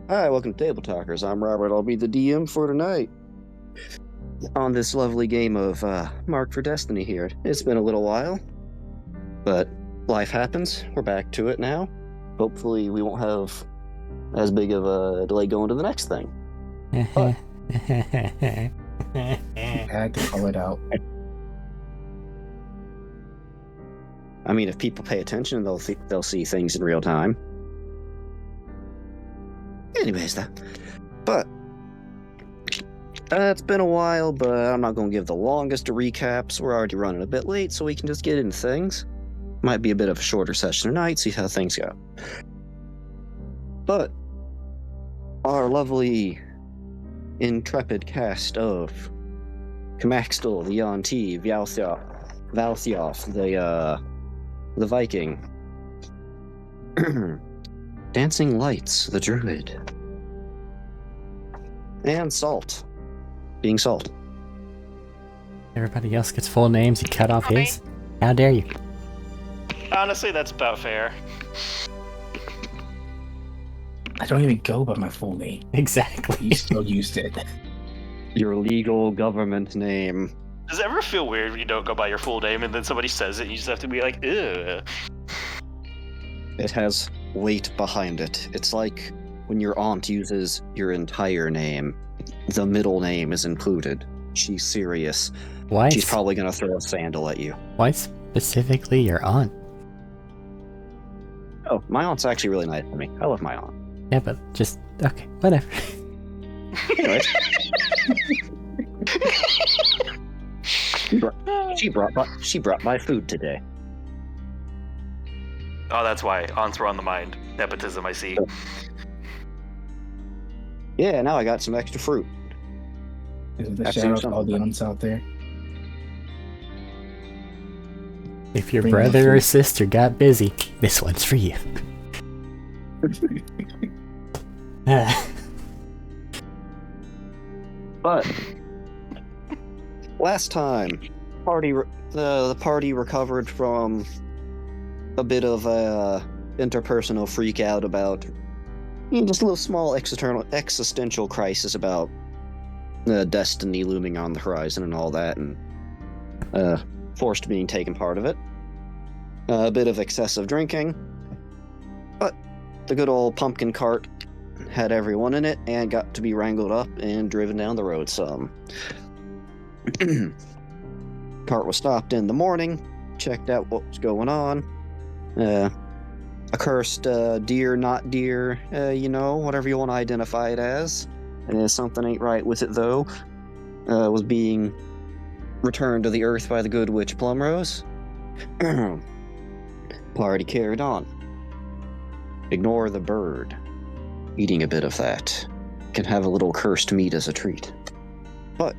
Hi, welcome to Tabletalkers. I'm Robert. I'll be the DM for tonight on this lovely game of Mark for Destiny here. It's been a little while, but life happens. We're back to it now. Hopefully we won't have as big of a delay going to the next thing. But I had to call it out. I mean, if people pay attention, they'll see things in real time. Anyways, it's been a while, but I'm not going to give the longest of recaps. We're already running a bit late, so we can just get into things. Might be a bit of a shorter session tonight, see how things go. But our lovely, intrepid cast of Kamaxtel, the Yonti, Valthioth, the Viking, Dancing Lights, the Druid, and Salt, being Salt. Everybody else gets full names, you cut off his? How dare you? Honestly, that's about fair. I don't even go by my full name. Exactly. You still used it. Your legal government name. Does it ever feel weird when you don't go by your full name and then somebody says it and you just have to be like, ugh? It has weight behind it. It's like when your aunt uses your entire name, the middle name is included. She's serious. Why? She's probably going to throw a sandal at you. Why specifically your aunt? Oh, my aunt's actually really nice to me. I love my aunt. Yeah, but just, okay, whatever. Anyways. She brought my food today. Oh, that's why. Aunts were on the mind. Nepotism, I see. Yeah, now I got some extra fruit. Is it the shout out to all the aunts out there? If your Bring brother or sister got busy, this one's for you. But last time, the party recovered from a bit of a interpersonal freak out about just a little small existential crisis about destiny looming on the horizon and all that, and forced being taken part of it. A bit of excessive drinking, but the good old pumpkin cart had everyone in it and got to be wrangled up and driven down the road some. Cart was stopped in the morning, checked out what was going on. A cursed deer, not deer, whatever you want to identify it as. Something ain't right with it, though. Was being returned to the earth by the good witch Plumrose. Party carried on. Ignore the bird. Eating a bit of that. Can have a little cursed meat as a treat. But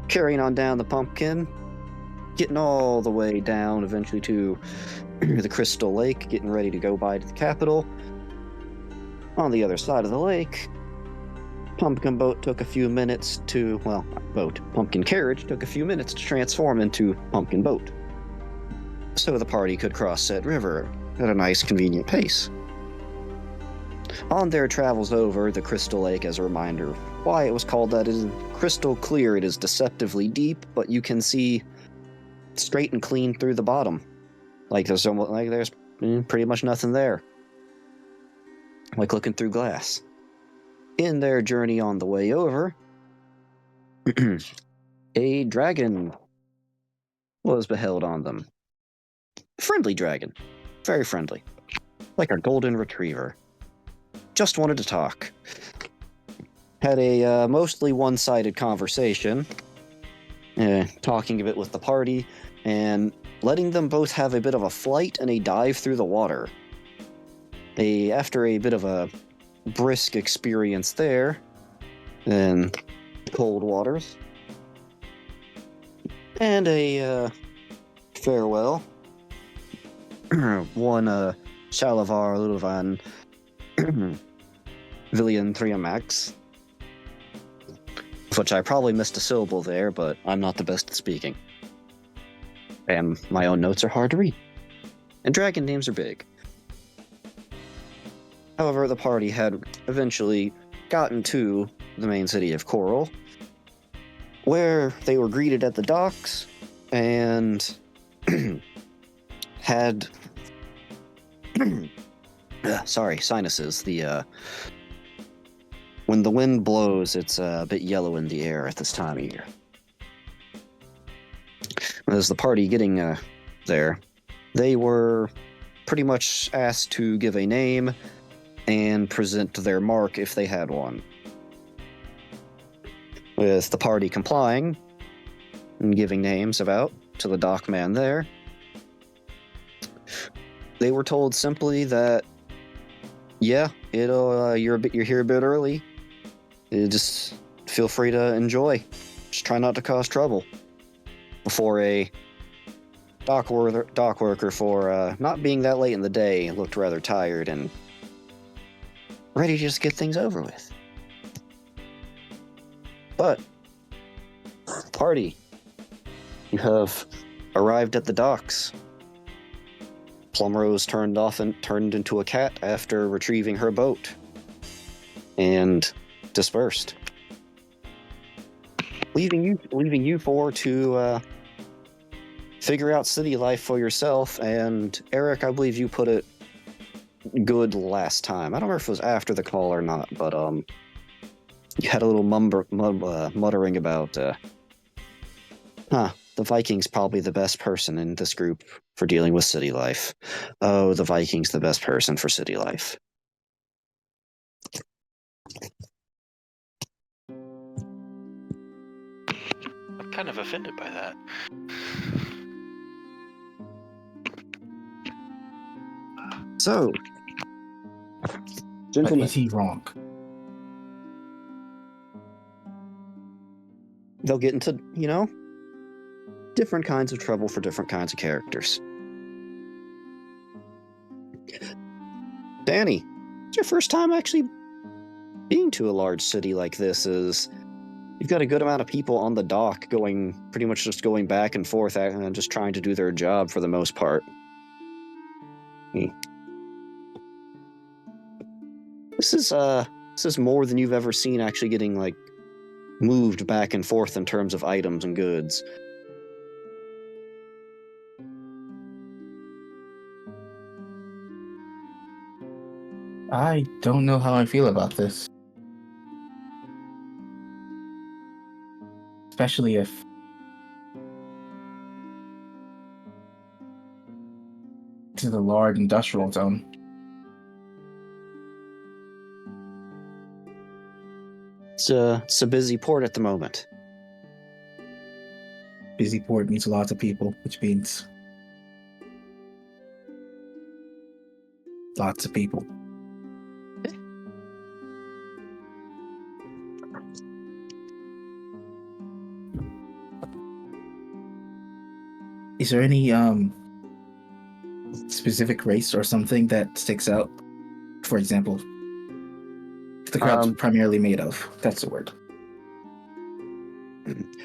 carrying on down the pumpkin, getting all the way down eventually to the Crystal Lake, getting ready to go by to the capital. On the other side of the lake, pumpkin boat took a few minutes to, pumpkin carriage took a few minutes to transform into pumpkin boat, so the party could cross said river at a nice convenient pace. On their travels over the Crystal Lake, as a reminder why it was called that, is crystal clear. It is deceptively deep, but you can see straight and clean through the bottom. There's pretty much nothing there. Like looking through glass. In their journey on the way over, a dragon was beheld on them. A friendly dragon. Very friendly. Like our golden retriever. Just wanted to talk. Had a mostly one-sided conversation, talking a bit with the party, and letting them both have a bit of a flight and a dive through the water. After a bit of a brisk experience there, in cold waters, and a farewell, one Shalavar Ludovan Villian Triamax, which I probably missed a syllable there, but I'm not the best at speaking. And my own notes are hard to read. And dragon names are big. However, the party had eventually gotten to the main city of Coral, where they were greeted at the docks and had sorry, sinuses. When the wind blows, it's a bit yellow in the air at this time of year. As the party getting there, they were pretty much asked to give a name and present their mark if they had one. With the party complying and giving names about to the dockman there, they were told simply that, yeah, you're here a bit early. Just feel free to enjoy. Just try not to cause trouble. Before a dock worker, for not being that late in the day, looked rather tired and ready to just get things over with. But, party, you have arrived at the docks. Plumrose turned into a cat after retrieving her boat, and dispersed, leaving you four to figure out city life for yourself. And Arik, I believe you put it good last time. I don't remember if it was after the call or not, but you had a little muttering about the Vikings probably the best person in this group for dealing with city life. Oh, the Vikings the best person for city life. I'm kind of offended by that. So, But gentlemen, is he wrong? they'll get into, different kinds of trouble for different kinds of characters. Danny, it's your first time actually being to a large city like this. You've got a good amount of people on the dock pretty much just going back and forth and just trying to do their job for the most part. This is more than you've ever seen actually getting moved back and forth in terms of items and goods. I don't know how I feel about this. Especially if to the large industrial zone. It's a busy port at the moment. Busy port means lots of people, which means lots of people. Is there any specific race or something that sticks out? For example, the crowd's primarily made of. That's the word.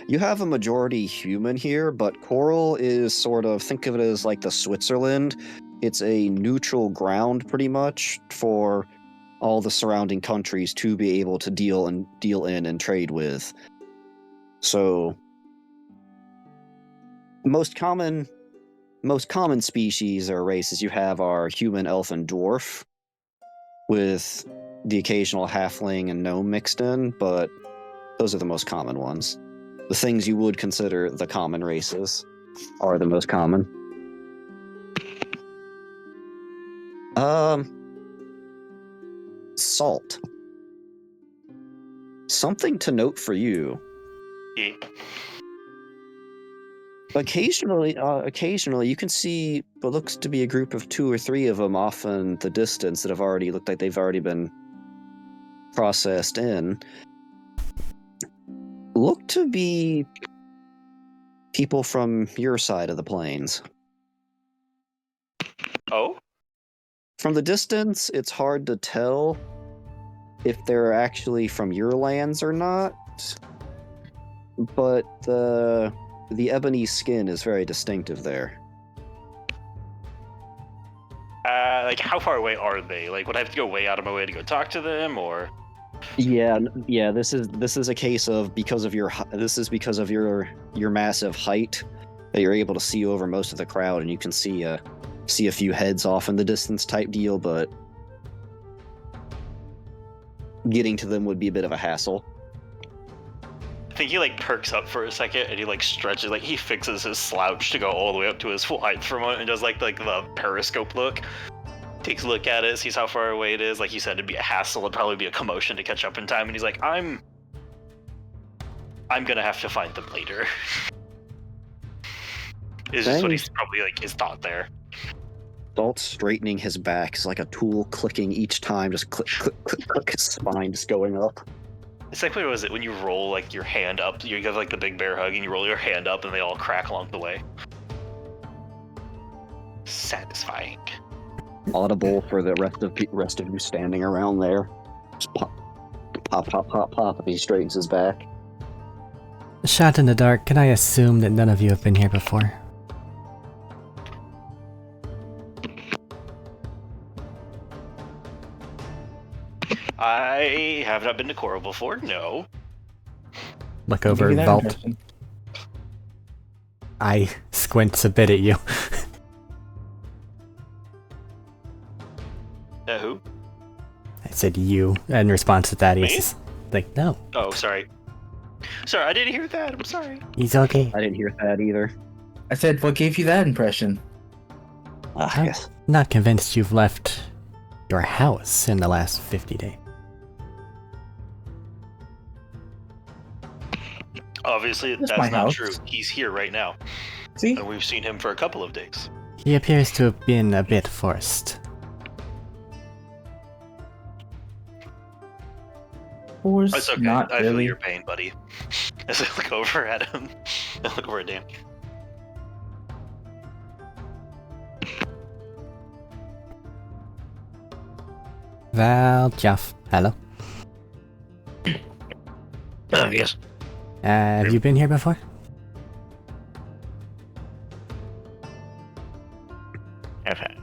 You have a majority human here, but Coral is think of it as like the Switzerland. It's a neutral ground pretty much for all the surrounding countries to be able to deal in and trade with. So most common species or races you have are human, elf, and dwarf, with the occasional halfling and gnome mixed in, but those are the most common ones. The things you would consider the common races are the most common. Salt. Something to note for you. Yeah. Occasionally, you can see what looks to be a group of 2 or 3 of them off in the distance that looked like they've already been processed in. Look to be people from your side of the plains. Oh? From the distance, it's hard to tell if they're actually from your lands or not, but the ebony skin is very distinctive there. like, how far away are they? Like, would I have to go way out of my way to go talk to them, or? Yeah, this is a case of because of your massive height that you're able to see over most of the crowd, and you can see a few heads off in the distance type deal, but getting to them would be a bit of a hassle. I think he like perks up for a second and he like stretches, like he fixes his slouch to go all the way up to his full height for a moment and does like the periscope look. Takes a look at it, sees how far away it is. Like you said, it'd be a hassle, it'd probably be a commotion to catch up in time. And he's like, I'm gonna have to find them later. Is just what he's probably like his thought there. Dalt straightening his back is like a tool clicking each time, just click, click, click, click, his spine just going up. It's like, what was it, when you roll like your hand up, you have like the big bear hug and you roll your hand up and they all crack along the way. Satisfying. Audible for the rest of you standing around there. Just pop, pop, pop, pop, pop, if he straightens his back. Shot in the dark, can I assume that none of you have been here before? I have not been to Coral before, no. Look I'll over give you that Vault. impression. I squints a bit at you. Who? I said you in response to that. Me? He's like, no, Oh, sorry. Sorry, I didn't hear that, I'm sorry. he's okay. I didn't hear that either. I said, what gave you that impression? Huh? Yes. Not convinced you've left your house in the last 50 days. Obviously, That's that's my not house. true. He's here right now, See? and we've seen him for a couple of days. He appears to have been a bit forced. Force, It's okay, not I feel really. your pain, buddy. As I look over at him, I look over at Dan. Val, Jeff, hello. Yes. Have you been here before? I've had.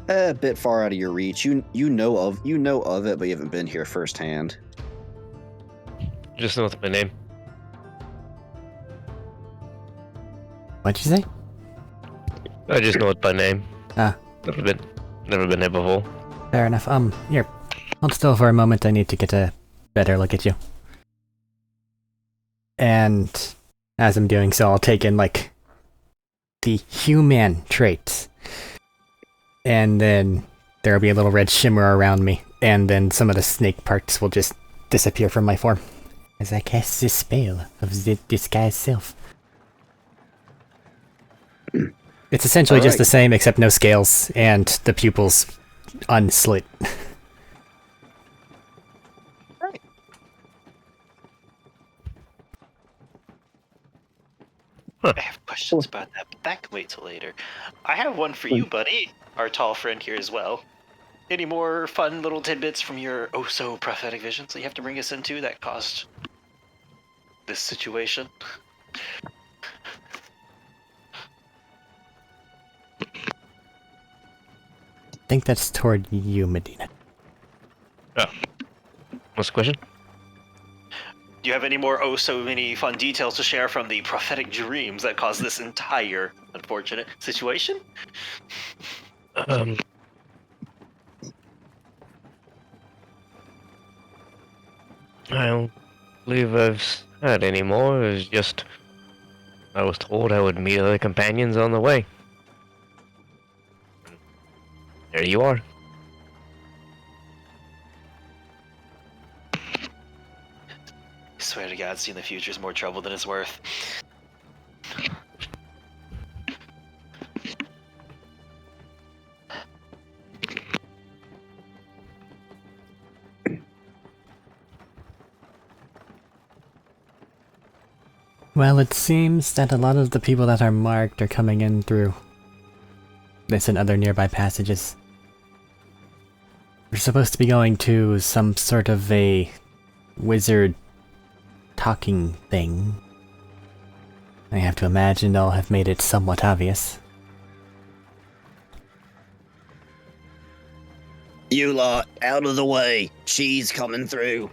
A bit far out of your reach. You know of it, but you haven't been here firsthand. Just know my name. What'd you say? I just know it by name. Ah. Never been here before. Fair enough. Here. Hold still for a moment. I need to get a better look at you. And as I'm doing so, I'll take in, like, the human traits. And then there'll be a little red shimmer around me. And then some of the snake parts will just disappear from my form. As I cast this spell of the disguise self. It's essentially just the same, except no scales, and the pupils unslit. Huh. I have questions about that, but that can wait till later. I have one for you, buddy. Our tall friend here as well. Any more fun little tidbits from your oh-so-prophetic visions that you have to bring us into that caused this situation? I think that's toward you, Medina. What's the question? Do you have any more oh-so-many fun details to share from the prophetic dreams that caused this entire unfortunate situation? I don't believe I've had any more. It was just I was told I would meet other companions on the way. There you are. I swear to God, seeing the future is more trouble than it's worth. Well, it seems that a lot of the people that are marked are coming in through this and other nearby passages. We're supposed to be going to some sort of a wizard talking thing. I have to imagine they'll have made it somewhat obvious. You lot, out of the way. Cheese coming through.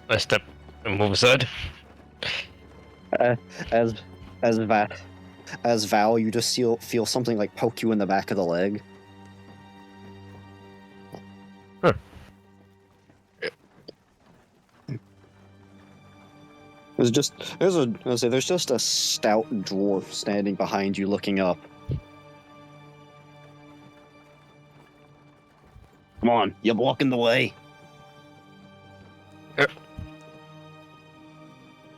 I step and move aside. As Val, you just feel something like poke you in the back of the leg. Huh. There's just a stout dwarf standing behind you, looking up. Come on, you're blocking the way.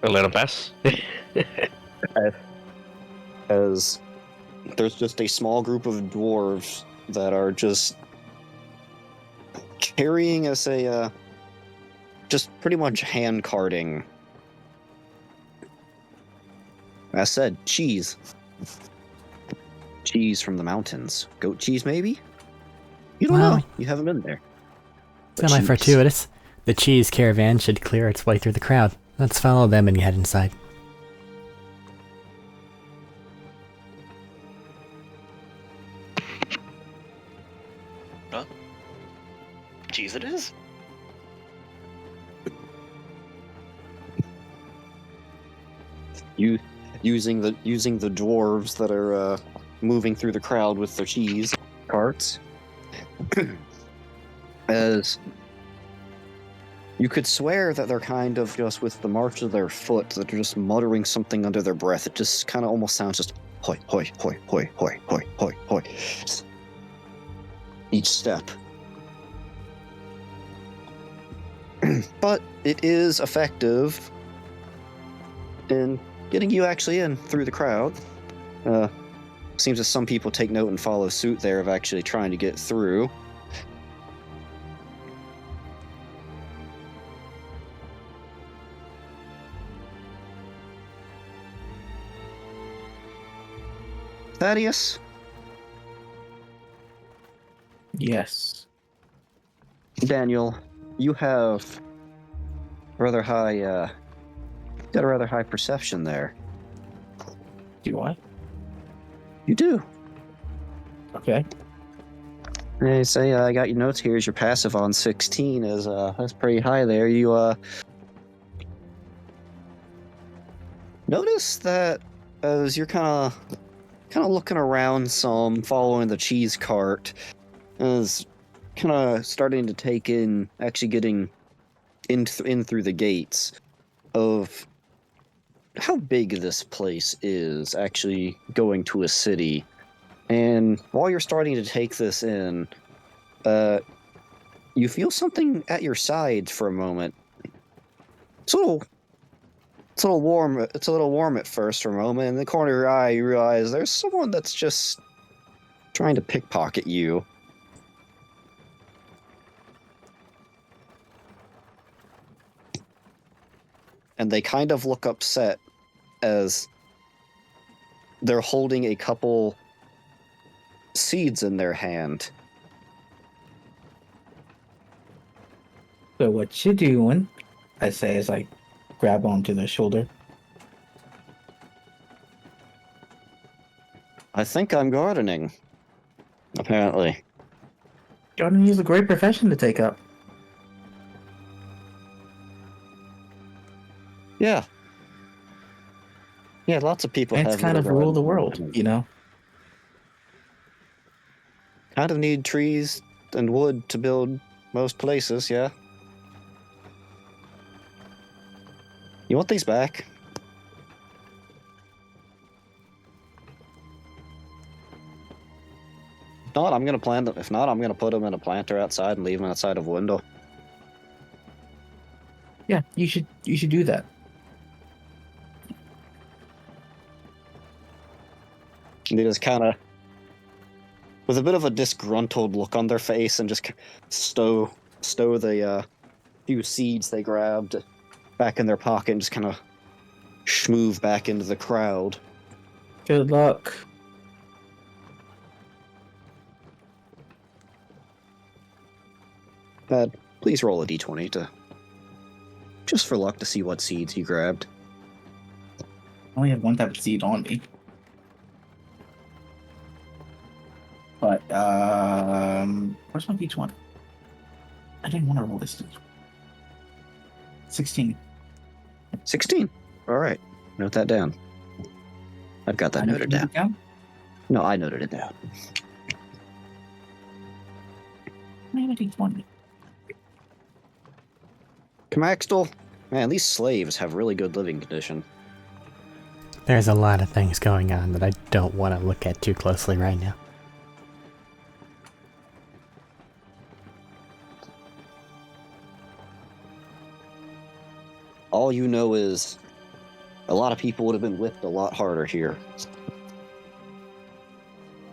I'll let him pass. As there's just a small group of dwarves that are just carrying just pretty much hand carting. I said cheese. Cheese from the mountains. Goat cheese, maybe? You don't Well, know. You haven't been there. But Semi-fortuitous. The cheese caravan should clear its way through the crowd. Let's follow them and head inside. Cheese it is. You using the dwarves that are moving through the crowd with their cheese carts. As you could swear that they're kind of just with the march of their foot, that they're just muttering something under their breath. It just kind of almost sounds just hoi, hoi, hoi, hoi, hoi, hoi, hoi, hoi. Each step. But it is effective in getting you actually in through the crowd. Seems that some people take note and follow suit there of actually trying to get through. Thaddeus? Yes. Daniel, you have rather high, got a rather high perception there. Do I? You do. Okay. They say, I got your notes here. Is your passive on 16 is that's pretty high there. You notice that as you're kind of looking around some, following the cheese cart, is kind of starting to take in, actually getting in through the gates of how big this place is, actually going to a city. And while you're starting to take this in, you feel something at your side for a moment. It's a little warm. It's a little warm at first for a moment. In the corner of your eye, you realize there's someone that's just trying to pickpocket you. And they kind of look upset as they're holding a couple seeds in their hand. So what you doing? I say as I grab onto their shoulder. I think I'm gardening. Apparently. Gardening is a great profession to take up. Yeah. Yeah, lots of people Plants have kind of little rule the gardens. world, you know? Kind of need trees and wood to build most places, yeah. You want these back? If not, I'm gonna plant them. If not, I'm gonna put them in a planter outside and leave them outside of a window. Yeah, you should do that. And they just kind of, with a bit of a disgruntled look on their face, and just stow the few seeds they grabbed back in their pocket and just kind of schmoove back into the crowd. Good luck. Please roll a d20 just for luck to see what seeds you grabbed. I only have one type of seed on me. But where's my D20? I didn't want to roll this. 16. 16. All right. Note that down. I've got that noted down. No, I noted it down. I have a D20. Camaxtel, man, these slaves have really good living condition. There's a lot of things going on that I don't want to look at too closely right now. All you know is a lot of people would have been whipped a lot harder here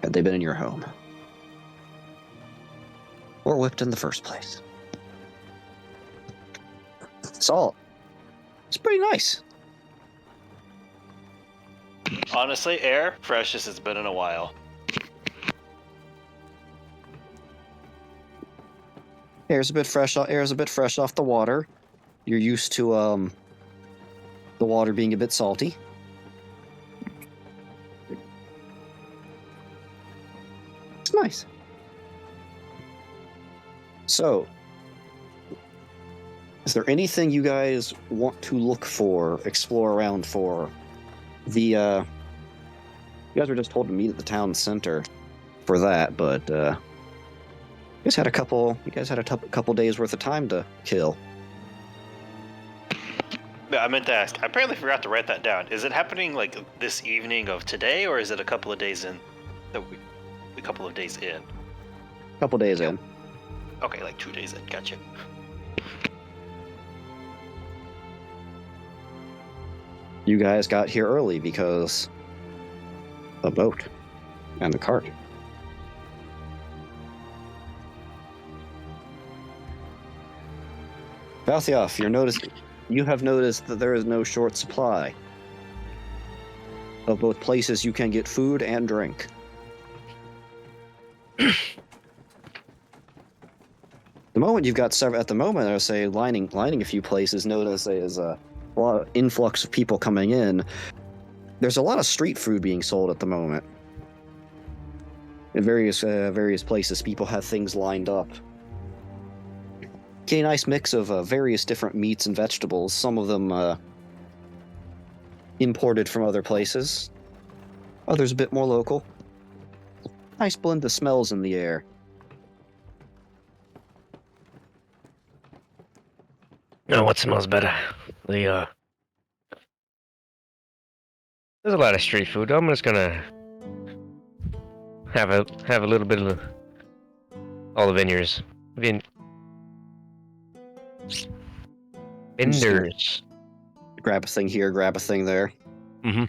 had they been in your home. Or whipped in the first place. Salt. It's pretty nice. Honestly, air, fresh as it's been in a while. Air's a bit fresh off the water. You're used to the water being a bit salty. It's nice. So, is there anything you guys want to look for, explore around for? You guys were just told to meet at the town center for that, but you guys had a couple days worth of time to kill. Yeah, I meant to ask. I apparently forgot to write that down. Is it happening like this evening of today, or is it a couple of days in? A couple of days in. Couple days in. Okay, like 2 days in. Gotcha. You guys got here early because the boat and the cart. Valthioff, you have noticed that there is no short supply of both places you can get food and drink. The moment you've got several, at the moment, I would say lining a few places. Notice there's a lot of influx of people coming in. There's a lot of street food being sold at the moment. In various places, people have things lined up. Okay, nice mix of various different meats and vegetables. Some of them imported from other places. Others a bit more local. Nice blend of smells in the air. You know what smells better? There's a lot of street food. I'm just gonna have a little bit of all the vineyards. Vendors. Grab a thing here, grab a thing there. Mm-hmm.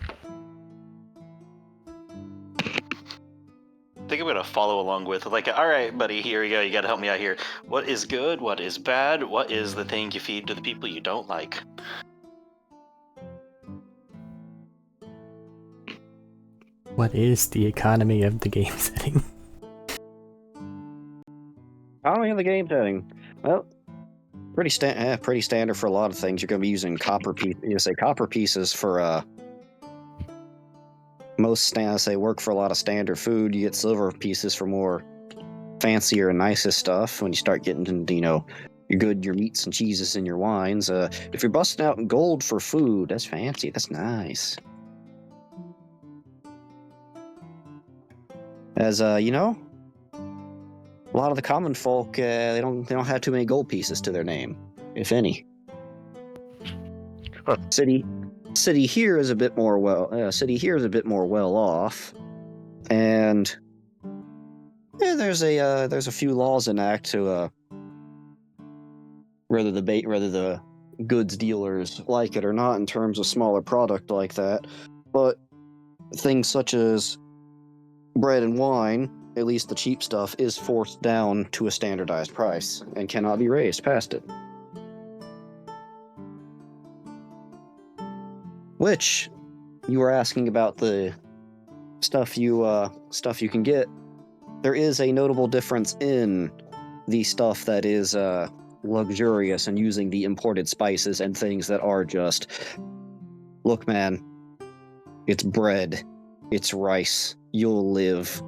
I think I'm gonna follow along with like, all right, buddy, here you go. You gotta help me out here. What is good? What is bad? What is the thing you feed to the people you don't like? What is the economy of the game setting? Economy of the game setting. Well, pretty standard for a lot of things. You're going to be using copper pieces for most work for a lot of standard food. You get silver pieces for more fancier and nicer stuff. When you start getting into your meats and cheeses and your wines. If you're busting out in gold for food, that's fancy. That's nice. As a lot of the common folk, they don't have too many gold pieces to their name, if any. Huh. City here is a bit more well off, and there's a few laws enact to whether the goods dealers like it or not in terms of smaller product like that, but things such as bread and wine, at least the cheap stuff, is forced down to a standardized price and cannot be raised past it. Which, you were asking about the stuff you can get. There is a notable difference in the stuff that is luxurious and using the imported spices and things that are just, look, man, it's bread, it's rice, you'll live.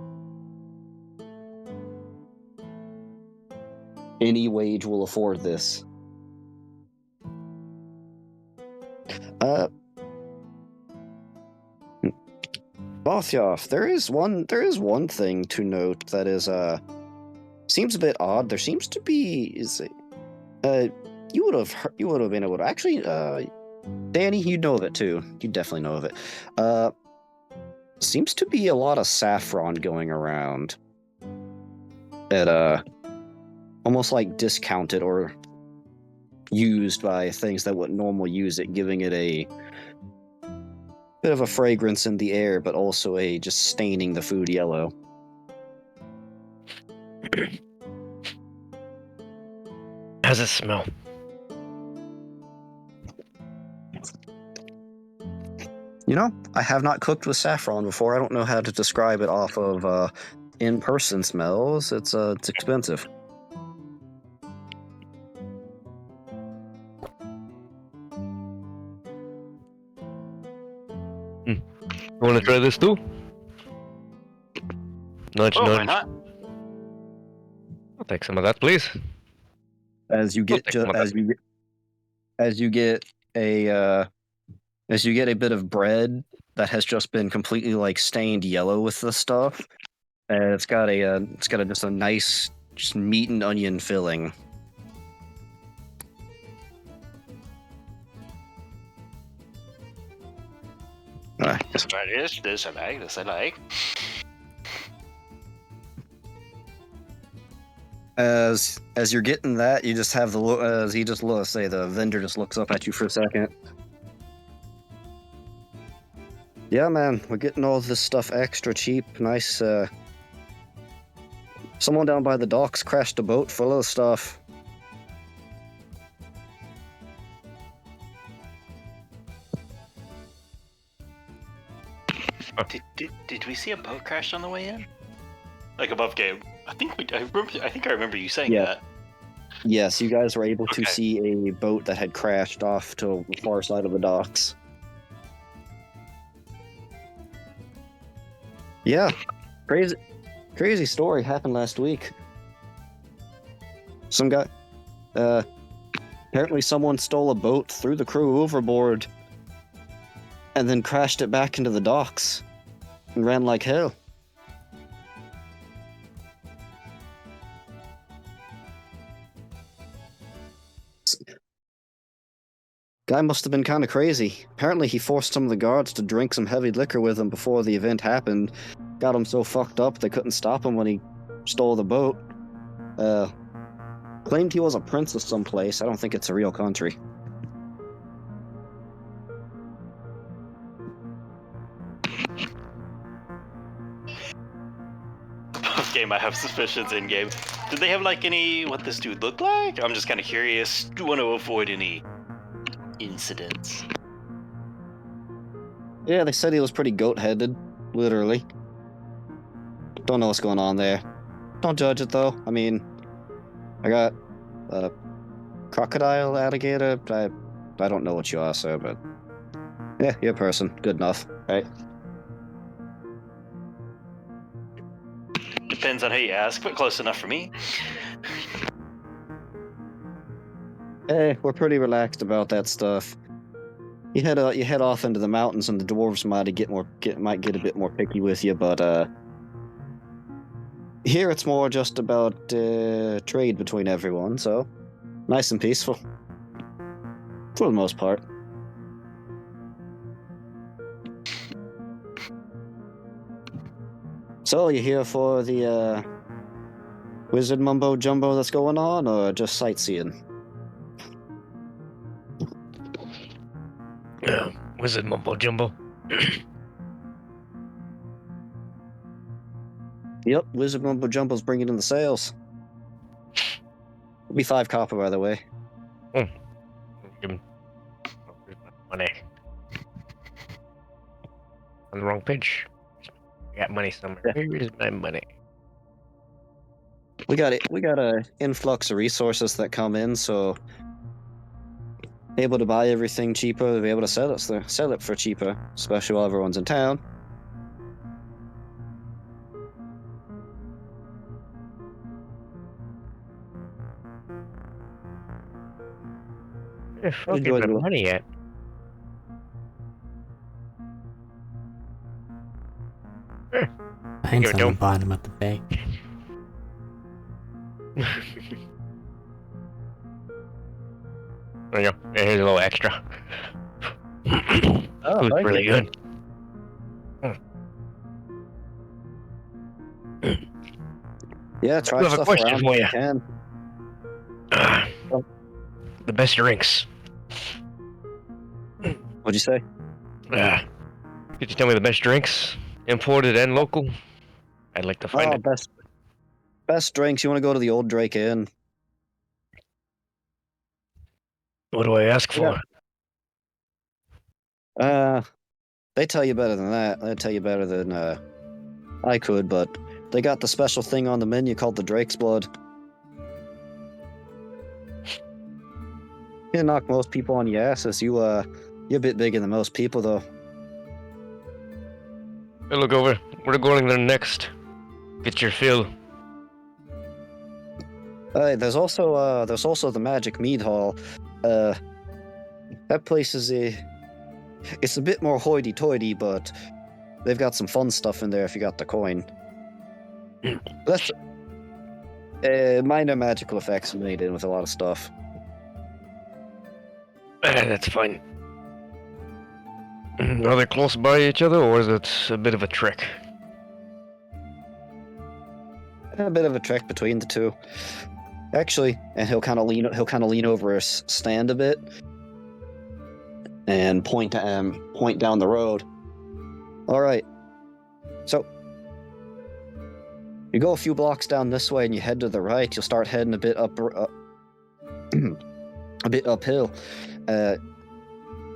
Any wage will afford this. Bothoff, there is one thing to note that is seems a bit odd. There seems to be you would have been able to actually Danny, you know of it too. You definitely know of it. Seems to be a lot of saffron going around at almost like discounted or used by things that wouldn't normally use it, giving it a bit of a fragrance in the air, but also a just staining the food yellow. How's it smell? You know, I have not cooked with saffron before. I don't know how to describe it off of in-person smells. It's expensive. You want to try this too? Nudge, Oh, why nudge. not? I'll take some of that, please. As you get as you get a bit of bread that has just been completely like stained yellow with the stuff, and it's got just a nice just meat and onion filling. Try this. This I like. This I like. As you're getting that, you just have the look. As he just looks, the vendor just looks up at you for a second. Yeah, man, we're getting all this stuff extra cheap. Nice. Someone down by the docks crashed a boat full of stuff. Did we see a boat crash on the way in? Like above game? I think I remember you saying Yeah. that. Yes, you guys were able to Okay. see a boat that had crashed off to the far side of the docks. Yeah, crazy story happened last week. Some guy, apparently someone stole a boat, threw the crew overboard, and then crashed it back into the docks and ran like hell. Guy must have been kind of crazy. Apparently, he forced some of the guards to drink some heavy liquor with him before the event happened. Got him so fucked up they couldn't stop him when he stole the boat. Claimed he was a prince of some place. I don't think it's a real country. Off game, I have suspicions in game. Did they have like any what this dude looked like? I'm just kind of curious. Do want to avoid any incidents? Yeah, they said he was pretty goat-headed, literally. Don't know what's going on there. Don't judge it though. I mean, I got a crocodile, alligator. I don't know what you are, sir, but yeah, you're a person. Good enough, right? Depends on how you ask, but close enough for me. Hey, we're pretty relaxed about that stuff. You head off into the mountains, and the dwarves might get a bit more picky with you, but here it's more just about trade between everyone, so nice and peaceful for the most part. So you here for the wizard mumbo jumbo that's going on, or just sightseeing? Wizard mumbo jumbo. Yep, wizard mumbo jumbo's bringing in the sales. It'll be 5 copper, by the way. Give him money. On the wrong page. I got money somewhere. Yeah. Where is my money? We got a influx of resources that come in, so able to buy everything cheaper, to be able to sell it for cheaper, especially while everyone's in town. Where the fuck is Enjoy my the- money at? Mine's Give it on to the him. bottom of the bag. There you go. Here's a little extra. Oh, Food's thank really you. good. Yeah, try I have a stuff question around for when you. you can. The best drinks. What'd you say? Could you tell me the best drinks? Imported and local? I'd like to find Oh, it. best drinks. You want to go to the old Drake Inn? What do I ask for? They tell you better than that. They tell you better than I could, but they got the special thing on the menu called the Drake's Blood. You knock most people on your asses. You're a bit bigger than most people, though. Hey, look over. We're going there next. Get your fill. There's also the Magic Mead Hall. That place is it's a bit more hoity-toity, but they've got some fun stuff in there if you got the coin. That's minor magical effects made in with a lot of stuff. That's fine. Are they close by each other, or is it a bit of a trek? A bit of a trek between the two, actually. And he'll kind of lean over his stand a bit and point down the road. All right. So you go a few blocks down this way and you head to the right. You'll start heading a bit a bit uphill.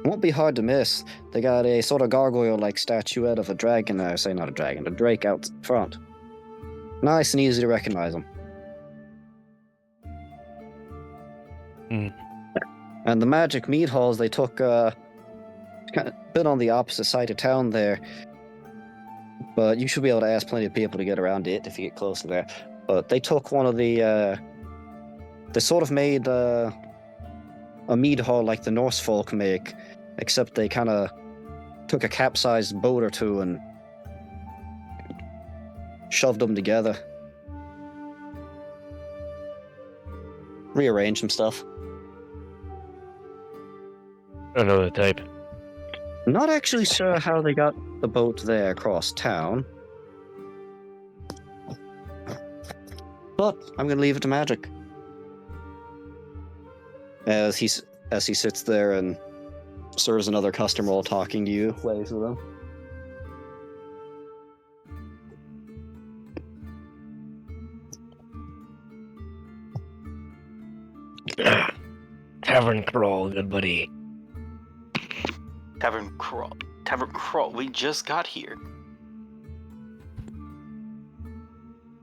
Won't be hard to miss. They got a sort of gargoyle-like statuette of a dragon. I say not a dragon, a drake out front. Nice and easy to recognize them. And the Magic Mead Halls, they took kind of been on the opposite side of town there. But you should be able to ask plenty of people to get around it if you get close to there. But they took one of the they sort of made a mead hall like the Norse folk make, except they kind of took a capsized boat or two and shoved them together. Rearranged some stuff. I don't know the type. Not actually sure how they got the boat there across town. But I'm going to leave it to Magic. As he sits there and serves another customer while talking to you, waves with them. Tavern crawl, good buddy. Tavern crawl. We just got here.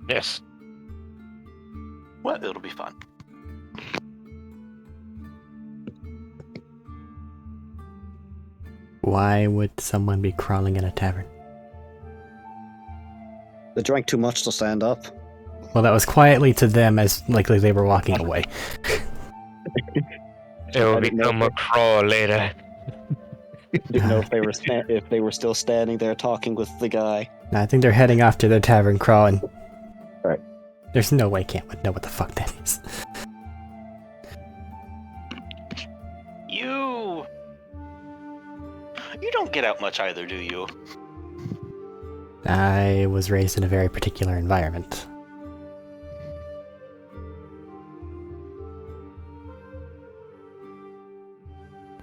Yes. Well, it'll be fun. Why would someone be crawling in a tavern? They drank too much to stand up. Well, that was quietly to them as likely they were walking away. It will I didn't know become a crawl later. Didn't know if they were still standing there talking with the guy. I think they're heading off to their tavern crawl, and Right. there's no way Cam would know what the fuck that is. You don't get out much either, do you? I was raised in a very particular environment.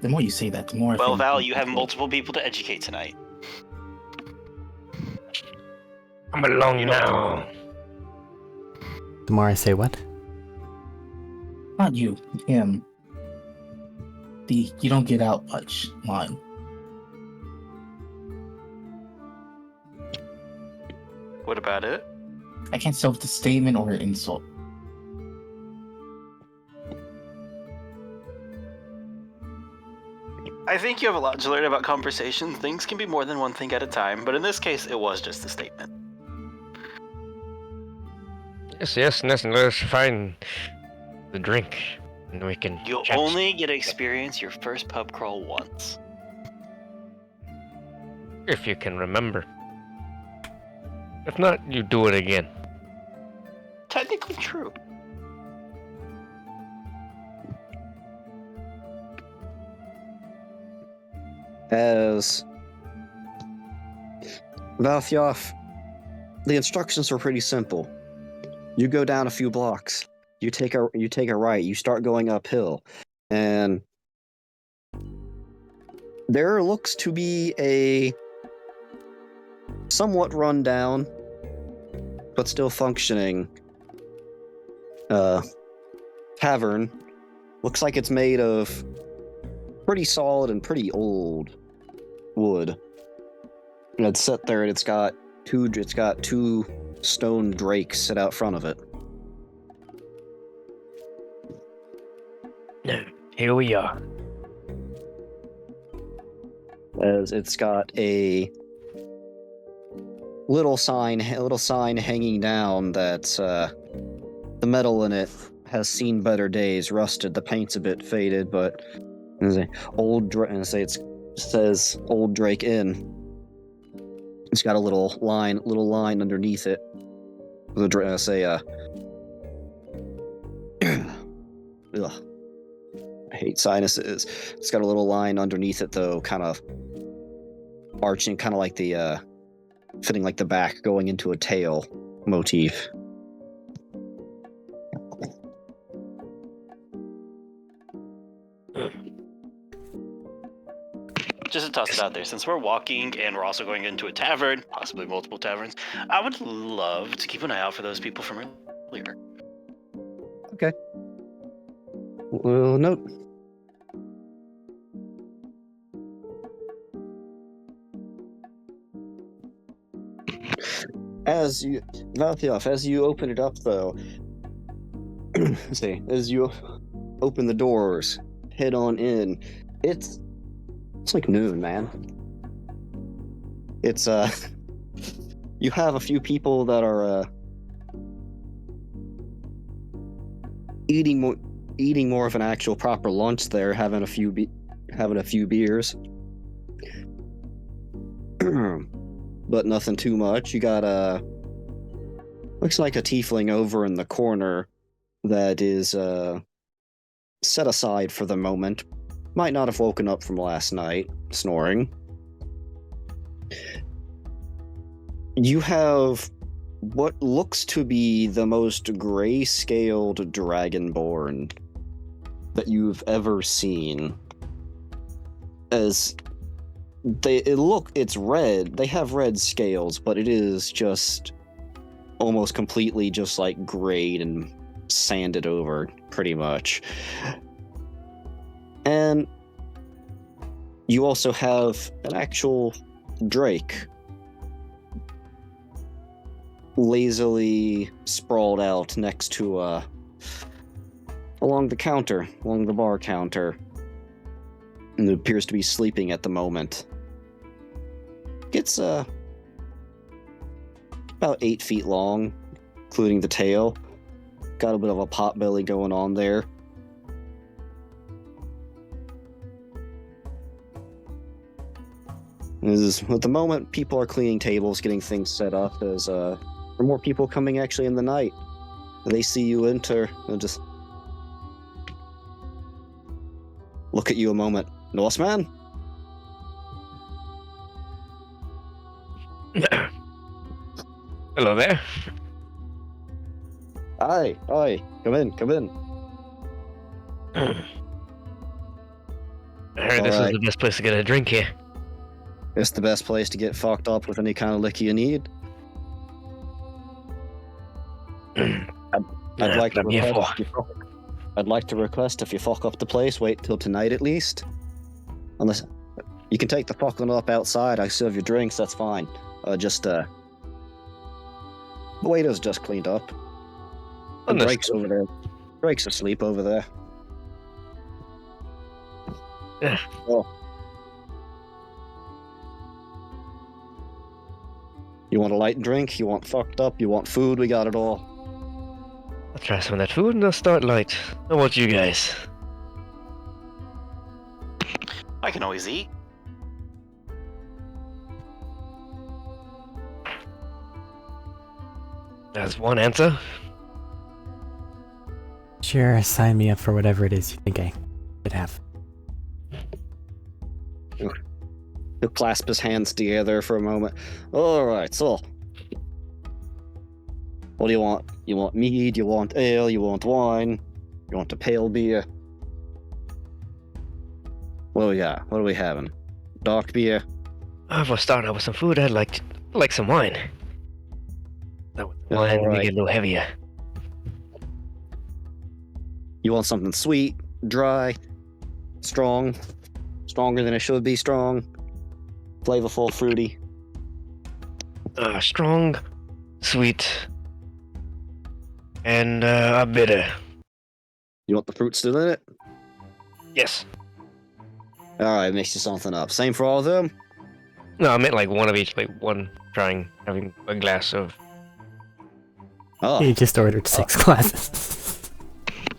The more you say that, the more I Well, think Val, you have multiple people to educate tonight. Come along You know- now. The more I say what? Not you, him. You don't get out much line. What about it? I can't tell if it's a statement or an insult. I think you have a lot to learn about conversation. Things can be more than one thing at a time, but in this case, it was just a statement. Yes, let's find the drink. And we can. You chat. only get to experience your first pub crawl once. If you can remember. If not, you do it again. Technically true. As Valthioff, the instructions are pretty simple. You go down a few blocks. You take a right. You start going uphill, and there looks to be a somewhat rundown, but still functioning tavern. Looks like it's made of pretty solid and pretty old wood. And it's set there, and it's got two stone drakes set out front of it. Here we are. As it's got a little sign hanging down that the metal in it has seen better days, rusted. The paint's a bit faded, but it says Old Drake Inn. It's got a little line underneath it. Ugh. I hate sinuses. It's got a little line underneath it, though, kind of arching, kind of like the fitting like the back going into a tail motif. Just to toss it out there, since we're walking and we're also going into a tavern, possibly multiple taverns, I would love to keep an eye out for those people from earlier. Okay. Well, note. Valthioff, as you open it up, though, as you open the doors, head on in, it's like noon, man. It's, you have a few people that are, eating more of an actual proper lunch there, having a few beers. But nothing too much. You got looks like a tiefling over in the corner that is set aside for the moment. Might not have woken up from last night, snoring. You have what looks to be the most gray-scaled dragonborn that you've ever seen. As it's red. They have red scales, but it is just almost completely just like grayed and sanded over, pretty much. And you also have an actual drake lazily sprawled out next to along the bar counter, and it appears to be sleeping at the moment. It's about 8 feet long, including the tail. Got a bit of a pot belly going on there. At the moment, people are cleaning tables, getting things set up. As there are more people coming actually in the night. They see you enter and just look at you a moment. Norseman? Hello there. Aye, come in. I heard this is the best place to get a drink here. It's the best place to get fucked up with any kind of liquor you need. I'd like to request if you fuck up the place, wait till tonight at least. Unless you can take the fucking up outside, I serve your drinks, that's fine. The waiter's just cleaned up. And Drake's over there. Drake's asleep over there. Yeah. Oh. You want a light drink? You want fucked up? You want food? We got it all. I'll try some of that food and I'll start light. How about you guys? I can always eat. That's one answer. Sure, sign me up for whatever it is you think I should have. He'll clasp his hands together for a moment. Alright, so. What do you want? You want mead, you want ale, you want wine, you want a pale beer? What do we got? What are we having? Dark beer? If I start out with some food, I'd like some wine. That with the wine, we Alright. get a little heavier. You want something sweet, dry, strong, stronger than it should be strong, flavorful, fruity. Strong, sweet, and bitter. You want the fruit still in it? Yes. Alright, mix you something up. Same for all of them? No, I meant like one of each, like one having a glass of. Oh, He just ordered 6 glasses.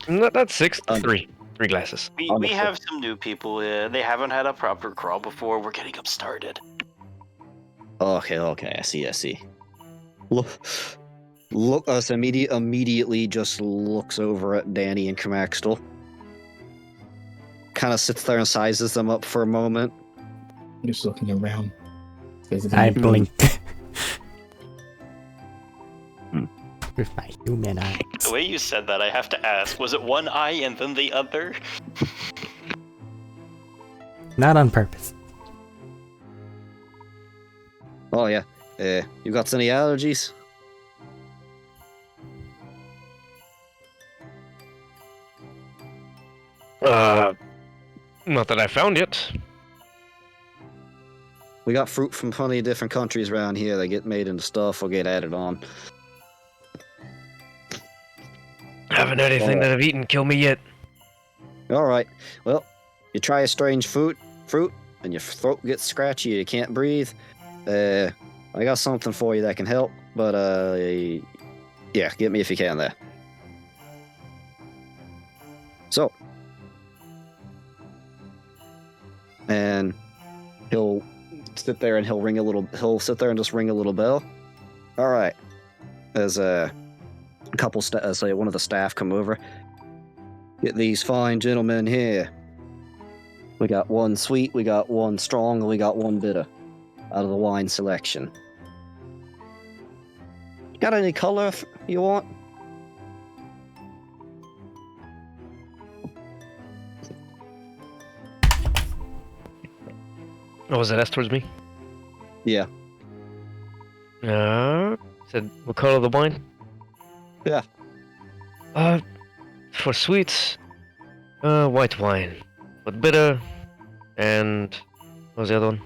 Not 6, Um, 3 glasses. We Wonderful. have some new people. They haven't had a proper crawl before. We're getting them started. okay, I see. Look, us immediately just looks over at Danny and Kramaxtel. Kind of sits there and sizes them up for a moment. Just looking around. Is I it blinked. Hmm. With my human eyes. The way you said that, I have to ask: was it one eye and then the other? Not on purpose. Oh yeah. You got any allergies? Not that I found yet. We got fruit from plenty of different countries around here that get made into stuff or get added on. Haven't had anything that I've eaten kill me yet. Alright. Well, you try a strange fruit, and your throat gets scratchy, you can't breathe. I got something for you that can help, but yeah, get me if you can there. So. And he'll sit there and he'll sit there and just ring a little bell. Alright. As a couple say one of the staff come over. Get these fine gentlemen here. We got one sweet, we got one strong, and we got one bitter out of the wine selection. Got any color you want? Oh, was that S towards me? Yeah. Said what color the wine? Yeah. For sweets, white wine. But bitter, and what was the other one?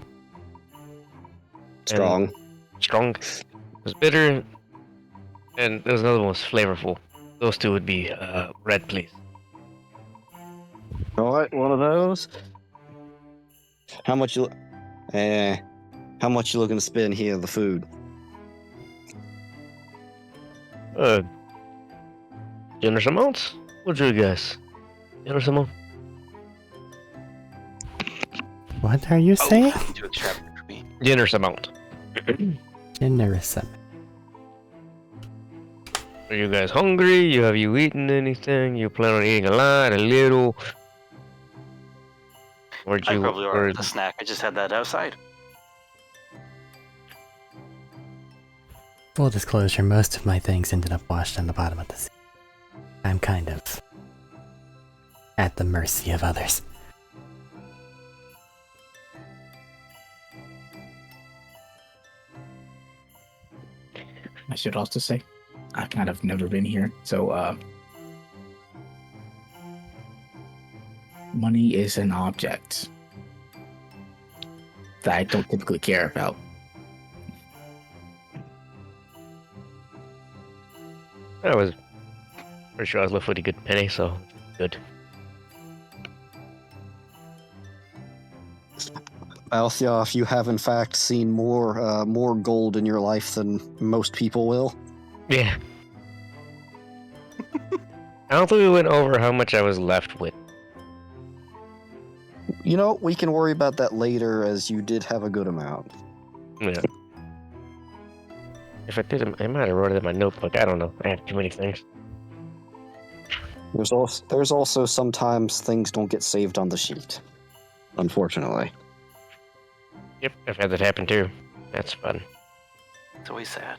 Strong. Strong. It was bitter, and there was another one was flavorful. Those two would be red, please. Alright, one of those. How much you looking to spend here on the food? Generous amounts? What do you guys? Generous amount? What are you saying? Too extravagant for me. Generous amount. Generous. Are you guys hungry? Have you eaten anything? You plan on eating a lot, a little? Or I probably ordered a snack. I just had that outside. Full disclosure, most of my things ended up washed on the bottom of the sea. I'm kind of at the mercy of others. I should also say, I've kind of never been here, so money is an object that I don't typically care about. I was pretty sure I was left with a good penny, so good. Althioff, you have in fact seen more gold in your life than most people will. Yeah. I don't think we went over how much I was left with. You know, we can worry about that later, as you did have a good amount. Yeah. If I did, I might have wrote it in my notebook. I don't know. I have too many things. There's also sometimes things don't get saved on the sheet, unfortunately. Yep, I've had that happen too. That's fun. It's always sad.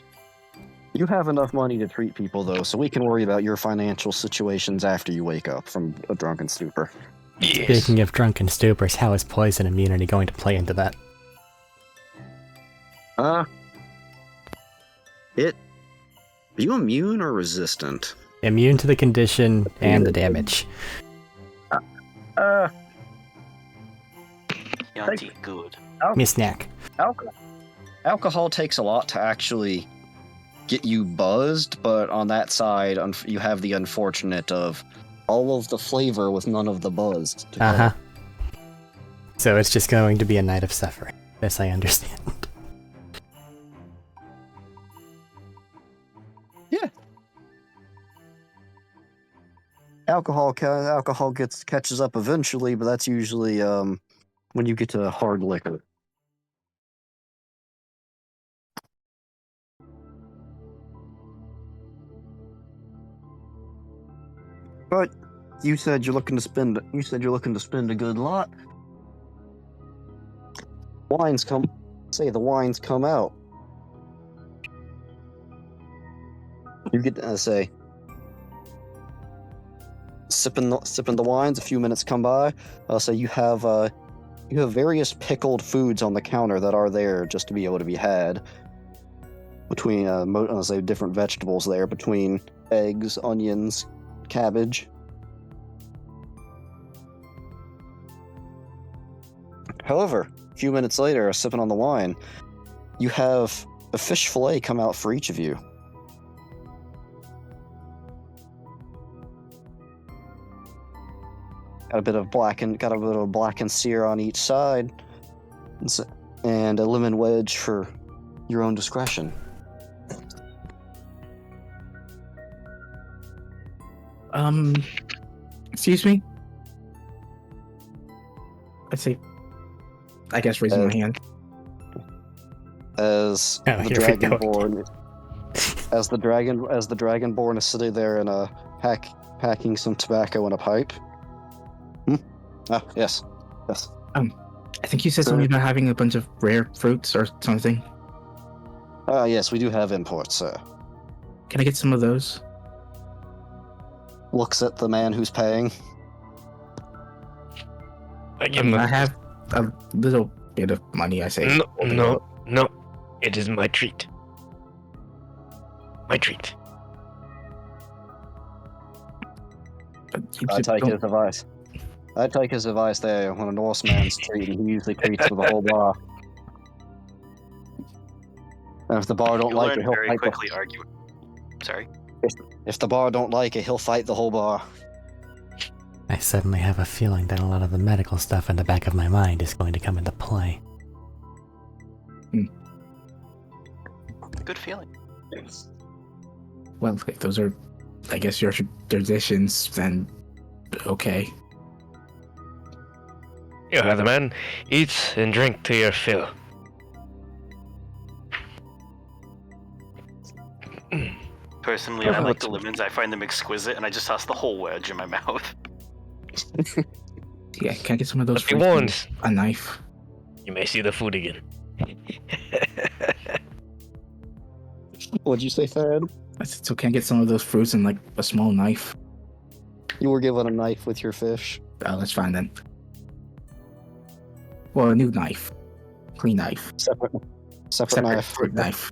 You have enough money to treat people, though, so we can worry about your financial situations after you wake up from a drunken stupor. Yes. Speaking of drunken stupors, how is poison immunity going to play into that? Are you immune or resistant? Immune to the condition and the damage. Yanti, good. Me snack. Alcohol takes a lot to actually get you buzzed, but on that side, you have the unfortunate of all of the flavor with none of the buzz. Uh-huh. So it's just going to be a night of suffering. Yes, I understand. Yeah. Alcohol catches up eventually, but that's usually when you get to hard liquor. But you said you're looking to spend. You said you're looking to spend a good lot. The wines come out. You get to say, sipping the wines. A few minutes come by. So you have various pickled foods on the counter that are there just to be able to be had. Between different vegetables there, between eggs, onions, cabbage. However, a few minutes later, sipping on the wine, you have a fish fillet come out for each of you. Got a bit of blackened sear on each side, and a lemon wedge for your own discretion. Excuse me? I guess raising my hand. As Oh, the here we go. Dragonborn, as the Dragonborn is sitting there and packing some tobacco in a pipe. Ah, yes. I think you said something about having a bunch of rare fruits or something. Yes, we do have imports, sir. Can I get some of those? Looks at the man who's paying. I give him I a... have a little bit of money, I say. No. It is my treat. My treat. But you I just take don't- his advice. I take his advice there. When a Norseman's treating, he usually treats for the whole bar. And if the bar don't You'll like learn it, he'll very fight quickly argue. Sorry. If the bar don't like it, he'll fight the whole bar. I suddenly have a feeling that a lot of the medical stuff in the back of my mind is going to come into play. Good feeling. Well, if those are, I guess, your traditions, then okay. You have the man. Eat and drink to your fill. Personally, I like the lemons. I find them exquisite, and I just toss the whole wedge in my mouth. Yeah, can I get some of those But be fruits and warned, a knife? you may see the food again. What'd you say, Thad? I said, so can I get some of those fruits and like a small knife? You were given a knife with your fish. Oh, that's fine then. Well, a new knife. Clean knife. Separate knife. fruit knife.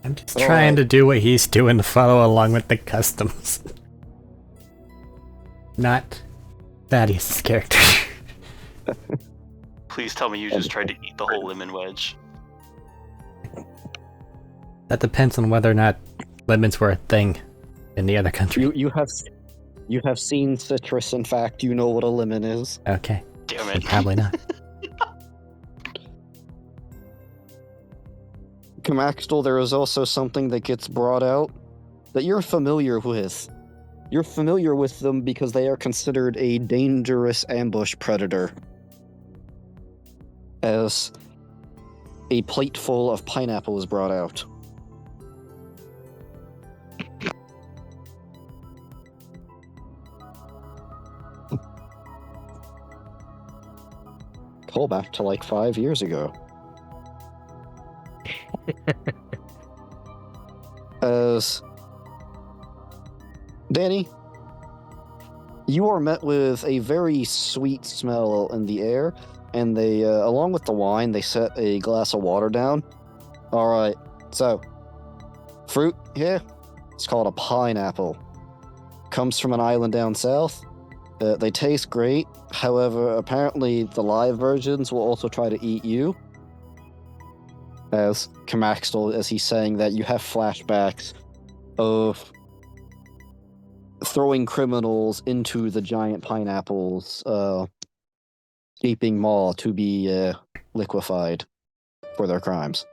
I'm just trying to do what he's doing to follow along with the customs. Not Thaddeus' character. Please tell me you just tried to eat the whole lemon wedge. That depends on whether or not lemons were a thing in the other country. You have seen citrus. In fact, you know what a lemon is. Okay. Damn Then it. probably not. Comaxtal, there is also something that gets brought out that you're familiar with. You're familiar with them because they are considered a dangerous ambush predator. As a plate full of pineapple is brought out. Call back to like 5 years ago. As Danny, you are met with a very sweet smell in the air, and they, along with the wine, they set a glass of water down. All right, so fruit here. It's called a pineapple. Comes from an island down south. They taste great. However, apparently the live versions will also try to eat you. As Comaxtal, as he's saying that you have flashbacks of throwing criminals into the giant pineapple's gaping maw to be liquefied for their crimes.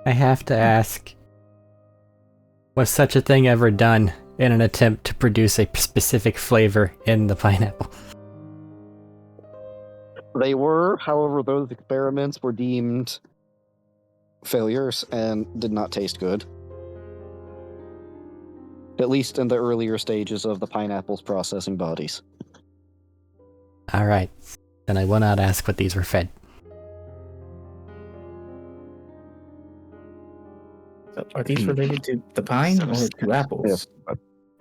I have to ask, was such a thing ever done in an attempt to produce a specific flavor in the pineapple? They were, however, those experiments were deemed failures and did not taste good. At least in the earlier stages of the pineapple's processing bodies. Alright, then I will not ask what these were fed. So are these related to the pine or to apples? Yes,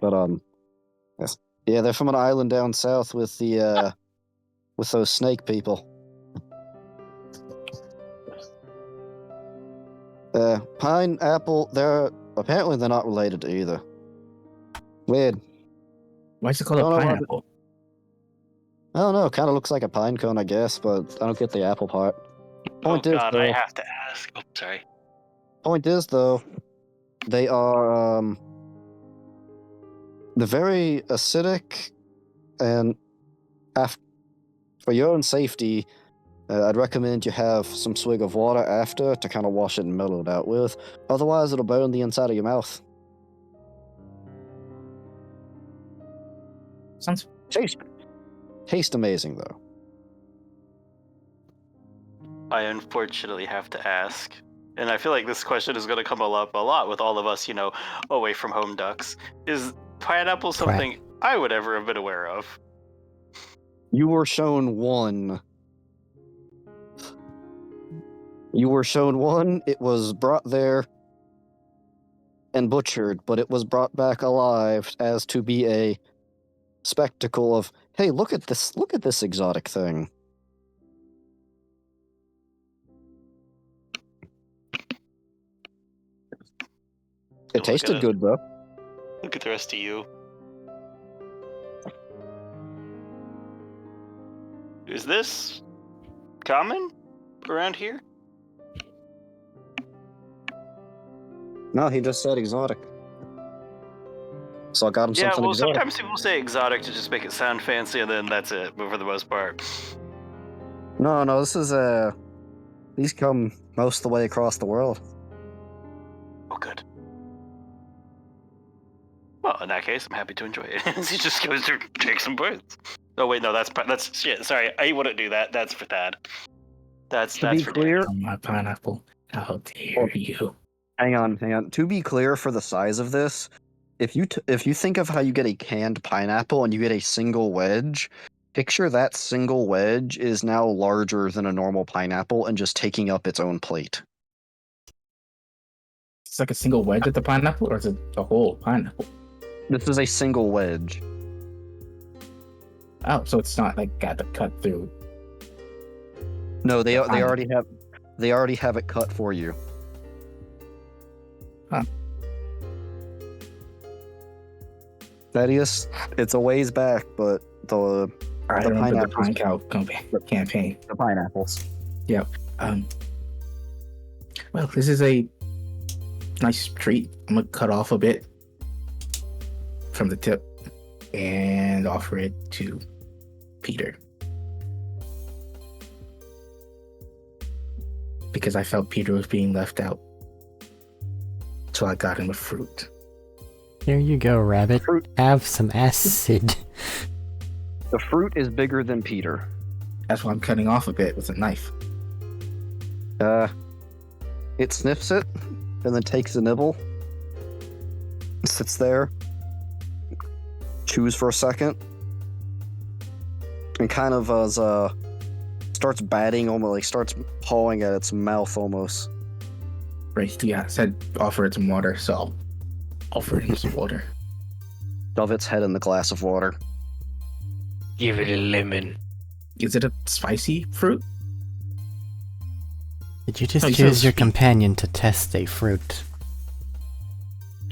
but yes, yeah, they're from an island down south with the with those snake people. Pineapple, they're not related to either. Weird. Why is it called a Don't know why pineapple? I don't know, kind of looks like a pine cone, I guess, but I don't get the apple part. Point oh is, god, though, I have to ask. Oh, sorry. Point is, though, they are they're very acidic, and for your own safety, I'd recommend you have some swig of water after to kind of wash it and mellow it out with. Otherwise, it'll burn the inside of your mouth. Sounds Taste amazing, though. I unfortunately have to ask, and I feel like this question is going to come up a lot with all of us, away from home ducks. Is pineapple something I would ever have been aware of? You were shown one. It was brought there and butchered, but it was brought back alive as to be a spectacle of, hey, look at this exotic thing. It tasted good, though. Look at the rest of you. Is this common around here? No, he just said exotic. So I got him Yeah, something well, exotic. sometimes people say exotic to just make it sound fancy, and then that's it, but for the most part. No, this is these come most of the way across the world. Oh, good. Well, in that case, I'm happy to enjoy it. He just goes to take some bites. Oh wait, no, that's shit. Sorry, I wouldn't do that. That's for Thad. That's To be for clear, on my pineapple. How dare you? hang on. To be clear, for the size of this, if you think of how you get a canned pineapple and you get a single wedge, picture that single wedge is now larger than a normal pineapple and just taking up its own plate. It's like a single wedge of the pineapple, or is it the whole pineapple? This is a single wedge. Oh, so it's not like got to cut through. No, they pineapple. already have it cut for you. Huh. Thaddeus, it's a ways back, but the I the remember the pineapples, pine cow campaign. the pineapples. Well, this is a nice treat. I'm gonna cut off a bit from the tip and offer it to Peter. because I felt Peter was being left out. So I got him a fruit. Here you go, rabbit. Fruit. Have some acid. The fruit is bigger than Peter. That's why I'm cutting off a bit with a knife. It sniffs it, and then takes a nibble. Sits there, chews for a second, and kind of starts batting, almost like starts pawing at its mouth almost. Right, yeah, said offer it some water, so I'll offer him some water. Shove its head in the glass of water. Give it a lemon. Is it a spicy fruit? Did you just Oh, you choose said your sweet. companion to test a fruit?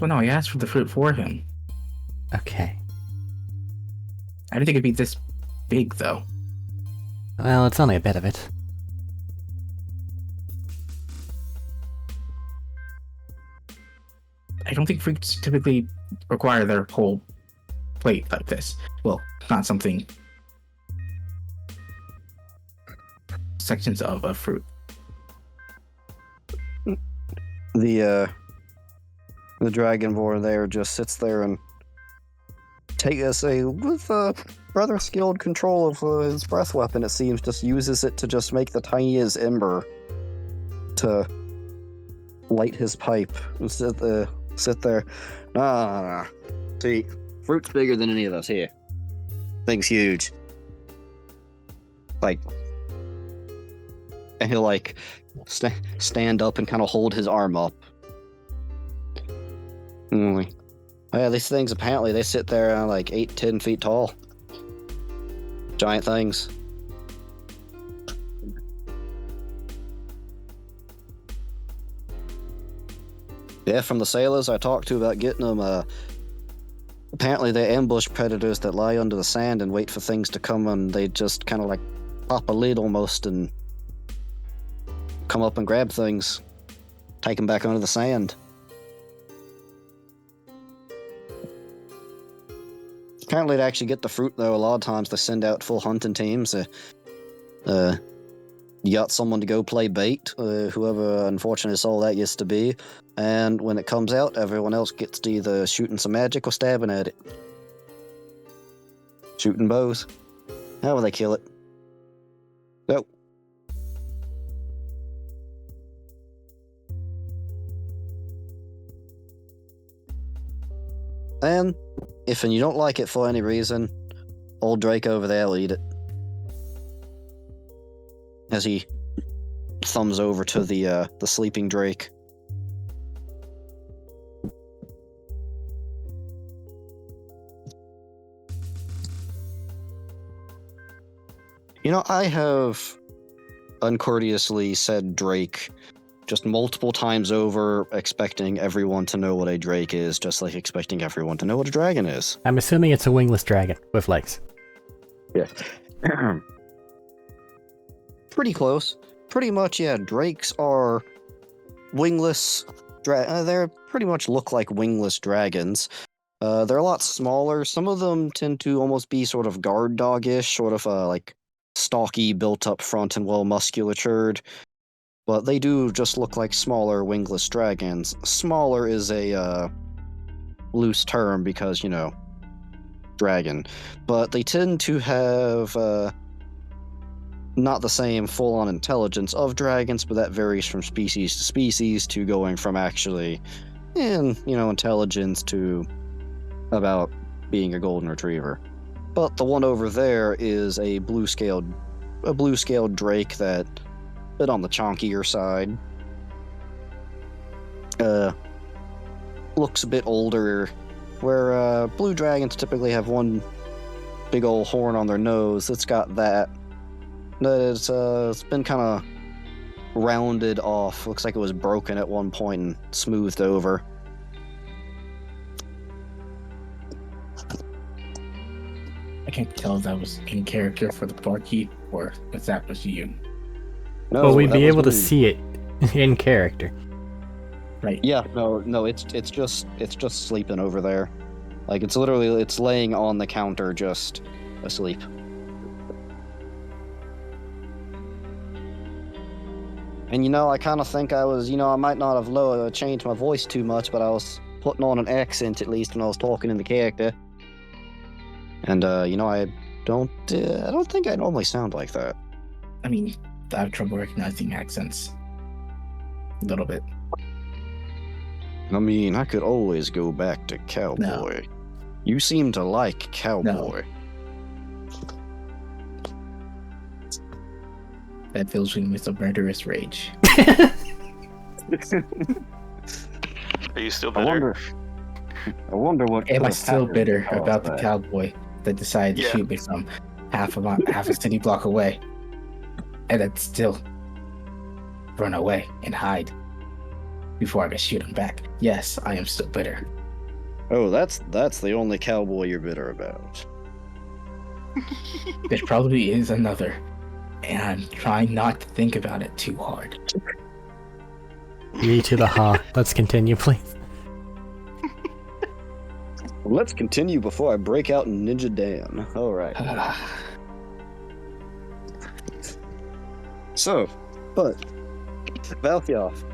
Well, no, I asked for the fruit for him. Okay. I didn't think it'd be this big, though. Well, it's only a bit of it. I don't think fruits typically require their whole plate like this. Well, not something... sections of a fruit. The dragonborn there just sits there and with rather skilled control of his breath weapon, it seems, just uses it to just make the tiniest ember to light his pipe and sit there. Nah. See, fruit's bigger than any of us here. Thing's huge. Like, and he'll like stand up and kind of hold his arm up. Yeah, these things apparently they sit there like 8-10 feet tall. Giant things. Yeah, from the sailors I talked to about getting them, apparently they ambush predators that lie under the sand and wait for things to come, and they just kind of like pop a lid almost and come up and grab things, take them back under the sand. Apparently to actually get the fruit, though, a lot of times they send out full hunting teams. You got someone to go play bait, whoever unfortunate soul that used to be, and when it comes out, everyone else gets to either shooting some magic or stabbing at it. Shooting bows. How will they kill it? Go. And if you don't like it for any reason, old Drake over there will eat it. As he thumbs over to the sleeping Drake. You know, I have uncourteously said Drake just multiple times over, expecting everyone to know what a Drake is, just like expecting everyone to know what a dragon is. I'm assuming it's a wingless dragon with legs. Yeah. Pretty close. Pretty much, yeah, drakes are wingless. They pretty much look like wingless dragons. They're a lot smaller. Some of them tend to almost be sort of guard dog-ish, sort of like stocky, built up front and well musculatured. But they do just look like smaller wingless dragons. Smaller is a loose term because, you know, dragon. But they tend to have not the same full-on intelligence of dragons, but that varies from species to species, to going from actually, intelligence to about being a golden retriever. But the one over there is a blue-scaled drake that bit on the chonkier side. Looks a bit older, where blue dragons typically have one big old horn on their nose. It's got that. It's been kind of rounded off. Looks like it was broken at one point and smoothed over. I can't tell if that was in character for the barkeep or if that was you. No, Well, we'd that be was able to me. see it in character. Right. Yeah, no, it's just sleeping over there. Like it's laying on the counter just asleep. And I kind of think I was, I might not have changed my voice too much, but I was putting on an accent at least when I was talking in the character. And I don't think I normally sound like that. I mean, I have trouble recognizing accents. A little bit. I mean, I could always go back to cowboy. You seem to like cowboy. That fills me with a murderous rage. Are you still I bitter? wonder what. Am I still bitter about the cowboy that decided to shoot me from half a city block away, and then still run away and hide before I could shoot him back? Yes, I am still bitter. Oh, that's the only cowboy you're bitter about. There probably is another, and I'm trying not to think about it too hard. Me to the ha. Let's continue, please. Let's continue before I break out in Ninja Dan. All right. So, but Valkyoff.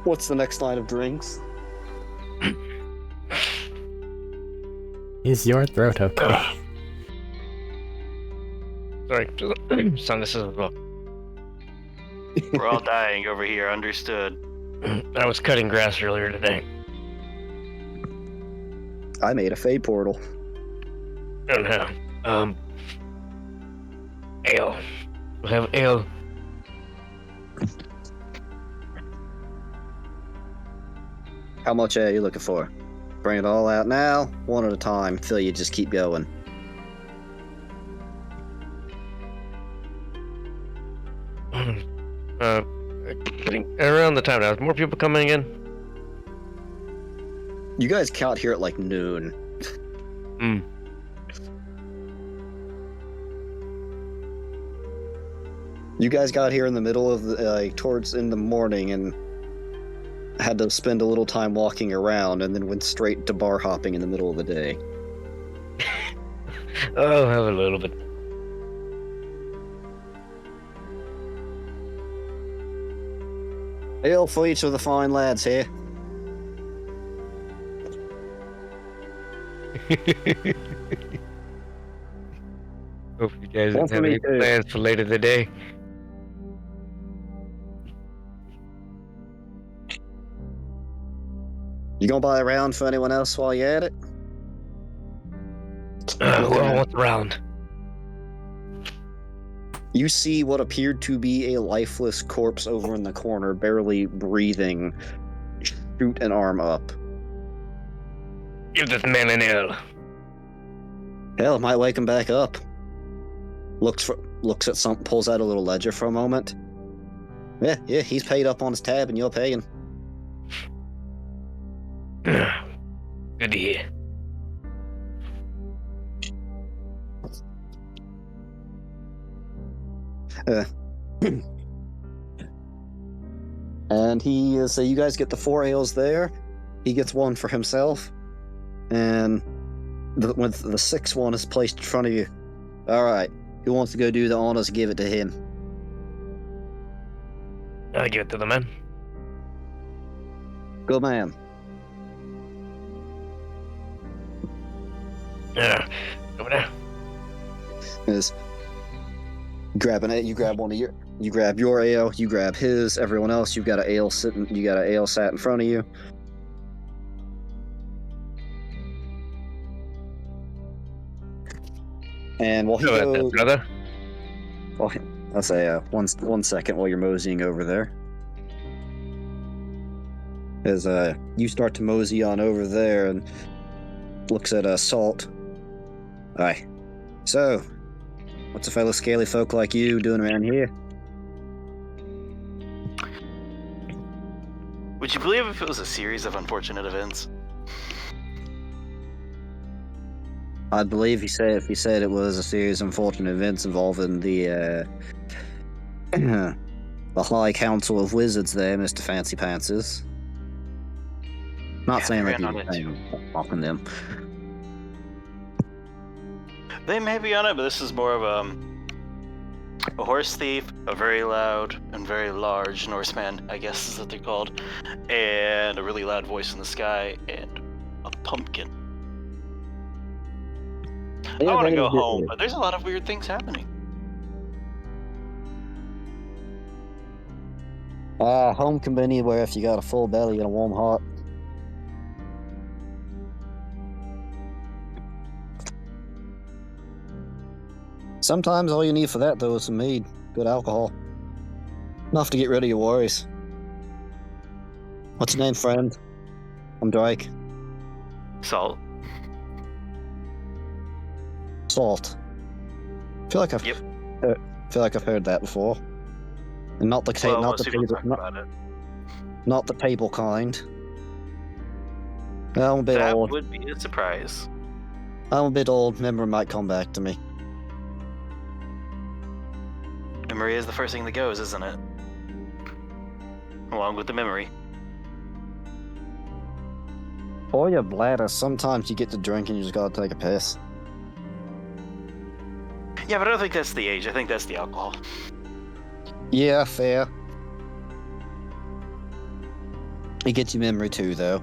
What's the next line of drinks? Is your throat okay? Sorry, sinuses as well. We're all dying over here, understood. I was cutting grass earlier today. I made a fade portal. Oh no. Ale. We'll have ale. How much are you looking for? Bring it all out now, one at a time. Phil, you just keep going. Getting around the time now. Is more people coming in? You guys count here at like noon. You guys got here in the middle of the, towards in the morning and had to spend a little time walking around and then went straight to bar hopping in the middle of the day. Oh, have a little bit. Ale for each of the fine lads here. Hope you guys One don't for have me any too. plans for later today. You gonna buy a round for anyone else while you're at it? Well, what's around? You see what appeared to be a lifeless corpse over in the corner, barely breathing, shoot an arm up. Give this man an ale. Hell, it might wake him back up. Looks at something, pulls out a little ledger for a moment. Yeah, he's paid up on his tab and you're paying. Good to hear. And so you guys get the 4 ales there. He gets one for himself. And with the 6th one is placed in front of you. Alright, who wants to go do the honors? Give it to him. I give it to the man. Good man. Yeah, over there. Is grabbing it. You grab one of your. You grab your ale. You grab his. Everyone else, you got an ale sat in front of you. And while he Go ahead, goes, brother. well, I'll say one second while you're moseying over there. As you start to mosey on over there and looks at Salt. Aye. So, what's a fellow scaly folk like you doing around here? Would you believe if it was a series of unfortunate events? I'd believe if he said it was a series of unfortunate events involving the the High Council of Wizards there, Mr. Fancy Pantses. Not saying that you're mocking them. They may be on it, but this is more of a horse thief, a very loud and very large Norseman, I guess is what they're called, and a really loud voice in the sky, and a pumpkin. Yeah, I want to that go is a bit home, weird. but there's a lot of weird things happening. Home can be anywhere if you got a full belly and a warm heart. Sometimes all you need for that, though, is some mead. Good alcohol. Enough to get rid of your worries. What's your name, friend? I'm Drake. Salt. Salt. Feel like I've heard that before. And not the Well, not most the people table, talk about it. not the table kind. I'm a bit That old. would be a surprise. I'm a bit old. Memory might come back to me. Memory is the first thing that goes, isn't it? Along with the memory. For your bladder, sometimes you get to drink and you just gotta take a piss. Yeah, but I don't think that's the age. I think that's the alcohol. Yeah, fair. He gets your memory too, though.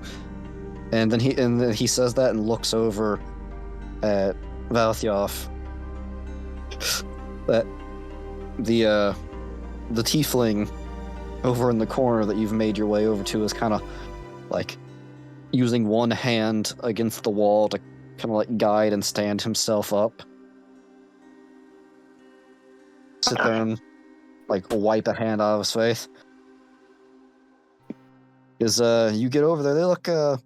And then he says that and looks over at Valthioff. That the tiefling over in the corner that you've made your way over to is kind of like using one hand against the wall to kind of like guide and stand himself up. Sit there and like wipe a hand out of his face. Because you get over there, they look a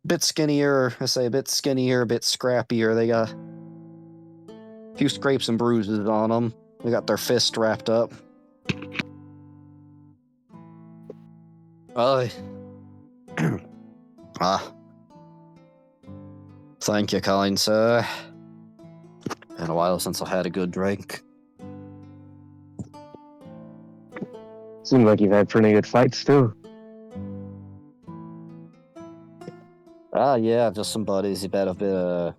bit skinnier. I say a bit skinnier, a bit scrappier. They got a few scrapes and bruises on them. They got their fist wrapped up. Thank you, kind sir. Been a while since I had a good drink. Seems like you've had pretty good fights too. Yeah, just some buddies. You bet a bit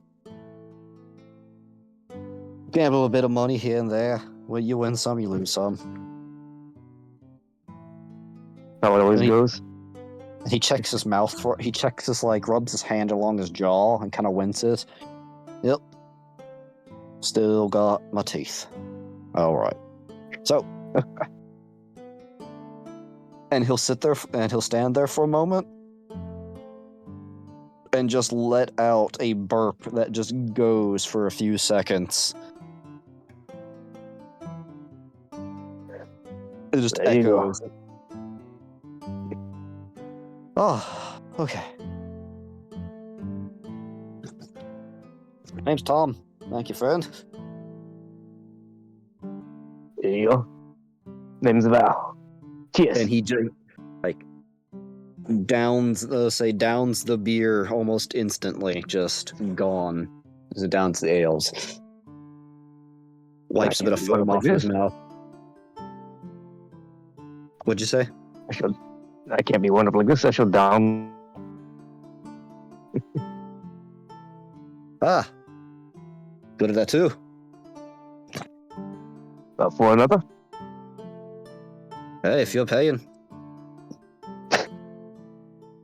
gamble a bit of money here and there. Well, you win some, you lose some. How it always goes. He checks his mouth for. He checks his rubs his hand along his jaw and kind of winces. Yep. Still got my teeth. All right. So. And he'll sit there and he'll stand there for a moment and just let out a burp that just goes for a few seconds. It just There you go. echoes. Oh, okay. Name's Tom. Thank you, friend. There you go. Name's Val. Cheers. And he just downs the beer almost instantly, just gone. As it downs the ales. Wipes a bit of foam off his mouth. What'd you say? I can't be wonderful like this. I shall down. Good at that too. For another? Hey, if you're paying.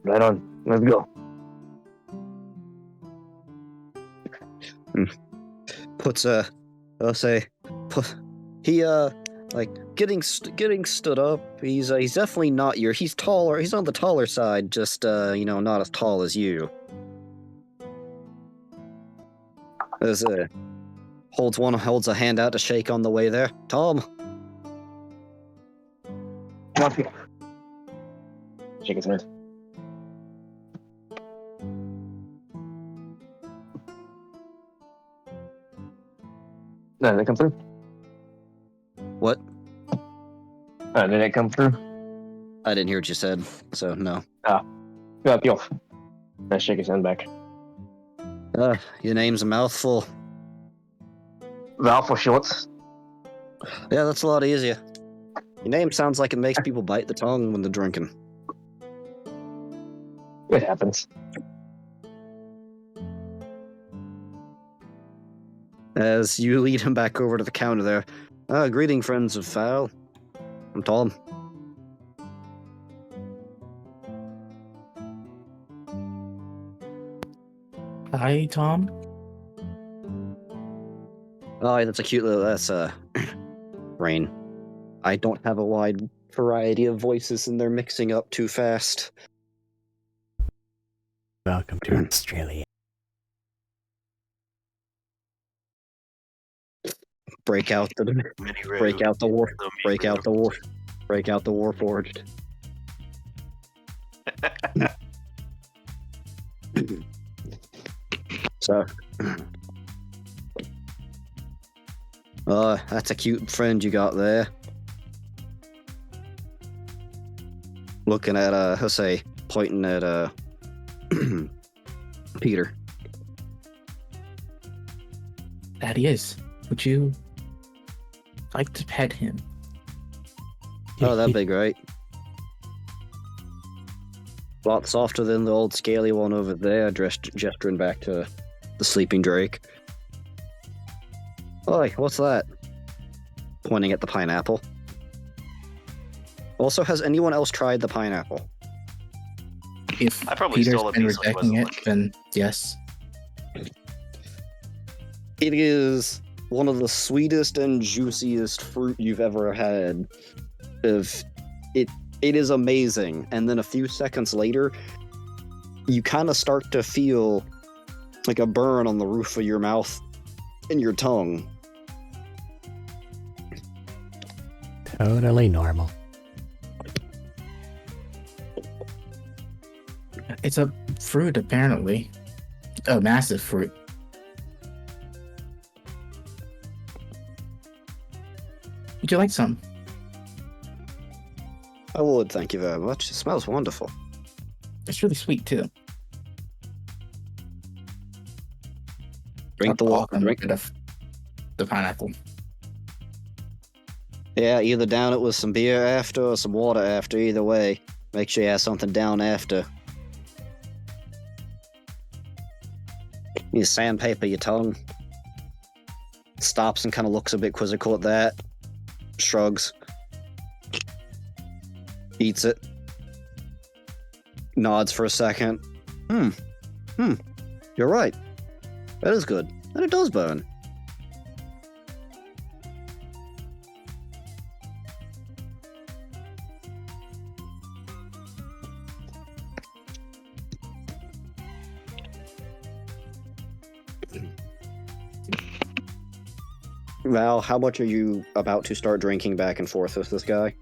Right on. Let's go. Getting stood up. He's definitely not he's taller. He's on the taller side, just not as tall as you. Holds a hand out to shake on the way there. Tom. Shake his hand. No, did it come through? What? Did it come through? I didn't hear what you said, so no. Yeah, Piof. I shake his hand back. Your name's a mouthful. Val for shorts. Yeah, that's a lot easier. Your name sounds like it makes people bite the tongue when they're drinking. It happens. As you lead him back over to the counter there, Greeting, friends of Val. I'm Tom. Hi, Tom. Oh, that's a cute little. That's Rain. I don't have a wide variety of voices, and they're mixing up too fast. Welcome to Australia. Break out the Warforged. So, that's a cute friend you got there. Looking at Jose, pointing at Peter. That he is. Would you like to pet him? Oh, that'd be great. A lot softer than the old scaly one over there, gesturing back to the sleeping Drake. Oi, what's that? Pointing at the pineapple. Also, has anyone else tried the pineapple? If I probably Peter's stole a been piece, like, rejecting it, wasn't then yes. It is one of the sweetest and juiciest fruit you've ever had. It is amazing, and then a few seconds later, you kind of start to feel like a burn on the roof of your mouth and your tongue. Totally normal. It's a fruit, apparently. A massive fruit. Would you like some? I would, thank you very much. It smells wonderful. It's really sweet, too. Drink the water. Drink bit of the pineapple. Yeah, either down it with some beer after or some water after. Either way, make sure you have something down after. You sandpaper your tongue. Stops and kind of looks a bit quizzical at that. Shrugs. Eats it. Nods for a second. You're right. That is good. And it does burn. Val, how much are you about to start drinking back and forth with this guy?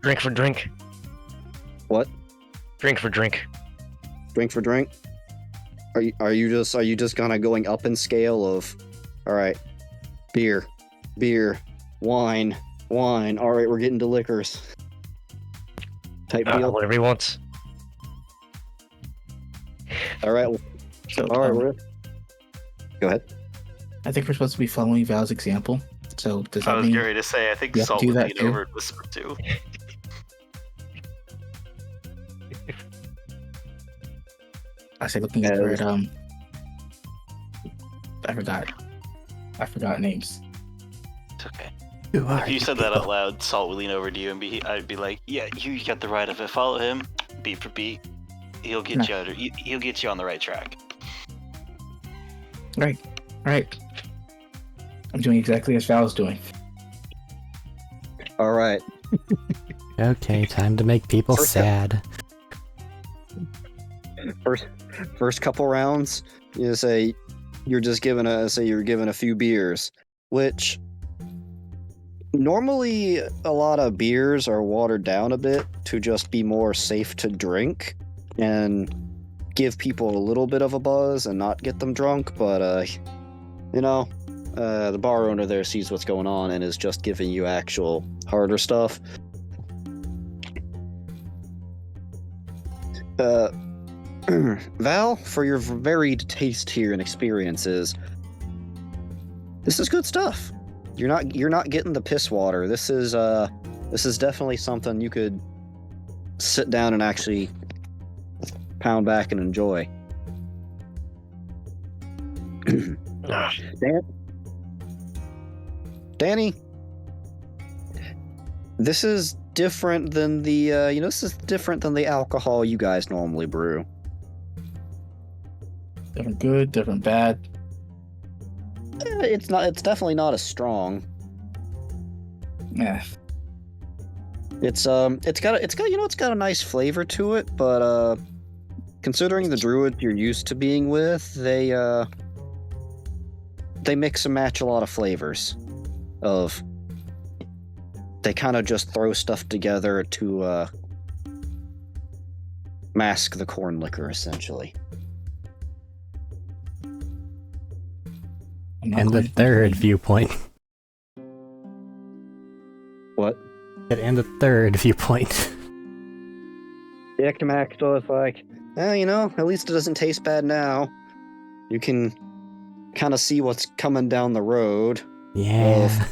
Drink for drink. What? Drink for drink. Drink for drink? Are you just kind of going up in scale of, all right, beer, wine. All right, we're getting to liquors. Type deal. Whatever he wants. All right. So, All right. Go ahead. I think we're supposed to be following Val's example. So does I that was mean getting ready to say, I think you have to Salt do would that lean too? over and whisper too. I say looking at it, I forgot names. It's okay. Who are If you said that people? out loud, Salt would lean over to you and I'd be like, "Yeah, you got the right of it. Follow him, beat for beat. He'll get he'll get you on the right track." Right. I'm doing exactly as Val's doing. All right. Okay, time to make people First- sad. First couple rounds, you say you're just given a few beers, which normally a lot of beers are watered down a bit to just be more safe to drink and give people a little bit of a buzz and not get them drunk, but the bar owner there sees what's going on and is just giving you actual harder stuff. Val, for your varied taste here and experiences, this is good stuff. You're not getting the piss water. This is definitely something you could sit down and actually pound back and enjoy. Danny, this is different than the, this is different than the alcohol you guys normally brew. Different good, different bad. It's definitely not as strong. Yeah. It's got a nice flavor to it, but considering the druids you're used to being with, they mix and match a lot of flavors. They kind of just throw stuff together to mask the corn liquor, essentially. And the third viewpoint. What? And the third viewpoint. The Ectomac is like, at least it doesn't taste bad now. You can kind of see what's coming down the road. Yeah.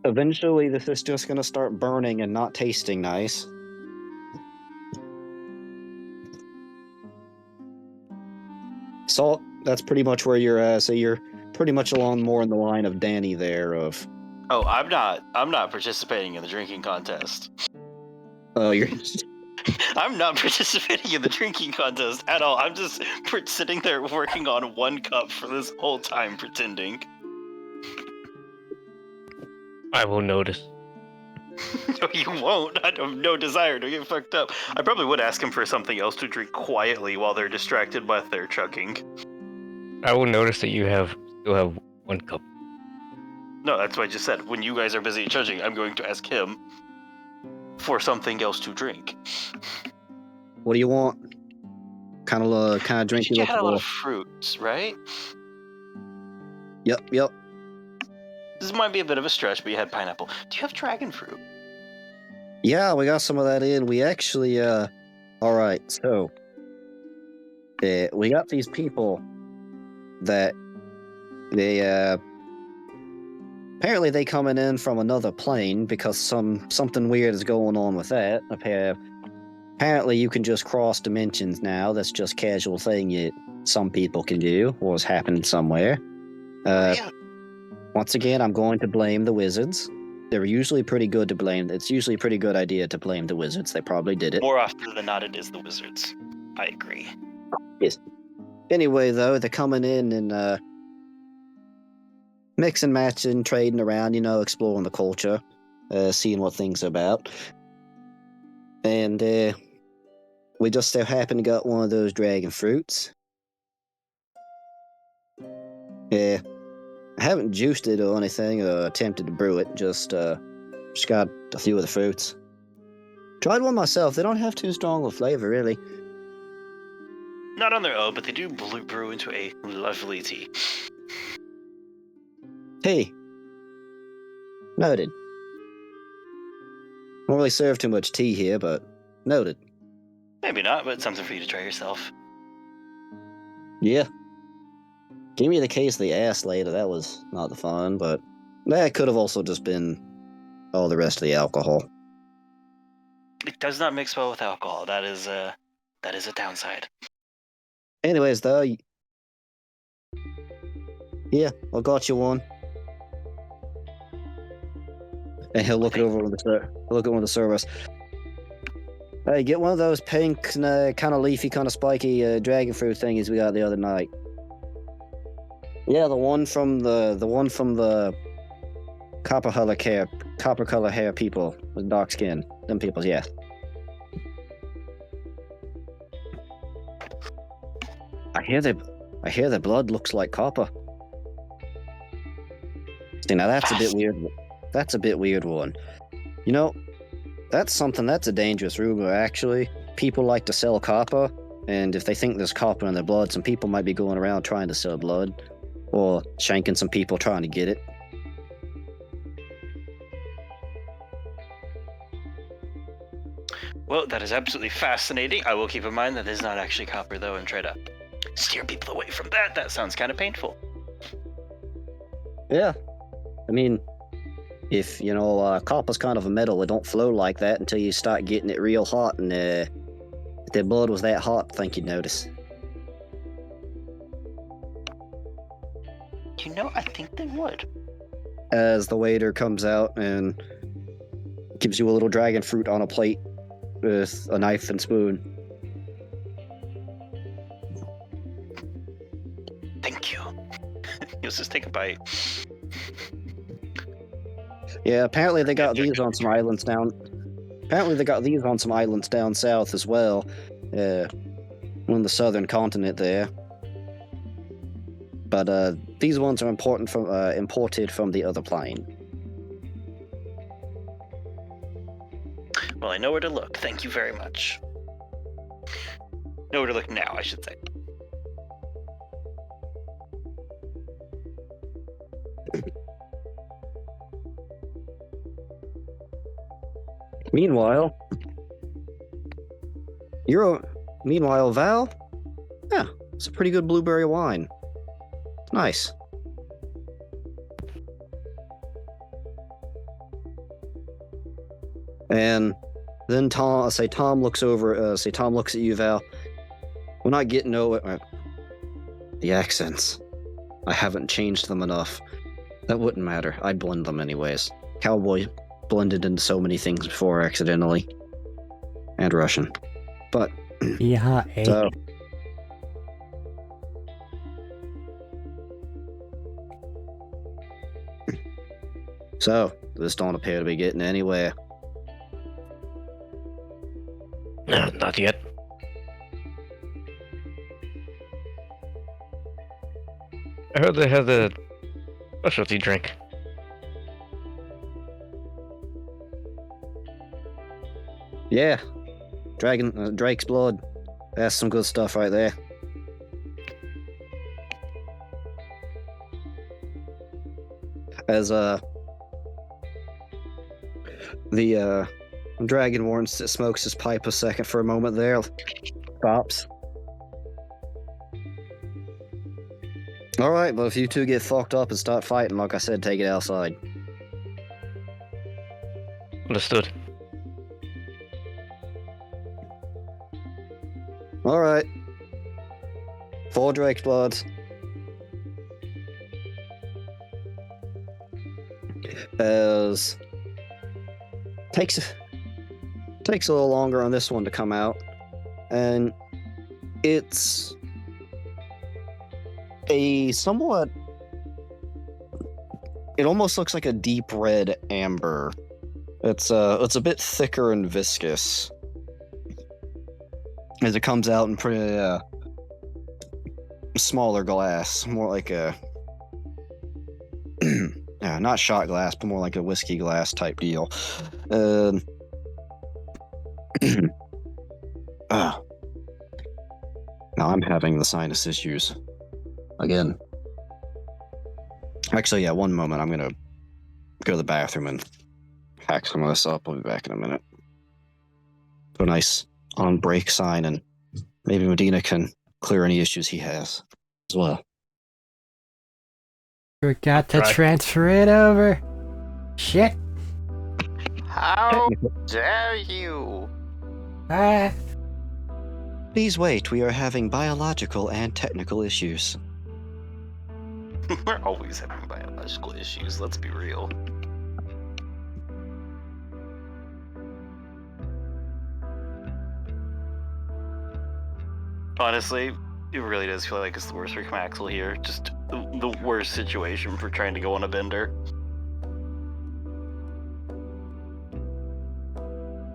Eventually, this is just going to start burning and not tasting nice. Salt, that's pretty much where you're at. So you're pretty much along more in the line of Danny there of... Oh, I'm not participating in the drinking contest. Oh, you're... I'm not participating in the drinking contest at all. I'm just sitting there working on one cup for this whole time, pretending. I will notice. No, you won't. I have no desire to get fucked up. I probably would ask him for something else to drink quietly while they're distracted by their chugging. I will notice that you still have one cup. No, that's what I just said. When you guys are busy chugging, I'm going to ask him for something else to drink. What do you want? Kind of drink you You look had a lot for? of fruits, right? Yep. This might be a bit of a stretch, but you had pineapple. Do you have dragon fruit? Yeah, we got some of that in. We actually, alright, so... we got these people that they, apparently they coming in from another plane because something weird is going on with that. Apparently you can just cross dimensions now. That's just casual thing some people can do, or has happened somewhere. Really? Once again, I'm going to blame the wizards. They're usually pretty good to blame. It's usually a pretty good idea to blame the wizards. They probably did it. More often than not, it is the wizards. I agree. Yes. Anyway, though, they're coming in and mixing, matching, trading around, exploring the culture, seeing what things are about. And we just so happen to got one of those dragon fruits. Yeah. I haven't juiced it or anything, or attempted to brew it, just got a few of the fruits. Tried one myself. They don't have too strong of a flavor, really. Not on their own, but they do brew into a lovely tea. Hey. Noted. Don't really serve too much tea here, but noted. Maybe not, but something for you to try yourself. Yeah. Give me the case of the ass later. That was not the fun, but that could have also just been all the rest of the alcohol. It does not mix well with alcohol. That is a downside. Anyways, though, yeah, I got you one. And he'll look it over with one of the servers. Hey, get one of those pink, kind of leafy, kind of spiky dragon fruit thingies we got the other night. Yeah, the one from the copper color hair people with dark skin. Them people's, yeah. I hear their blood looks like copper. See, now that's a bit weird. That's a bit weird one. That's a dangerous rumor, actually. People like to sell copper, and if they think there's copper in their blood, some people might be going around trying to sell blood, or shanking some people trying to get it. Well, that is absolutely fascinating. I will keep in mind that it is not actually copper, though, and try to steer people away from that. That sounds kind of painful. Yeah. I mean, if, copper's kind of a metal, it don't flow like that until you start getting it real hot, and if their blood was that hot, I think you'd notice. I think they would. as the waiter comes out and gives you a little dragon fruit on a plate with a knife and spoon. Thank you. Let's just take a bite. Yeah, apparently they got these on some islands down. Apparently they got these on some islands down south as well, on the southern continent there. But these ones are imported from the other plane. Well, I know where to look. Thank you very much. Know where to look now, I should say. Meanwhile, Val? Yeah, it's a pretty good blueberry wine. Nice. And then Tom looks at you, Val. We're not getting nowhere. The accents. I haven't changed them enough. That wouldn't matter. I'd blend them anyways. Cowboy blended into so many things before accidentally. And Russian. But, Yeah, so... So, this don't appear to be getting anywhere. No, not yet. I heard they have the specialty drink. Yeah. Drake's blood. That's some good stuff right there. As, the Dragonborn smokes his pipe a second for a moment there. Stops. Alright, but if you two get fucked up and start fighting, like I said, take it outside. Understood. Alright. 4 Drake's Bloods. As... Takes a little longer on this one to come out. And it's... a somewhat... It almost looks like a deep red amber. It's a bit thicker and viscous. As it comes out in pretty smaller glass, more like a not shot glass, but more like a whiskey glass type deal. Now I'm having the sinus issues again. Actually, yeah, one moment. I'm gonna go to the bathroom and hack some of this up. I'll be back in a minute. Put a nice on break sign, and maybe Medina can clear any issues he has as well. Forgot to transfer it over. Shit. How dare you? Ah. Please wait, we are having biological and technical issues. We're always having biological issues, let's be real. Honestly, it really does feel like it's the worst for Maxwell here. Just the worst situation for trying to go on a bender.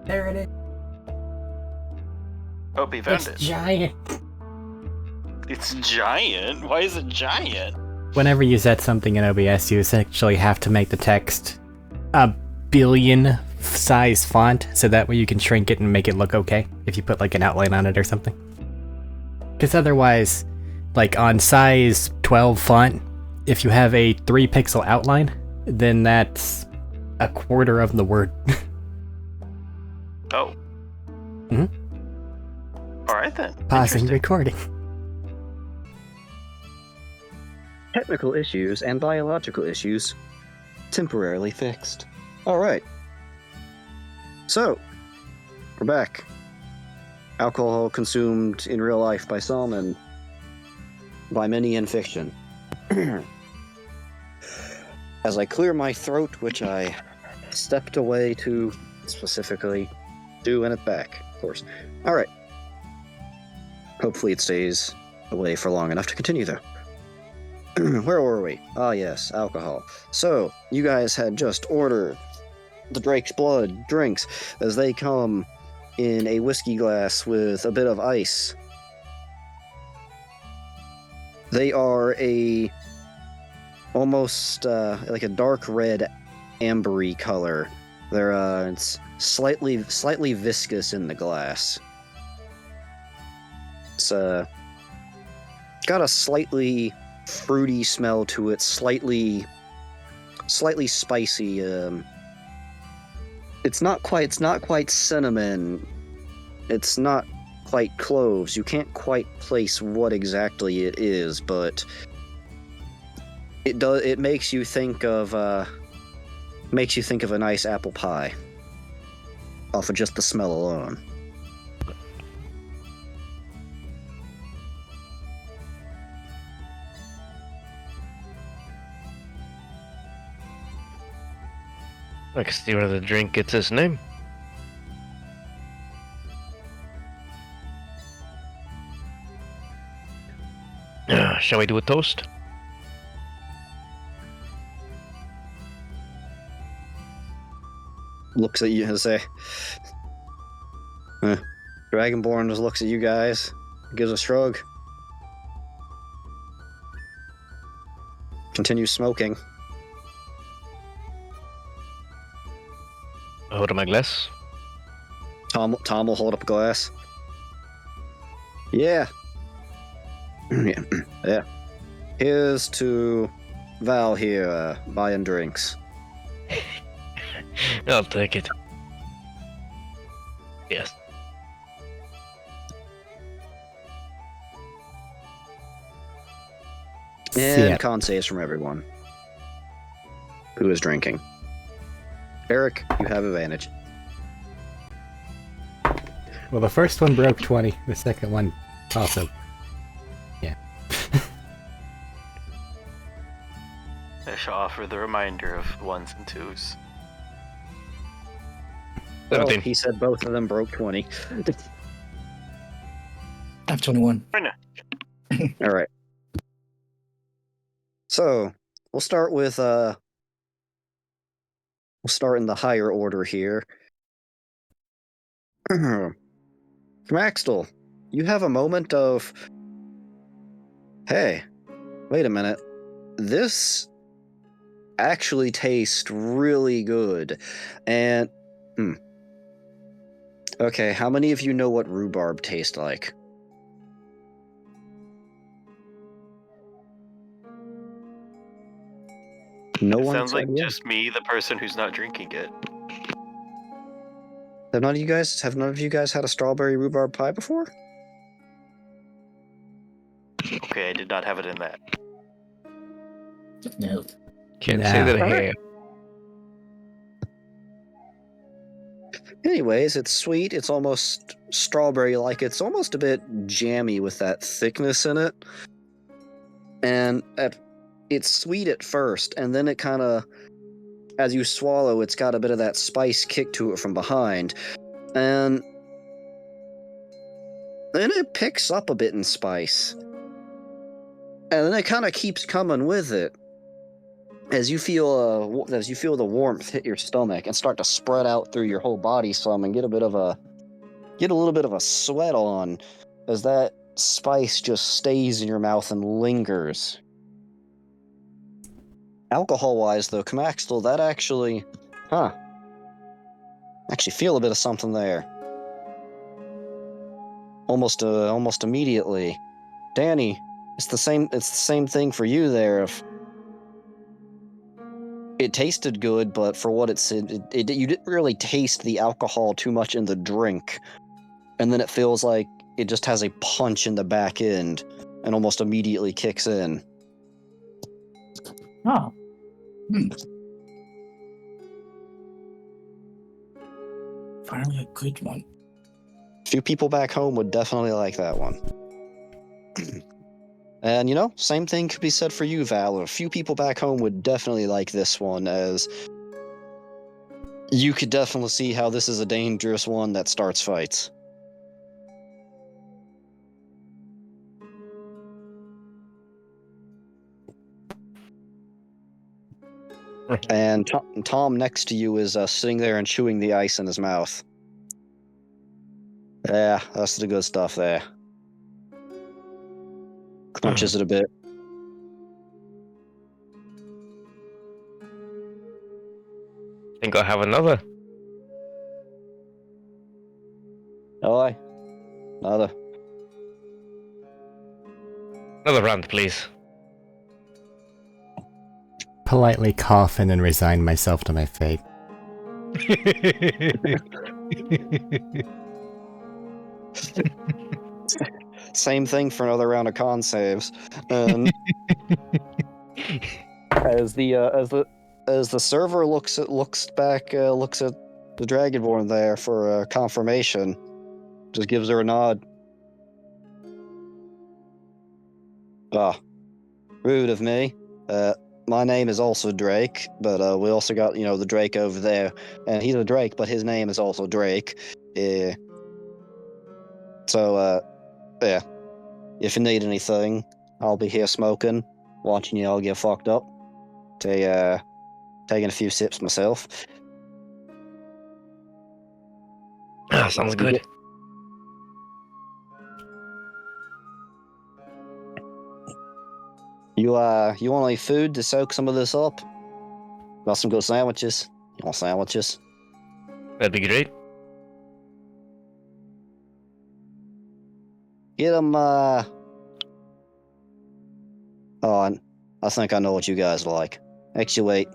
There it is. Oh, he found it. It's giant. It's giant? Why is it giant? Whenever you set something in OBS, you essentially have to make the text a billion size font, so that way you can shrink it and make it look okay if you put like an outline on it or something. Because otherwise, like on size 12 font, if you have a 3 pixel outline, then that's a quarter of the word. Oh. Mm-hmm. Alright then. Pausing recording. Technical issues and biological issues temporarily fixed. Alright. So, we're back. Alcohol consumed in real life by some and by many in fiction. as I clear my throat, which I stepped away to specifically do and it back, of course. All right. Hopefully it stays away for long enough to continue, though. Where were we? Ah, yes, alcohol. So, you guys had just ordered the Drake's Blood drinks as they come in a whiskey glass with a bit of ice. They are almost like a dark red, ambery color. They're it's slightly viscous in the glass. It's got a slightly fruity smell to it, slightly spicy. It's not quite cinnamon. It's not quite cloves. You can't quite place what exactly it is, but it makes you think of a nice apple pie off of just the smell alone. I can see where the drink gets its name. Shall we do a toast? Looks at you and say, Dragonborn just looks at you guys, gives a shrug, continues smoking. Hold on my glass. Tom will hold up a glass. Yeah. Yeah. Here's to Val here, buying drinks. I'll take it. Yes. And con saves from everyone who is drinking. Arik, you have advantage. Well, the first one broke 20. The second one also. Yeah. I shall offer the reminder of 1s and 2s. Well, he said both of them broke 20. I have 21. I know. All right. So, we'll start with we'll start in the higher order here. Maxtel, you have a moment of, hey, wait a minute. This actually tastes really good. And, okay, how many of you know what rhubarb tastes like? No one. Sounds like just me, the person who's not drinking it. Have none of you guys had a strawberry rhubarb pie before? Okay, I did not have it in that. No. Can't say that I have. Anyways, it's sweet. It's almost strawberry-like. It's almost a bit jammy with that thickness in it. And it's sweet at first, and then it kind of, as you swallow, it's got a bit of that spice kick to it from behind. And then it picks up a bit in spice. And then it kind of keeps coming with it. As you feel the warmth hit your stomach and start to spread out through your whole body some, and get a little bit of a sweat on, as that spice just stays in your mouth and lingers. Alcohol-wise, though, Kamaxtel, that actually feel a bit of something there. Almost immediately. Danny, it's the same thing for you there. If it tasted good, but for what you didn't really taste the alcohol too much in the drink, and then it feels like it just has a punch in the back end, and almost immediately kicks in. Oh. Finally a good one. A few people back home would definitely like that one. And, same thing could be said for you, Val. A few people back home would definitely like this one, as you could definitely see how this is a dangerous one that starts fights. And Tom next to you is sitting there and chewing the ice in his mouth. Yeah, that's the good stuff there. Crunches it a bit. Think I'll have another. Oh, another. Another round, please. Politely cough and then resign myself to my fate. Same thing for another round of con saves. As the server looks at the Dragonborn there for confirmation, just gives her a nod. Ah, rude of me. My name is also Drake, but we also got the Drake over there, and he's a Drake, but his name is also Drake. Yeah. So yeah. If you need anything, I'll be here smoking, watching you all get fucked up. Taking a few sips myself. Ah, sounds good. You want any food to soak some of this up? Got some good sandwiches. You want sandwiches? That'd be great. Get them. Oh, I think I know what you guys like. Actually, wait.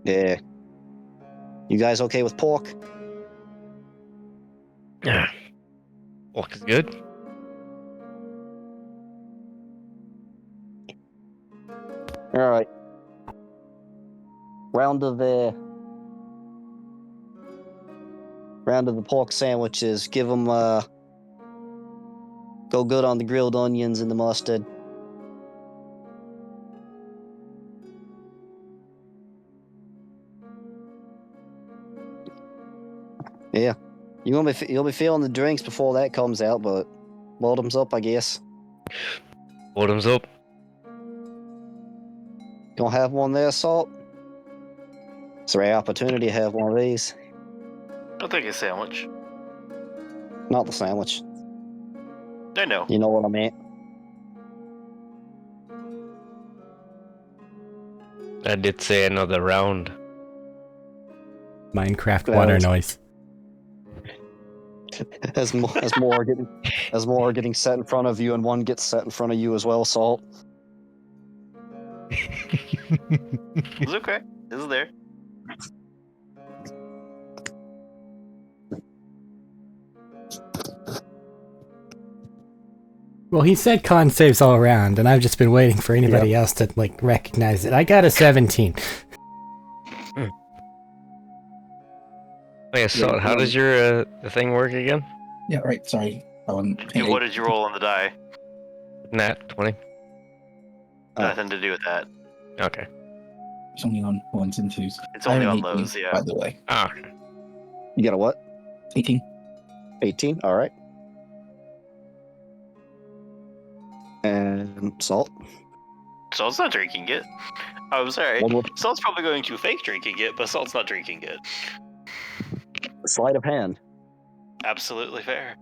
Yeah. You guys okay with pork? Yeah. Pork is good. All right. Round of the pork sandwiches. Give them go good on the grilled onions and the mustard. Yeah. You'll be feeling the drinks before that comes out, but bottoms up, I guess. Bottoms up. Gonna have one there, Salt? It's a rare opportunity to have one of these. I'll take a sandwich. Not the sandwich. I know. You know what I meant. I did say another round. Minecraft water noise. As more getting set in front of you, and one gets set in front of you as well, Salt. It's okay. It's there. Well, he said con saves all around, and I've just been waiting for anybody else to recognize it. I got a 17. Wait, so how does your the thing work again? Yeah, right. Sorry. What did you roll on the die? Nat 20. Nothing to do with that. Okay. It's only on ones and twos. It's only on 18, those, yeah. By the way. Ah. You got a what? 18. 18. All right. And Salt. Salt's not drinking it. I'm sorry. One more. Salt's probably going to fake drinking it, but Salt's not drinking it. Sleight of hand. Absolutely fair.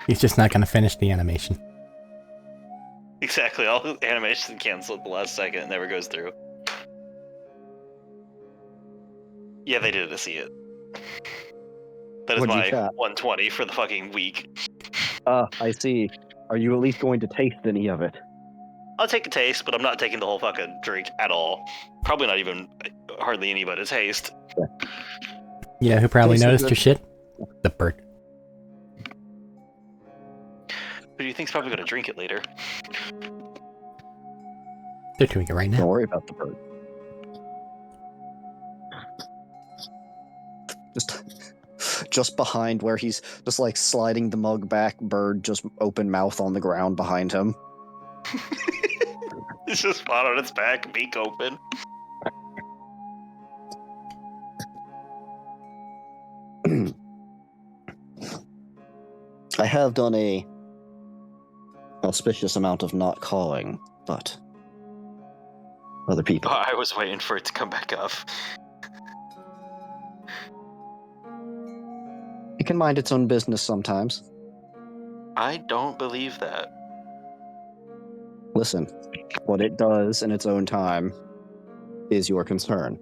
He's just not going to finish the animation. Exactly. All the animation canceled at the last second. It never goes through. Yeah, they did to see it. That is What'd you my chat? 120 for the fucking week. I see. Are you at least going to taste any of it? I'll take a taste, but I'm not taking the whole fucking drink at all. Probably not even hardly any but a taste. You know who probably Tastes noticed good. your shit? The bird. Who do you think's probably gonna drink it later? They're doing it right Don't now. worry about the bird. just behind where he's just like sliding the mug back, bird just open mouth on the ground behind him. It's just flat on its back, beak open. I have done a auspicious amount of not calling, but other people. Oh, I was waiting for it to come back up. It can mind its own business sometimes. I don't believe that. Listen, what it does in its own time is your concern.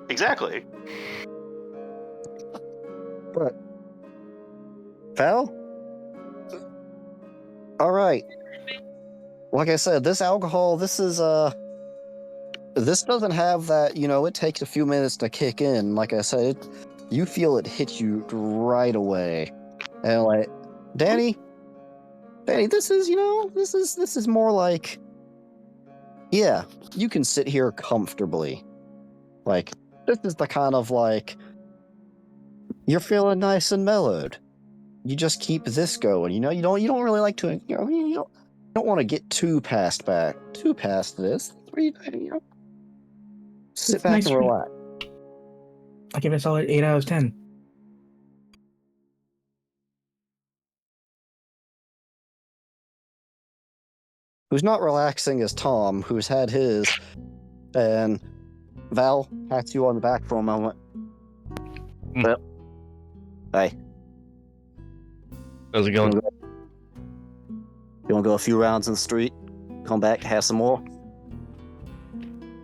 Exactly. But, Val? Alright. Like I said, this alcohol, this doesn't have that, it takes a few minutes to kick in. Like I said, you feel it hit you right away. And like, Danny, this is more like, yeah, you can sit here comfortably. Like, this is the kind of like, you're feeling nice and mellowed. You just keep this going. You don't really like to, you don't want to get too past this. Sit back nice and relax. I give it a solid 8 out of 10. Who's not relaxing is Tom, who's had his, and Val pats you on the back for a moment. Well, hey. How's it going? You want to go a few rounds in the street? Come back, have some more?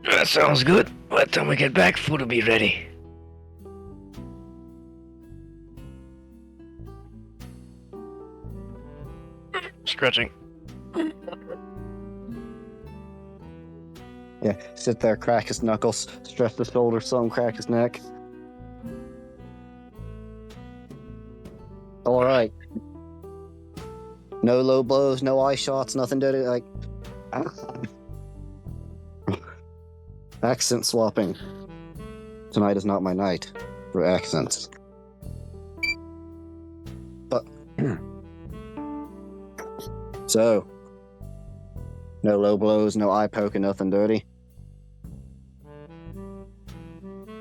That sounds good. By the time we get back, food will be ready. Stretching. Yeah, sit there, crack his knuckles, stretch the shoulder, some crack his neck. All right. No low blows, no eye shots, nothing dirty. Like accent swapping. Tonight is not my night for accents. But so, no low blows, no eye poking, nothing dirty.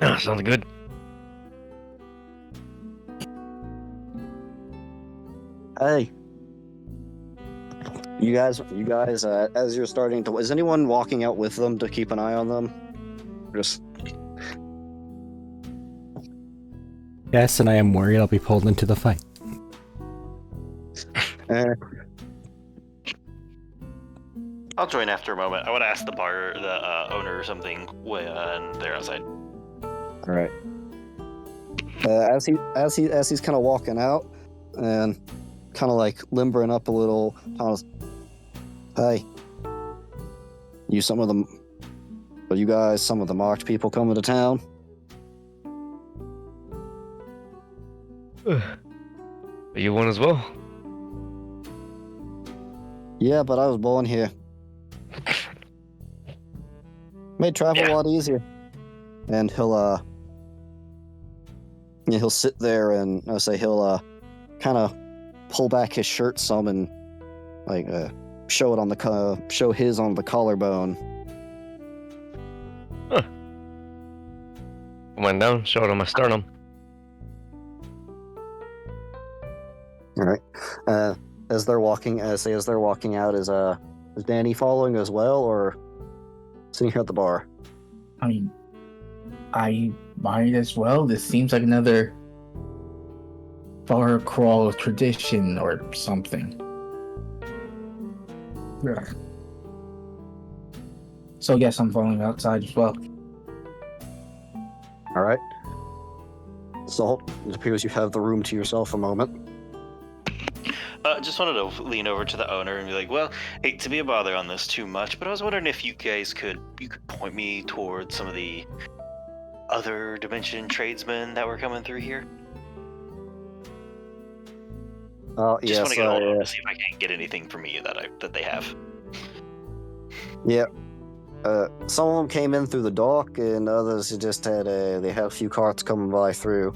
Ah, sounds good. Hey, you guys, as you're starting to, is anyone walking out with them to keep an eye on them? Just Yes, and I am worried I'll be pulled into the fight. I'll join after a moment. I want to ask the owner or something when they're outside. all right. As he's kind of walking out and kind of like limbering up a little, hey, you guys some of the marked people coming to town? Are you one as well? Yeah, but I was born here. Made travel a lot easier. And he'll sit there and he'll kind of pull back his shirt some and like show his on the collarbone. Huh. Went down, show it on my sternum. All right. As they're walking out, is Danny following as well, or sitting here at the bar? I mean, I might as well. This seems like another bar crawl tradition or something. Yeah. So yes, I'm following outside as well. All right. Salt, it appears you have the room to yourself a moment. Just wanted to lean over to the owner and be like, well, hate to be a bother on this too much, but I was wondering if you guys could point me towards some of the other dimension tradesmen that were coming through here. Just want to get hold of them to see if I can't get anything from me that they have. Yeah. Some of them came in through the dock, and others just had they had a few carts coming by through.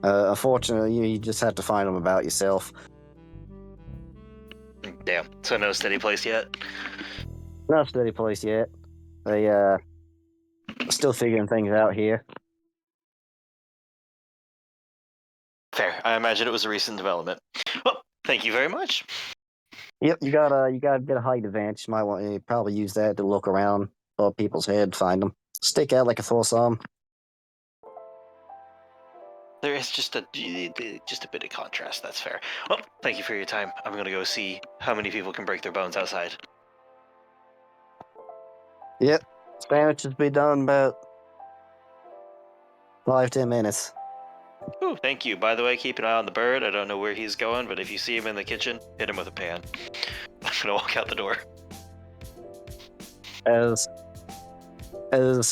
Unfortunately, you just have to find them about yourself. Damn. So no steady place yet? Not a steady place yet. They still figuring things out here. Fair. I imagine it was a recent development. Well, thank you very much. Yep, you got a bit of height advantage. You might want to probably use that to look around above people's head, find them, stick out like a sore thumb. There is just a bit of contrast. That's fair. Well, thank you for your time. I'm gonna go see how many people can break their bones outside. Yep, sandwiches be done in about 5-10 minutes. Ooh, thank you. By the way, keep an eye on the bird. I don't know where he's going, but if you see him in the kitchen, hit him with a pan. I'm gonna walk out the door. As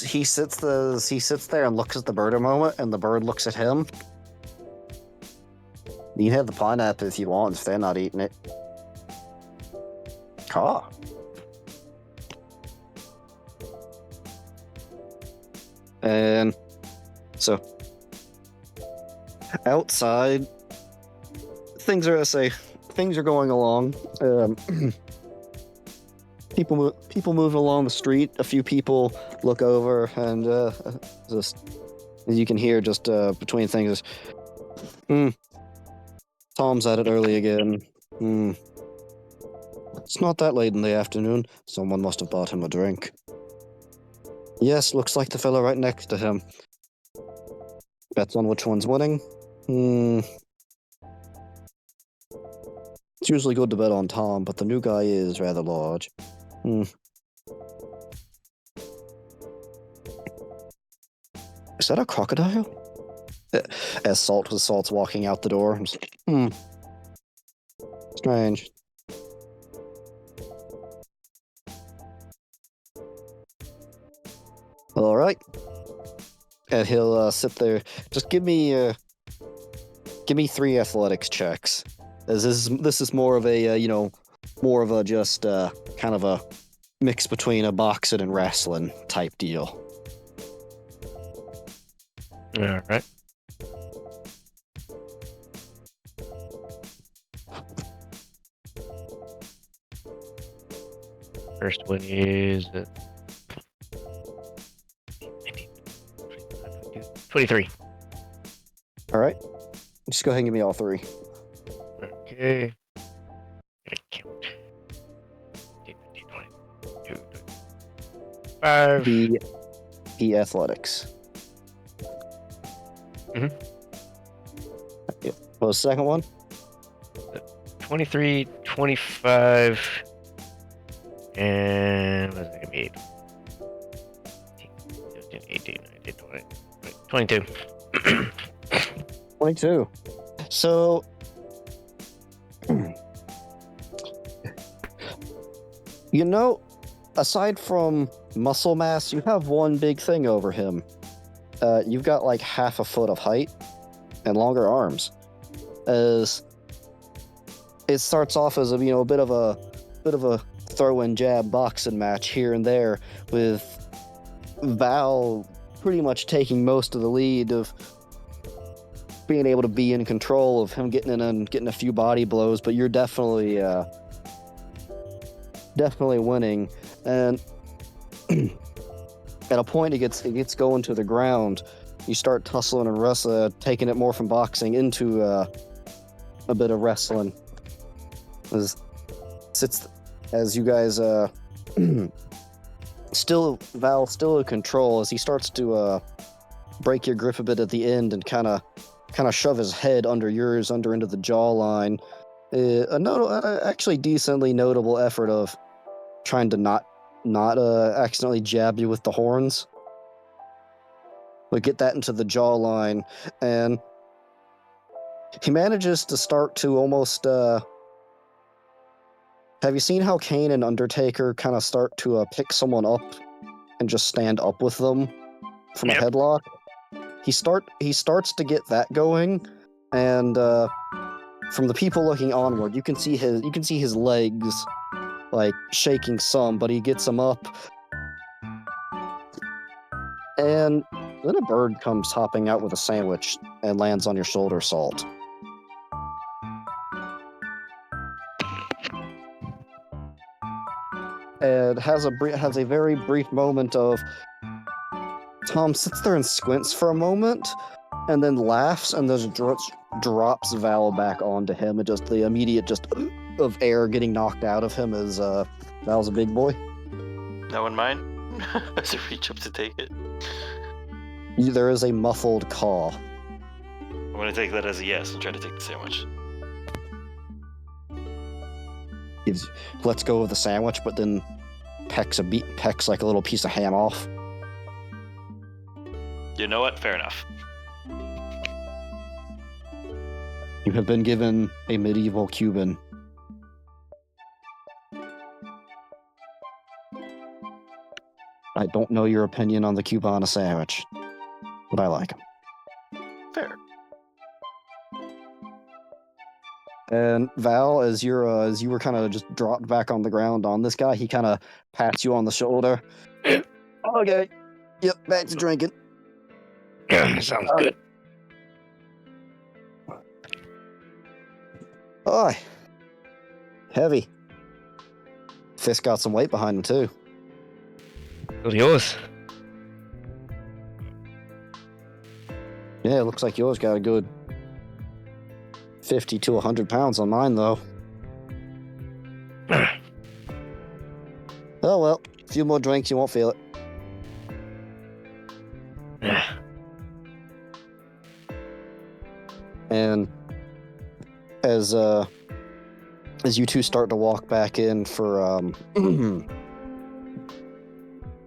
he sits there and looks at the bird a moment, and the bird looks at him. You can have the pineapple if you want, if they're not eating it. Ah. And so outside, things are going along. People moving along the street. A few people look over, and just as you can hear, just between things, Tom's at it early again. It's not that late in the afternoon. Someone must have bought him a drink. Yes, looks like the fellow right next to him. Bets on which one's winning? It's usually good to bet on Tom, but the new guy is rather large. Is that a crocodile? As Salt's walking out the door. Strange. All right. And he'll sit there. Just give me 3 athletics checks. As this is more of a just kind of a mix between a boxing and wrestling type deal. All right. First one is 23. All right. Just go ahead and give me all 3. Okay. Count. 5. The athletics. What was the second one? 23, 25, and what's that gonna be? 18, 19, 20, 22. 22. So, aside from muscle mass, you have one big thing over him. You've got like half a foot of height and longer arms. As it starts off as a bit of a throw and jab boxing match here and there, with Val pretty much taking most of the lead of being able to be in control of him getting in and getting a few body blows, but you're definitely winning. And at a point it gets going to the ground. You start tussling and wrestling, taking it more from boxing into a bit of wrestling. As you guys Val still in control, as he starts to break your grip a bit at the end and kind of shove his head under yours, into the jawline. Actually decently notable effort of trying to not accidentally jab you with the horns. But get that into the jawline, and he manages to start to almost. Have you seen how Kane and Undertaker kind of start to pick someone up and just stand up with them from a headlock? He starts to get that going, and from the people looking onward, you can see his legs like shaking some, but he gets them up, And then a bird comes hopping out with a sandwich and lands on your shoulder, Salt. And has a very brief moment of Tom sits there and squints for a moment, and then laughs, and then drops Val back onto him, and just the immediate of air getting knocked out of him as Val's a big boy. No one mind? As I reach up to take it. There is a muffled caw. I'm gonna take that as a yes and try to take the sandwich. He lets go of the sandwich, but then pecks like a little piece of ham off. You know what? Fair enough. You have been given a medieval Cuban. I don't know your opinion on the Cubana sandwich, but I like them. Fair. And Val, as you were kind of just dropped back on the ground on this guy, he kind of pats you on the shoulder. Okay. Yep, back to drinking. Sounds good. Oh, heavy. Fist got some weight behind him too. What's yours? Yeah, it looks like yours got a good 50 to 100 pounds on mine, though. Oh well, a few more drinks, you won't feel it. And as you two start to walk back in for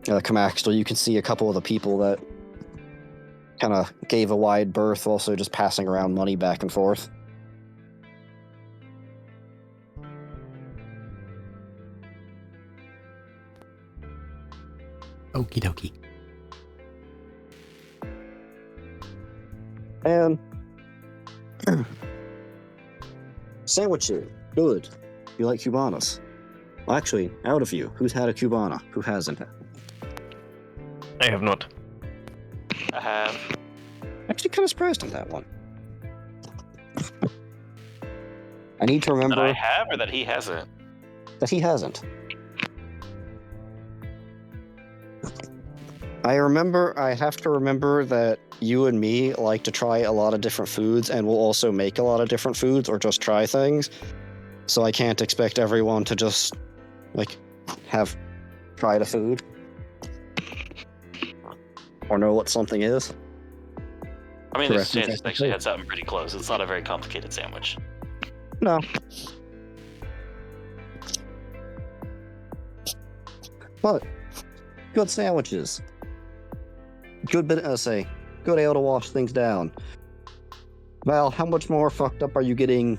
Comaxtal, you can see a couple of the people that kind of gave a wide berth, also just passing around money back and forth. Okie dokie. And sandwiches, good. You like Cubanas? Well, actually, out of you, who's had a Cubana? Who hasn't? I have not. I have. Actually, kind of surprised on that one. I need to remember That I have, or that he hasn't? that he hasn't. I have to remember that you and me like to try a lot of different foods, and we'll also make a lot of different foods or just try things. So I can't expect everyone to just, have tried a food or know what something is. I mean, this Correct. chance actually had something pretty close. It's not a very complicated sandwich. No. But good sandwiches. Good ale to wash things down. Val, how much more fucked up are you getting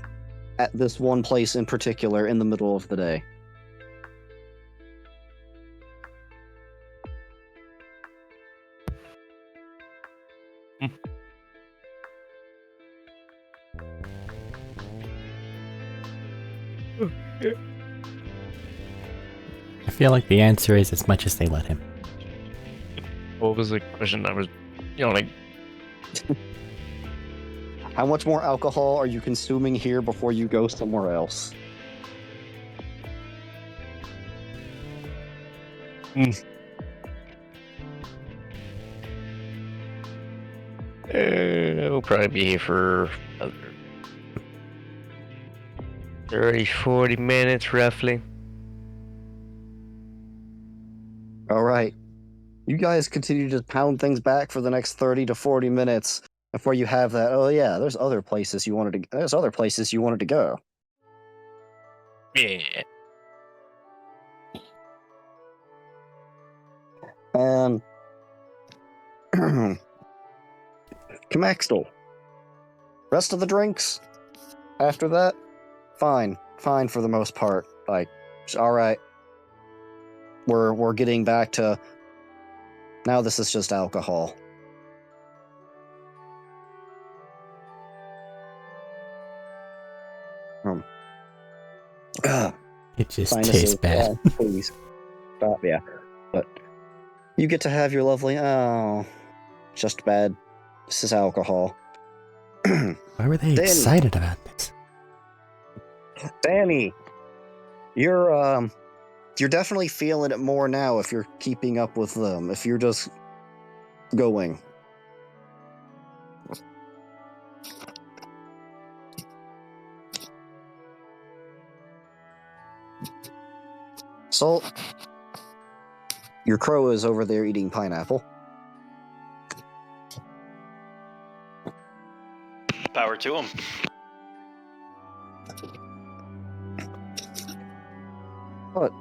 at this one place in particular in the middle of the day? I feel like the answer is as much as they let him. What was the question? I was yawning. How much more alcohol are you consuming here before you go somewhere else? We'll probably be here for another 30, 40 minutes, roughly. All right. You guys continue to pound things back for the next 30 to 40 minutes before you have that. Oh yeah, there's other places you wanted to go. Yeah. And Comaxtal. Rest of the drinks after that, fine for the most part. All right. We're getting back to now. This is just alcohol. It just Sinuses, tastes bad. yeah, please stop. Yeah, but You get to have your lovely... Oh, just bad. This is alcohol. Why were they Danny. excited about this? Danny, you're definitely feeling it more now if you're keeping up with them. If you're just going. Salt, your crow is over there eating pineapple. Power to him. But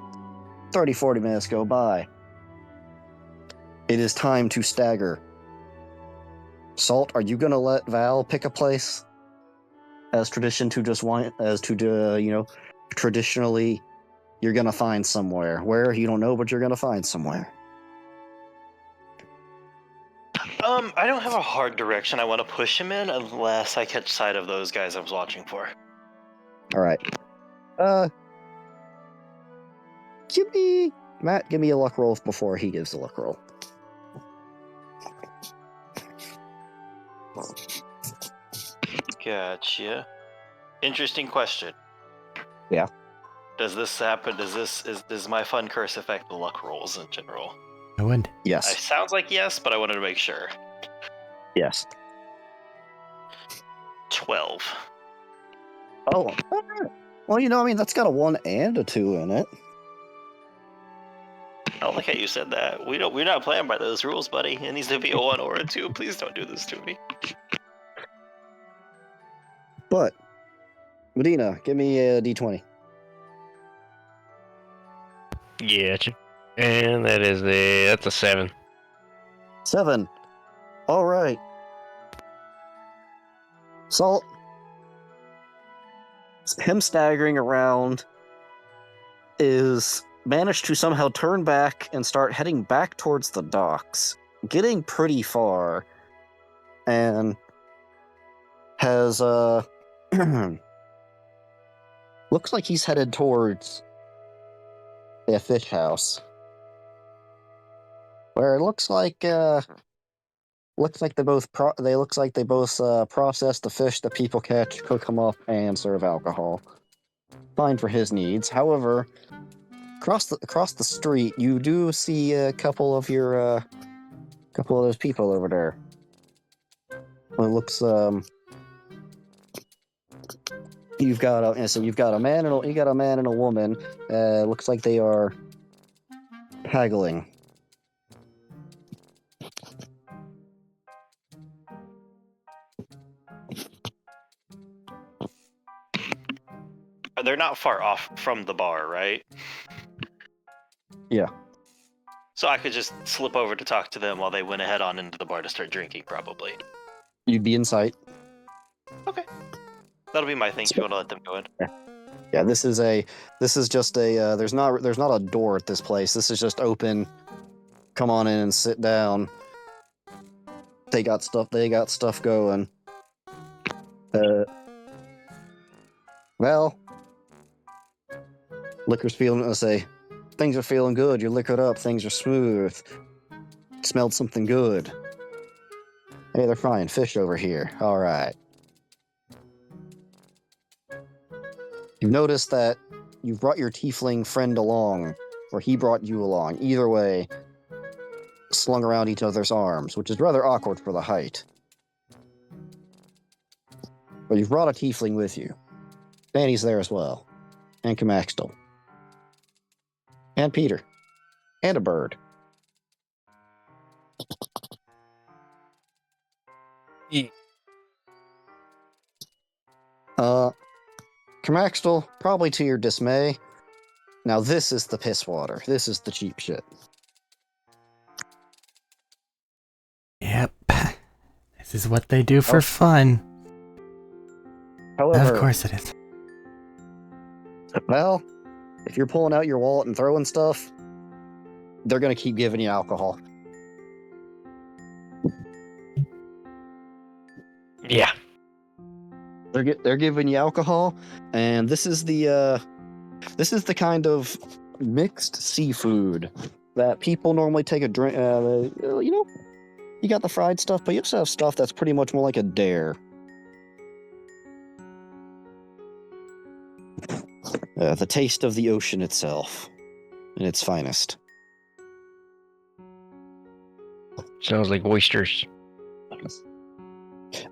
30, 40 minutes go by. It is time to stagger. Salt, are you gonna let Val pick a place? As tradition to just want, traditionally, you're gonna find somewhere. Where, you don't know, but you're gonna find somewhere. I don't have a hard direction I want to push him in unless I catch sight of those guys I was watching for. Alright. Give me a luck roll before he gives a luck roll. Gotcha. Interesting question. Yeah. Does this happen? Does my fun curse affect the luck rolls in general? I would. It Yes. sounds like yes, but I wanted to make sure. Yes. 12. Oh. Well, that's got a 1 and a 2 in it. I don't like how you said that. We're not playing by those rules, buddy. It needs to be a 1 or a 2. Please don't do this to me. But, Medina, give me a d20. Gotcha. And that's a 7. 7. All right. Salt. Him staggering around is managed to somehow turn back and start heading back towards the docks, getting pretty far, and has looks like he's headed towards the fish house, where it looks like they both process the fish that people catch, cook them up, and serve alcohol. Fine for his needs. However, across the street, you do see a couple of those people over there. Well, it looks you've got a man and a woman. Looks like they are haggling. They're not far off from the bar, right? Yeah. So I could just slip over to talk to them while they went ahead on into the bar to start drinking, probably. You'd be in sight. Okay. That'll be my thing if you want to let them go in. Yeah, this is just a there's not a door at this place. This is just open. Come on in and sit down. They got stuff going. Well, liquor's feeling, things are feeling good. You're liquored up, things are smooth. Smelled something good. Hey, they're frying fish over here. All right. You've noticed that you've brought your tiefling friend along, or he brought you along. Either way, slung around each other's arms, which is rather awkward for the height. But you've brought a tiefling with you. Danny's there as well. And Camaxtel. And Peter. And a bird. Yeah. Camaxtel, probably to your dismay. Now this is the piss water. This is the cheap shit. Yep. This is what they do for fun. However, Of course it is. well, if you're pulling out your wallet and throwing stuff, they're gonna keep giving you alcohol. Yeah. They're giving you alcohol, and this is the kind of mixed seafood that people normally take a drink. You got the fried stuff, but you also have stuff that's pretty much more like a dare. The taste of the ocean itself, in its finest. Sounds like oysters.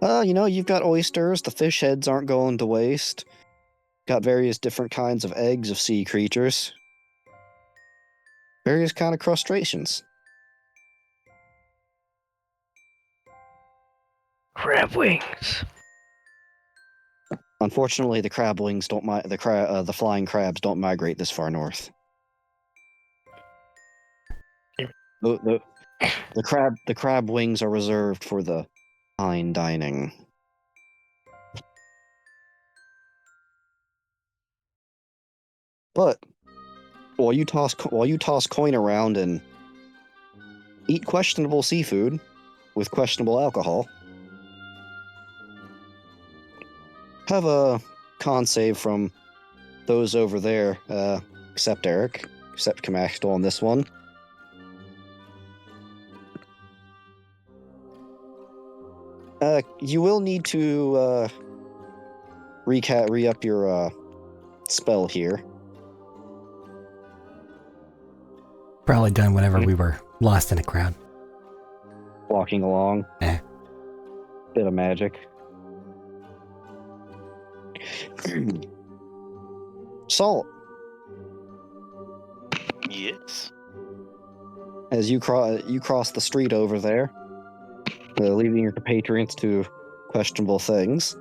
You've got oysters. The fish heads aren't going to waste. Got various different kinds of eggs of sea creatures. Various kind of crustaceans. Crab wings. Unfortunately, the crab wings don't the flying crabs don't migrate this far north. The crab wings are reserved for the fine dining. But while you toss coin around and eat questionable seafood with questionable alcohol, have a con save from those over there, except Arik, except Kamakdal on this one. You will need to re-up your spell here. Probably done whenever we were lost in a crowd. Walking along. Bit of magic. Salt. Yes. As you cross the street over there, leaving your compatriots to questionable things.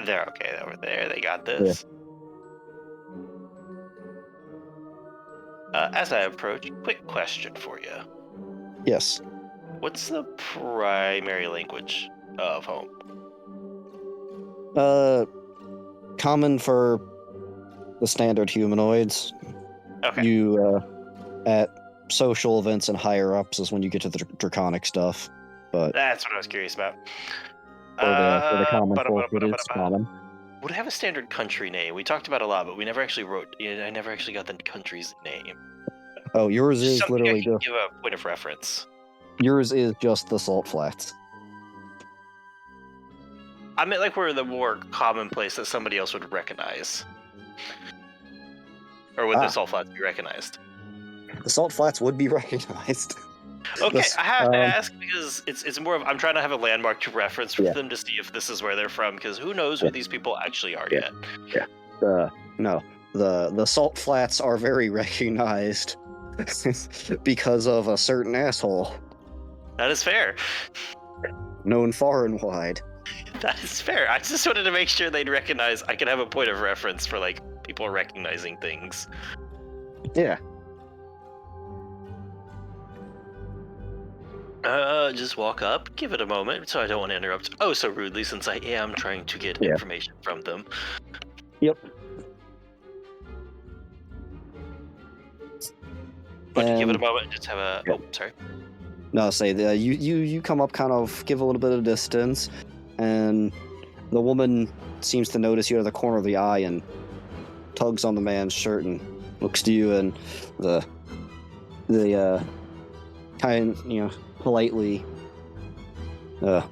They're okay over there. They got this. Yeah. As I approach, quick question for you. Yes. What's the primary language of home? Common for the standard humanoids. Okay. You, at social events and higher ups is when you get to the draconic stuff. But that's what I was curious about. For the common folk, it is common. Would it have a standard country name? We talked about a lot, but we never actually I never actually got the country's name. Oh, yours is something literally I can just. Give a point of reference. Yours is just the Salt Flats. I meant like we're the more commonplace that somebody else would recognize. Or would the Salt Flats be recognized? The Salt Flats would be recognized. Okay, I have to ask because it's more of I'm trying to have a landmark to reference for them to see if this is where they're from, because who knows who these people actually are yet. Yeah. No. The Salt Flats are very recognized because of a certain asshole. That is fair. Known far and wide. That is fair. I just wanted to make sure they'd recognize. I could have a point of reference for like people recognizing things. Yeah. Just walk up, give it a moment, so I don't want to interrupt so rudely, since I am trying to get information from them. Yep. But give it a moment, just have a... Oh, sorry. No, you come up, kind of give a little bit of distance, and the woman seems to notice you out of the corner of the eye and tugs on the man's shirt and looks to you, and the kind, politely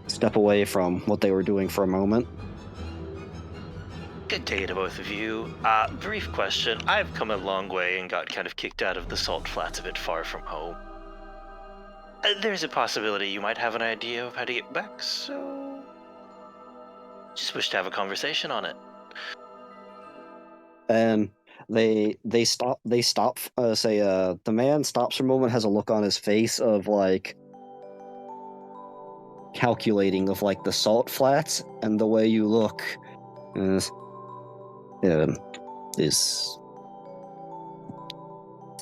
step away from what they were doing for a moment. Good day to both of you. Brief question. I've come a long way and got kind of kicked out of the Salt Flats a bit far from home. There's a possibility you might have an idea of how to get back, so... just wish to have a conversation on it. And the man stops for a moment, has a look on his face of like calculating of like the Salt Flats, and the way you look is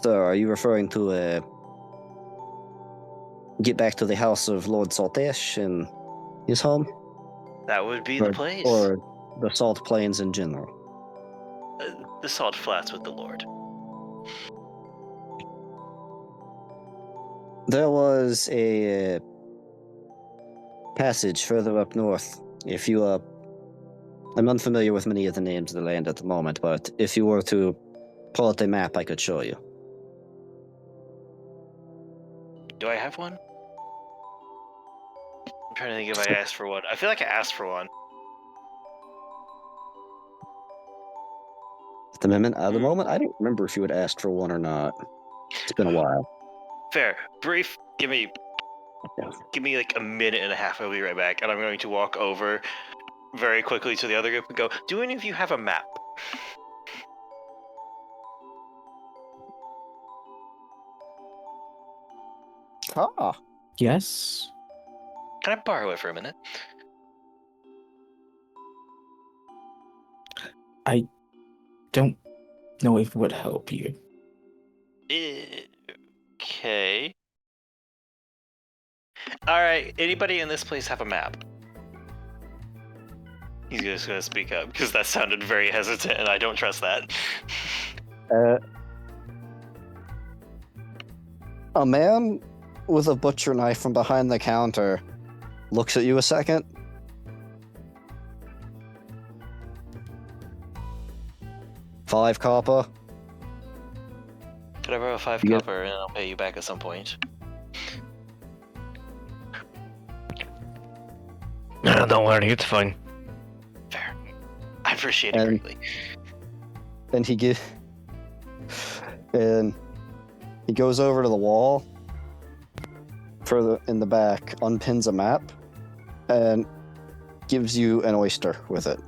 so are you referring to get back to the house of Lord Saltesh and his home? That would be the place. Or the Salt Plains in general? The Salt Flats with the Lord. There was a passage further up north. If you I'm unfamiliar with many of the names of the land at the moment, but if you were to pull out a map, I could show you. do I have one? I'm trying to think if I asked for one. I feel like I asked for one. At the moment, I don't remember if you had asked for one or not. It's been a while. Fair. Brief. Give me like a minute and a half. I'll be right back, and I'm going to walk over very quickly to the other group and go, do any of you have a map? Ah. Yes. Can I borrow it for a minute? I don't know if it would help you. Okay. Alright, anybody in this place have a map? He's just gonna speak up, because that sounded very hesitant, and I don't trust that. A man with a butcher knife from behind the counter looks at you a second. $5 copper. Could I borrow 5 Yep. copper, and I'll pay you back at some point? No, don't worry, it's fine. Fair. I appreciate it And- greatly. And he goes over to the wall in the back, unpins a map, and gives you an oyster with it.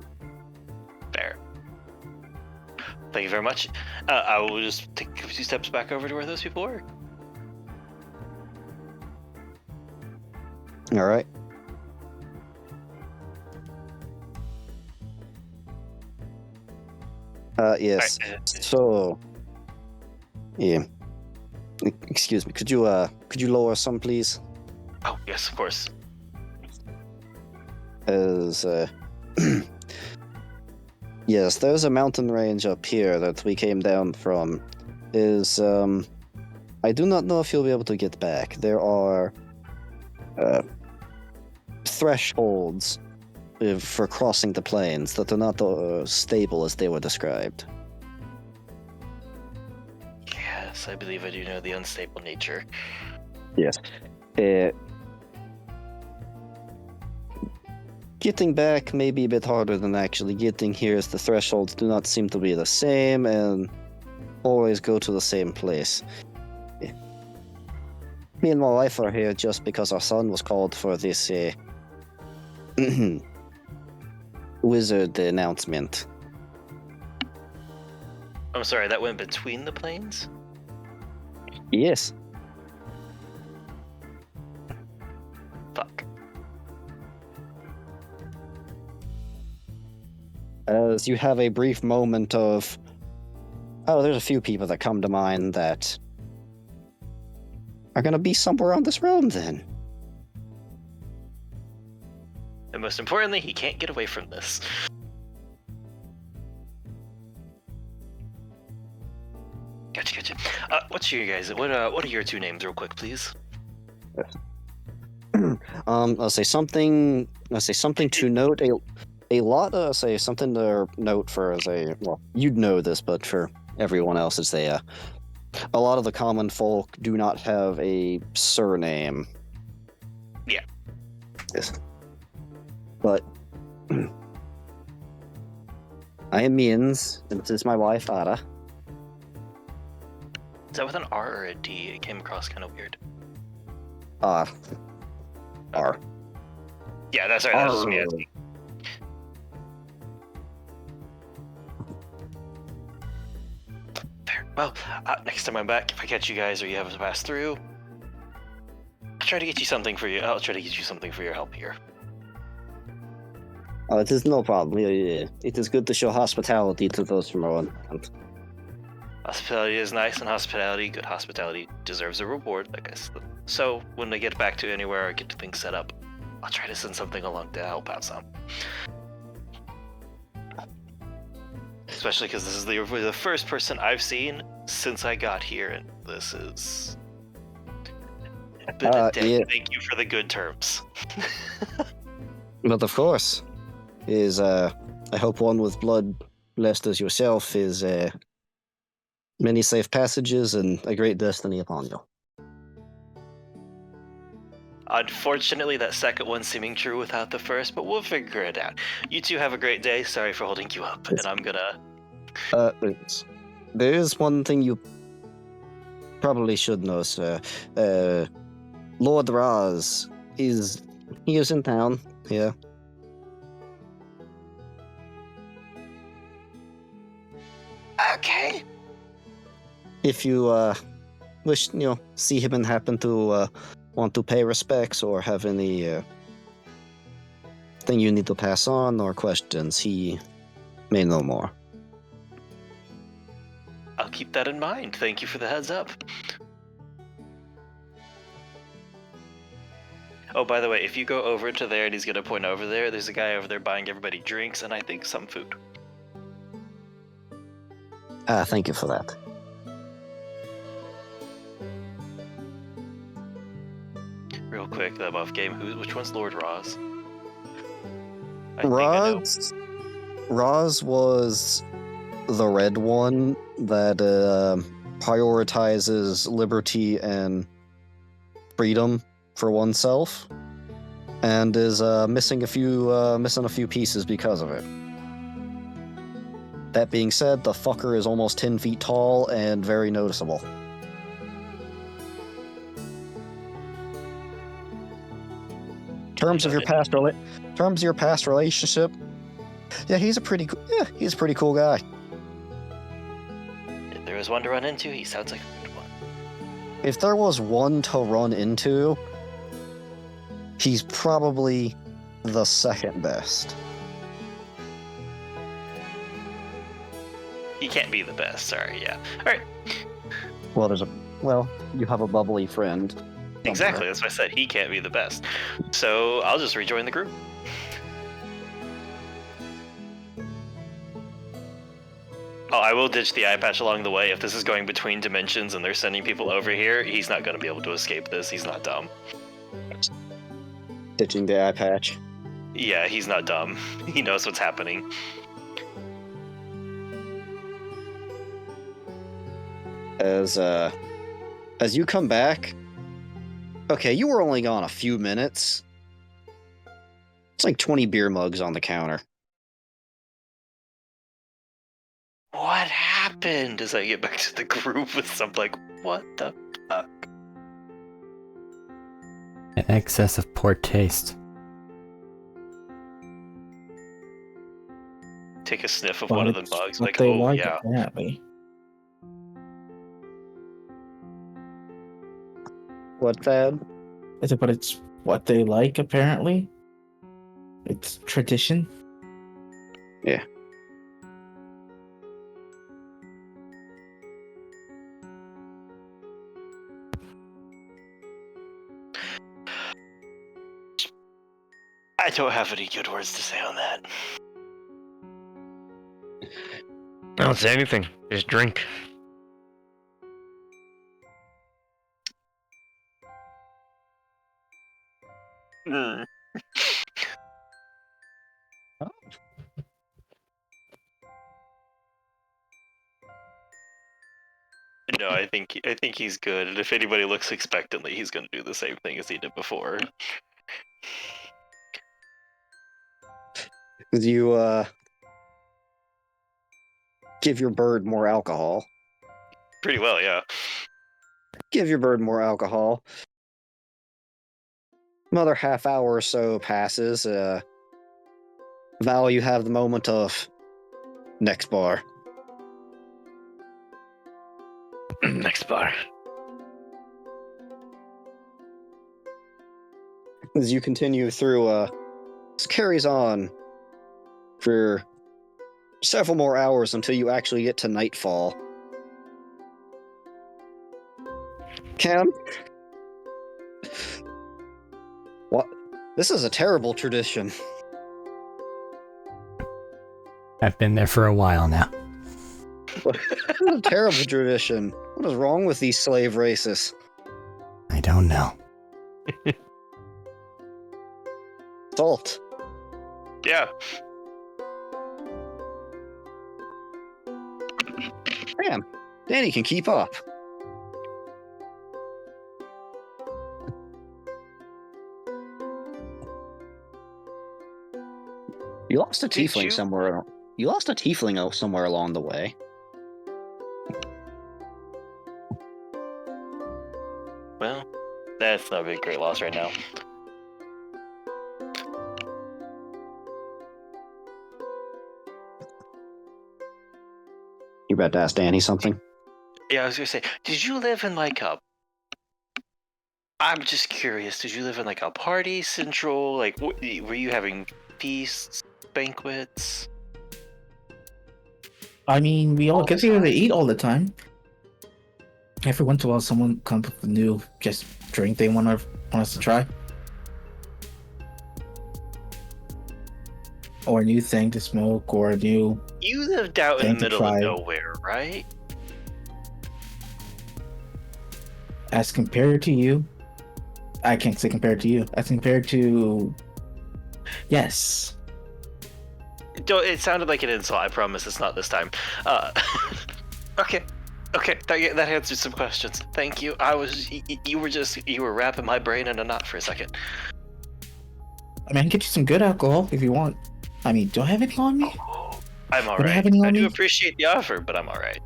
Fair. Thank you very much. I will just take a few steps back over to where those people were. All right. Yes. Alright, So, yeah. Excuse me. Could you lower some, please? oh, yes, of course. As yes, there's a mountain range up here that we came down from. I do not know if you'll be able to get back. There are thresholds for crossing the plains that are not stable as they were described. Yes, I believe I do know the unstable nature. Yes. Getting back may be a bit harder than actually getting here, as the thresholds do not seem to be the same and always go to the same place. Me and my wife are here just because our son was called for this wizard announcement. I'm sorry, that went between the planes? Yes. Fuck. As you have a brief moment of, oh, there's a few people that come to mind that are gonna be somewhere on this road then. And most importantly, he can't get away from this. Gotcha. What's your guys? What are your two names, real quick, please? I'll say something to note. A lot. Say something to note for as a. Well, you'd know this, but for everyone else, it's a lot of the common folk do not have a surname. Yeah. Yes. But I am Means, and this is my wife Ada. Is that with an R or a D? It came across kind of weird. R. Yeah, that's right. That's just me asking. Fair. Well, next time I'm back, if I catch you guys or you have to pass through, I'll try to get you something for you. I'll try to get you something for your help here. Oh, it is no problem. Yeah. It is good to show hospitality to those from our own land. Hospitality is nice, and good hospitality, deserves a reward, I guess. So, when I get back to anywhere or get things set up, I'll try to send something along to help out some. Especially because this is the first person I've seen since I got here, and this is... been a day. Yeah. Thank you for the good terms. But of course, I hope one with blood blessed as yourself is many safe passages and a great destiny upon you. Unfortunately, that second one's seeming true without the first, but we'll figure it out. You two have a great day. Sorry for holding you up, and I'm gonna... There is one thing you probably should know, sir. Lord Raz he is in town, yeah. Okay. If you, wish, see him and happen to, want to pay respects or have any, thing you need to pass on or questions, he may know more. I'll keep that in mind. Thank you for the heads up. Oh, by the way, if you go over to there and he's gonna point over there, there's a guy over there buying everybody drinks and I think some food. Thank you for that. Real quick, the above game, which one's Lord Raz? Raz was the red one that prioritizes liberty and freedom for oneself, and is missing a few pieces because of it. That being said, the fucker is almost 10 feet tall and very noticeable. In terms of your past relationship, yeah, he's a pretty cool guy. If there was one to run into, he sounds like a good one. If there was one to run into, he's probably the second best. He can't be the best, sorry, yeah. Alright. Well, you have a bubbly friend. Exactly, that's what I said. He can't be the best. So I'll just rejoin the group. Oh, I will ditch the eye patch along the way. If this is going between dimensions and they're sending people over here, he's not going to be able to escape this. He's not dumb. Ditching the eye patch. Yeah, he's not dumb. He knows what's happening. As you come back, okay, you were only gone a few minutes. It's like 20 beer mugs on the counter. What happened? As I get back to the group with some like, what the fuck? An excess of poor taste. Take a sniff of one of the mugs, like, they oh like, yeah. Apparently. What, Thad? But it's what they like, apparently. It's tradition. Yeah. I don't have any good words to say on that. I don't say anything. Just drink. Mm. No, I think he's good, and if anybody looks expectantly, he's going to do the same thing as he did before. You give your bird more alcohol. Pretty well, yeah. Give your bird more alcohol. Another half hour or so passes. Val, you have the moment of next bar. Next bar. As you continue through, this carries on for several more hours until you actually get to nightfall. Cam? What? This is a terrible tradition. I've been there for a while now. This is a terrible tradition. What is wrong with these slave races? I don't know. Salt. Yeah. Damn, Danny can keep up. You lost a Did tiefling you? somewhere. You lost a tiefling somewhere along the way. Well, that's not a big great loss right now. You about to ask Danny something? Yeah, I was gonna say, did you live in like a? I'm just curious. Did you live in like a party central? Like, were you having feasts, banquets? I mean, we all All get the together to time? eat all the time. Every once in a while, someone comes up with a new just drink they want us to try, or a new thing to smoke, or a new You lived out in thing the to middle of try. nowhere, right? As compared to you, I can't say compared to you. As compared to, yes. It sounded like an insult. I promise it's not this time. Okay. Okay, that answers some questions. Thank you. You were wrapping my brain in a knot for a second. I mean, I can get you some good alcohol if you want. I mean, do I have any on me? I'm Would I alright. have any on I do me? appreciate the offer, but I'm alright.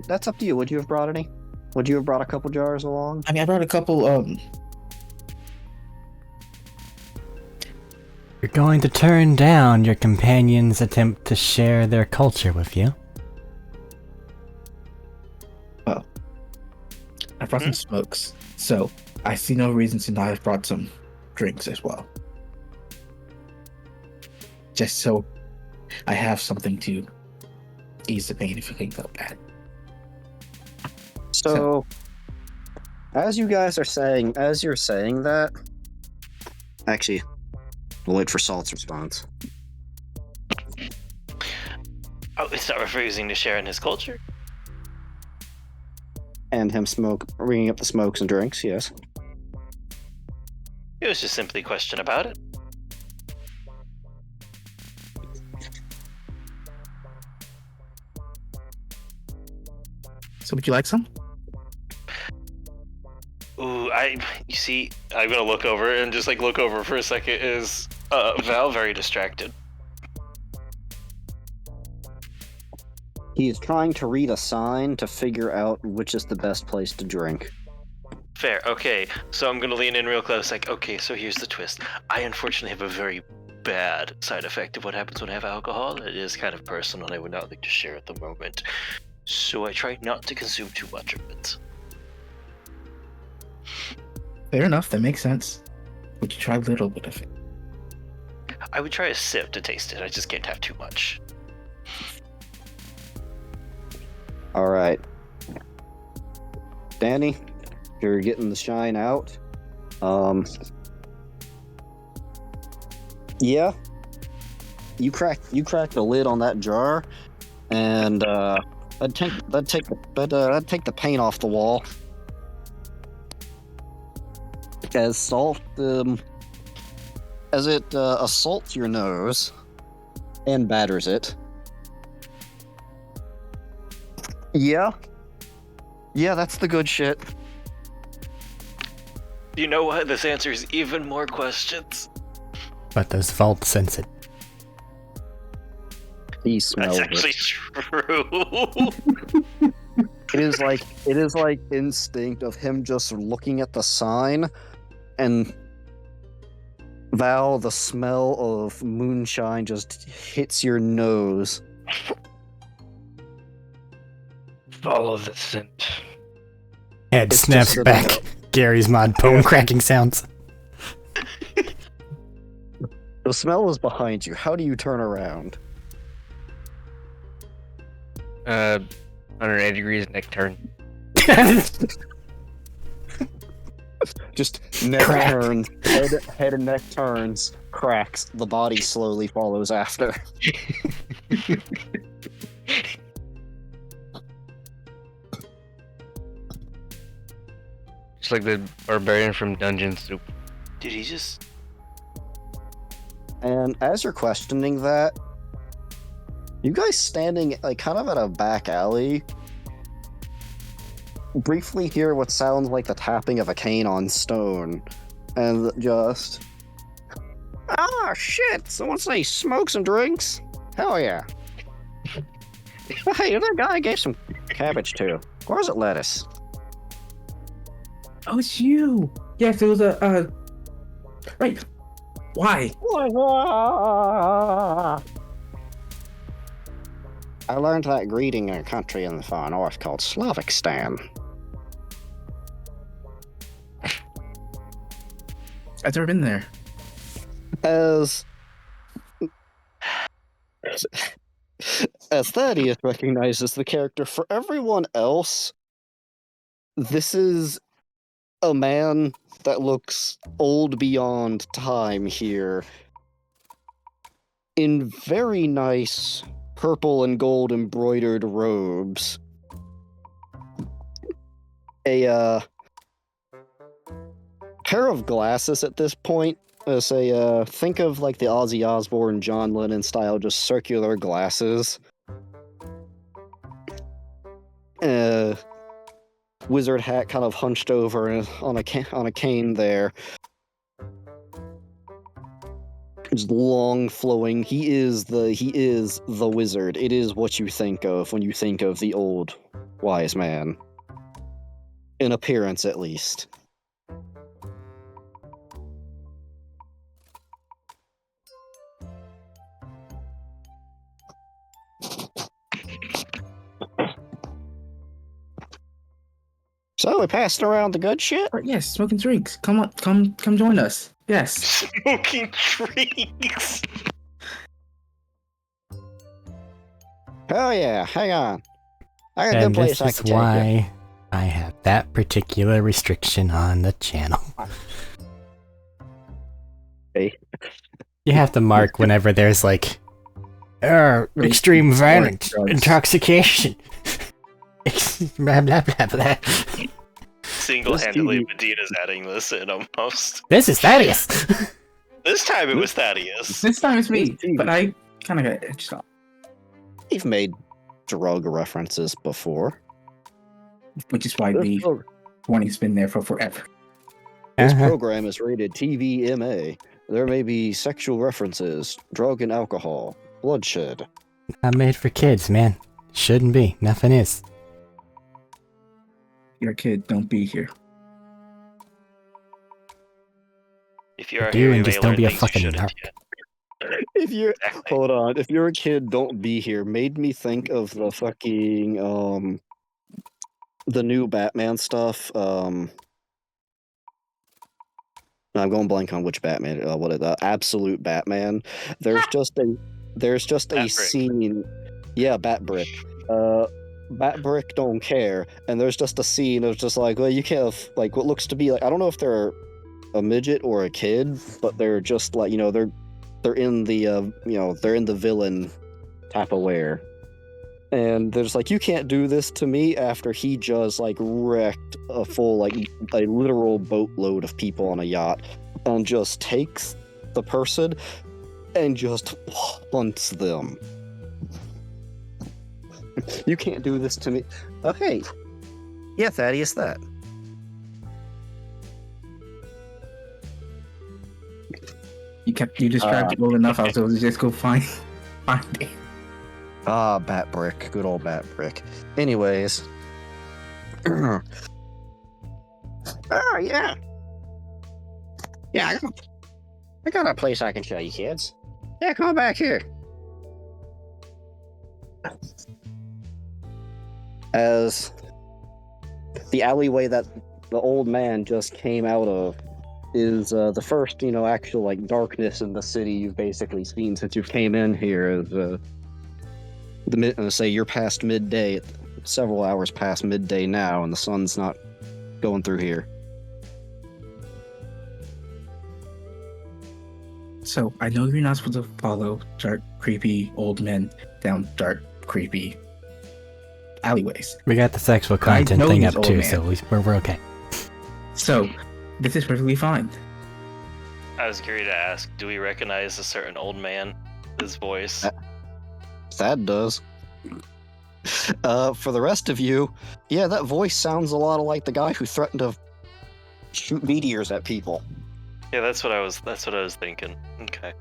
That's up to you. Would you have brought any? Would you have brought a couple jars along? I mean, I brought a couple. You're going to turn down your companion's attempt to share their culture with you? Well, I brought some smokes, so I see no reason to not have brought some drinks as well. Just so I have something to ease the pain if you think bad. So, as you're saying that, actually, we'll wait for Salt's response. Oh, it's not refusing to share in his culture? And him bringing up the smokes and drinks, yes. It was just simply a question about it. So would you like some? Ooh, you see, I'm gonna look over and just like look over for a second. Is Val very distracted? He is trying to read a sign to figure out which is the best place to drink. Fair, okay. So I'm gonna lean in real close, like, okay, so here's the twist. I unfortunately have a very bad side effect of what happens when I have alcohol. It is kind of personal, and I would not like to share at the moment. So I try not to consume too much of it. Fair enough, that makes sense. Would you try a little bit of it? I would try a sip to taste it. I just can't have too much. All right, Danny, you're getting the shine out. Yeah, you cracked the lid on that jar, and that'd take the paint off the wall. As salt, as it assaults your nose and batters it. Yeah, that's the good shit. You know what? This answers even more questions. But does Vault sense it? He smells That's actually it. true. It is like instinct of him just looking at the sign, and Val, the smell of moonshine just hits your nose. Follow the scent. Head It's snaps just back. Gary's mod bone cracking sounds. The smell is behind you. How do you turn around? 180 degrees neck turn. Just neck turns, head and neck turns, cracks. The body slowly follows after. Just like the barbarian from Dungeon Soup. Did he just... And as you're questioning that, you guys standing like kind of at a back alley briefly hear what sounds like the tapping of a cane on stone, and just Ah, shit! Someone say smoke some drinks? Hell yeah. Hey, that guy gave some cabbage too. Or is it lettuce? Oh, it's you. Yes, it was a. Right. Why? I learned that greeting in a country in the far north called Slavikistan. I've never been there. As Thaddeus recognizes the character, for everyone else, this is a man that looks old beyond time here, in very nice purple and gold embroidered robes. A pair of glasses at this point. Think of like the Ozzy Osbourne, John Lennon style, just circular glasses. Wizard hat kind of hunched over on a cane there. Just long flowing. He is the wizard. It is what you think of when you think of the old wise man. In appearance, at least. So we passed around the good shit? Yes, smoking drinks. Come on, come join us. Yes. Smoking drinks. Oh yeah, hang on. I got a And good place this I is can take you. why I have that particular restriction on the channel. Hey. You have to mark whenever there's like extreme violence, intoxication. Blah blah blah blah. Single-handedly, Medina's adding this in almost. This is Thaddeus. This time it was Thaddeus. This time it's me, but I kind of got itched up. We've made drug references before. Which is why the warning's been there for forever. This program is rated TVMA. There may be sexual references, drug and alcohol, bloodshed. Not made for kids, man. Shouldn't be. Nothing is. You're a kid, don't be here. If you are Do here, and you just may don't learn be a things you fucking shouldn't narc. yet. If you're Exactly. hold on, if you're a kid, don't be here. Made me think of the fucking the new Batman stuff. I'm going blank on which Batman. Absolute Batman. There's just a Batbrick. scene. Yeah, Batbrick. Batbrick don't care, and there's just a scene of just like, well, you can't have, like, what looks to be like, I don't know if they're a midget or a kid, but they're just like, they're in the they're in the villain type of wear, and there's like, you can't do this to me after he just like wrecked a full, like, a literal boatload of people on a yacht, and just takes the person and just hunts them. You can't do this to me. Oh, hey. Yeah, Thaddeus, that. You distracted well enough. I was able to just go find it. Ah, Batbrick. Good old Batbrick. Anyways. Oh, yeah. Yeah, I got a place I can show you, kids. Yeah, come on back here. As the alleyway that the old man just came out of is the first, actual, like, darkness in the city you've basically seen since you came in here. Say you're past midday, several hours past midday now, and the sun's not going through here. So I know you're not supposed to follow dark, creepy old men down dark, creepy alleyways. We got the sexual content know thing he's up too, old, so we're okay. So this is perfectly fine. I was curious to ask, do we recognize a certain old man? His voice. Thad does. For the rest of you, yeah, that voice sounds a lot like the guy who threatened to shoot meteors at people. Yeah, that's what I was thinking. Okay.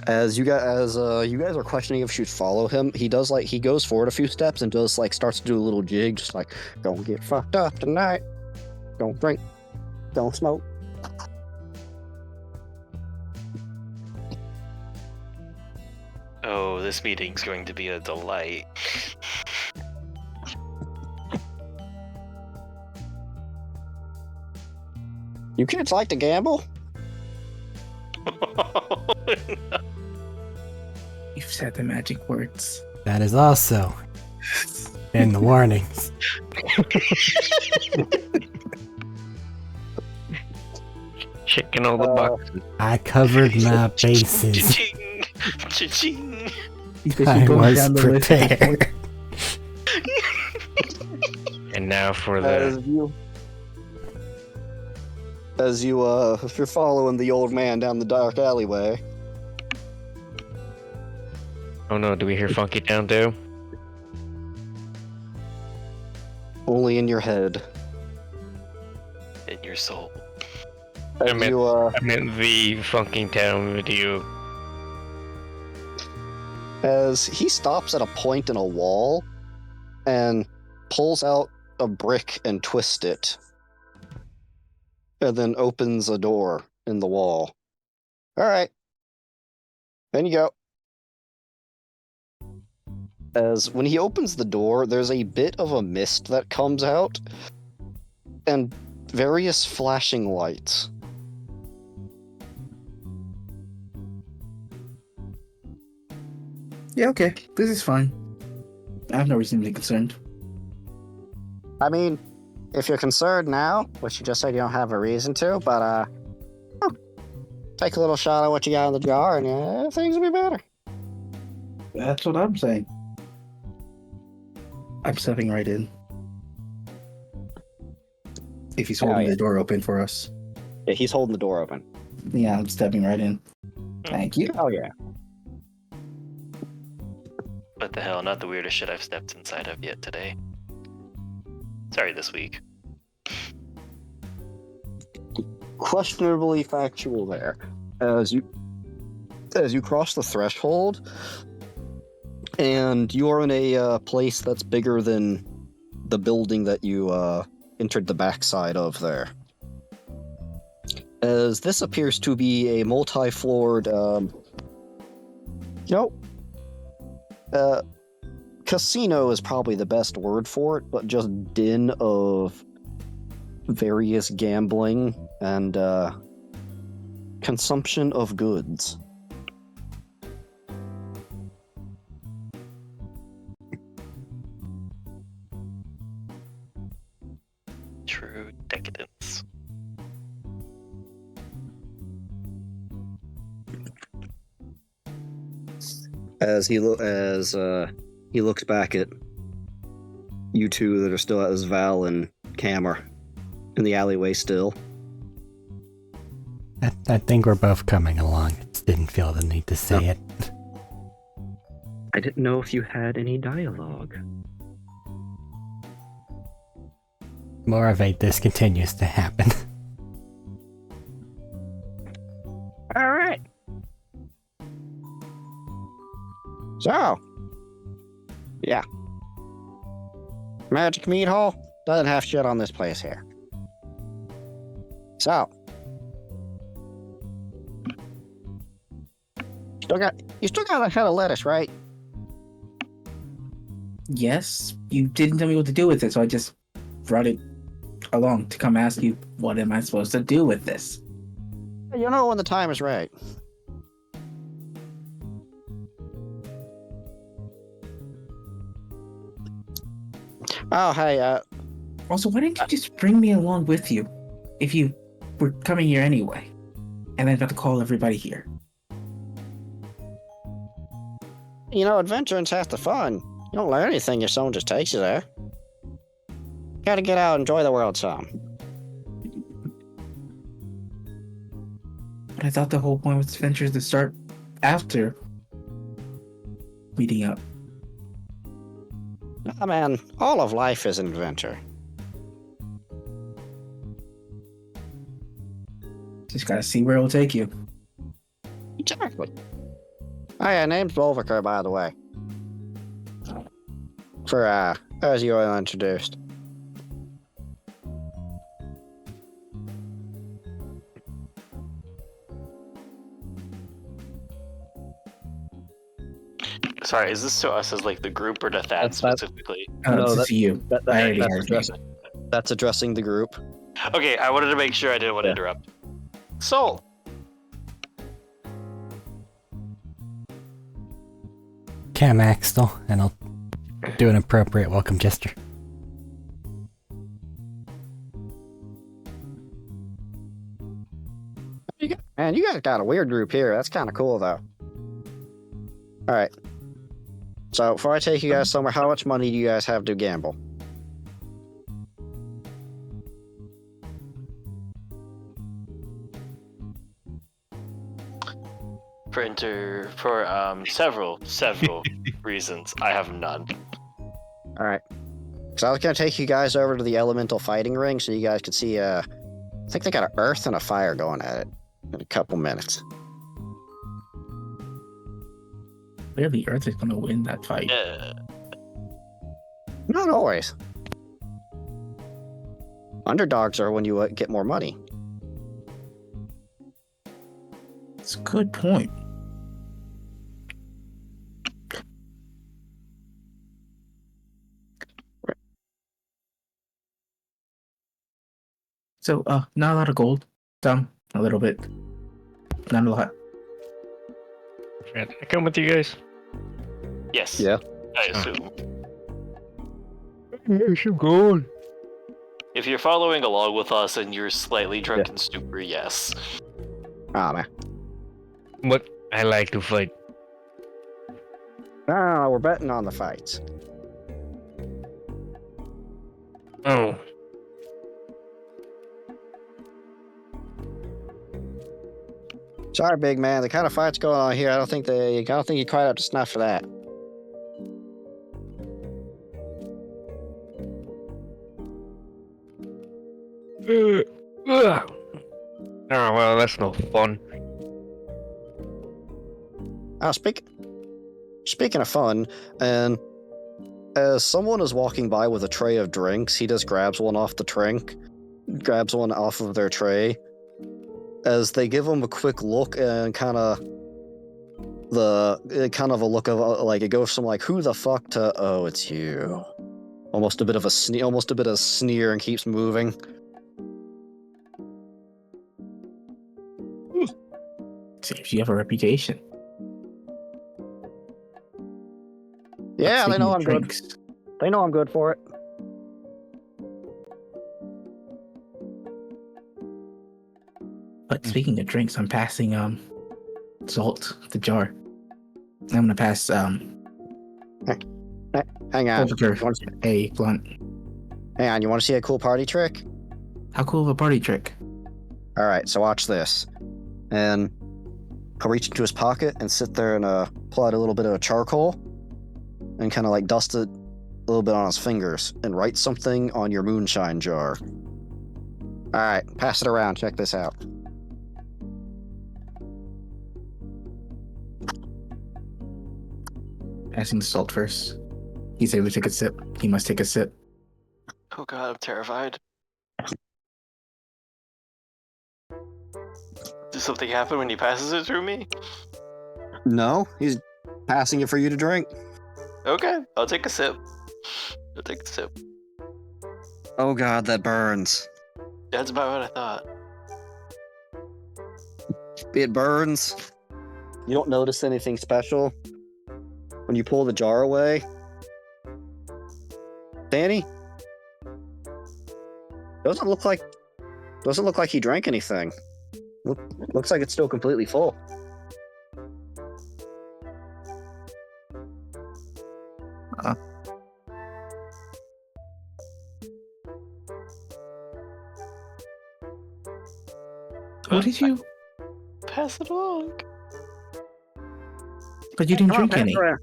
As you guys are questioning if you should follow him, he goes forward a few steps and starts to do a little jig, just like, "Don't get fucked up tonight. Don't drink. Don't smoke." Oh, this meeting's going to be a delight. You kids like to gamble? You've said the magic words. That is also in the warnings. Checking all the boxes. I covered my bases. Cha-ching! Cha-ching! I was prepared. And now for the... If you're following the old man down the dark alleyway. Oh no, do we hear Funky Town too? Only in your head. In your soul. I meant the Funky Town video. As he stops at a point in a wall and pulls out a brick and twists it. And then opens a door in the wall. Alright. Then you go. As when he opens the door, there's a bit of a mist that comes out. And various flashing lights. Yeah, okay. This is fine. I have no reason to be concerned. I mean, if you're concerned now, which you just said you don't have a reason to, but, take a little shot of what you got in the jar and things will be better. That's what I'm saying. I'm stepping right in. If he's holding the door open for us. Yeah, he's holding the door open. Yeah, I'm stepping right in. Thank you. Oh, yeah. What the hell, not the weirdest shit I've stepped inside of yet today. Sorry, this week. Questionably factual there. As you cross the threshold, and you are in a place that's bigger than the building that you entered the backside of there. As this appears to be a multi-floored, casino is probably the best word for it, but just den of various gambling and consumption of goods. True decadence. As he looks back at you two that are still as Val and Cam are in the alleyway still. I think we're both coming along. I just didn't feel the need to say it. I didn't know if you had any dialogue. More of this continues to happen. All right. So, yeah. Magic Meat Hall doesn't have shit on this place here. So, you still got a head of lettuce, right? Yes, you didn't tell me what to do with it, so I just brought it along to come ask you, what am I supposed to do with this? You know when the time is right. Oh, hey, Also, why didn't you just bring me along with you if you were coming here anyway? And then got to call everybody here. you know, adventuring's half the fun. You don't learn anything if someone just takes you there. Gotta get out and enjoy the world some. But I thought the whole point with adventures to start after meeting up. Ah, man, all of life is an adventure. Just gotta see where it'll take you. Exactly. Oh yeah, name's Volviker, by the way. For, as you all introduced. Sorry, is this to us as like the group or to Thad That's that- specifically? No, that- it's to you. I already That's addressing the group. Okay, I wanted to make sure I didn't want to interrupt. Soul. Cam Axel, and I'll do an appropriate welcome gesture. Man, you guys got a weird group here. That's kind of cool, though. Alright. So, before I take you guys somewhere, how much money do you guys have to gamble? For several reasons, I have none. Alright. So I was gonna take you guys over to the elemental fighting ring so you guys could see, I think they got an earth and a fire going at it in a couple minutes. Clearly, Earth is gonna win that fight. Not always. Underdogs are when you get more money. It's a good point. So, not a lot of gold. Some, a little bit. Not a lot. Can I come with you guys? Yes. Yeah. I assume. Here's some gold. If you're following along with us and you're slightly drunk and stupid, yes. Ah, man. What? I like to fight. No, we're betting on the fights. Oh. Sorry, big man. The kind of fights going on here, I don't think you're quite up to snuff for that. Oh, well, that's no fun. Oh, speaking of fun, and as someone is walking by with a tray of drinks, he just grabs one off of their tray. As they give him a quick look and kind of a look of like it goes from like who the fuck to oh it's you, almost a bit of sneer and keeps moving. Seems you have a reputation. Yeah, they know I'm good. Drinks. They know I'm good for it. But speaking of drinks, I'm passing salt, the jar. I'm gonna pass Hang on. a blunt. Hang on, you want to see a cool party trick? How cool of a party trick? Alright, so watch this. And he'll reach into his pocket and sit there and pull out a little bit of charcoal and kind of like dust it a little bit on his fingers and write something on your moonshine jar. Alright, pass it around. Check this out. Passing the salt first. He's able to take a sip. He must take a sip. Oh god, I'm terrified. Does something happen when he passes it through me? No, he's passing it for you to drink. Okay, I'll take a sip. Oh god, that burns. That's about what I thought. It burns. You don't notice anything special when you pull the jar away. Danny? Doesn't look like he drank anything. Looks like it's still completely full. What did you? Pass it along. But you didn't Come on, drink any. Oh,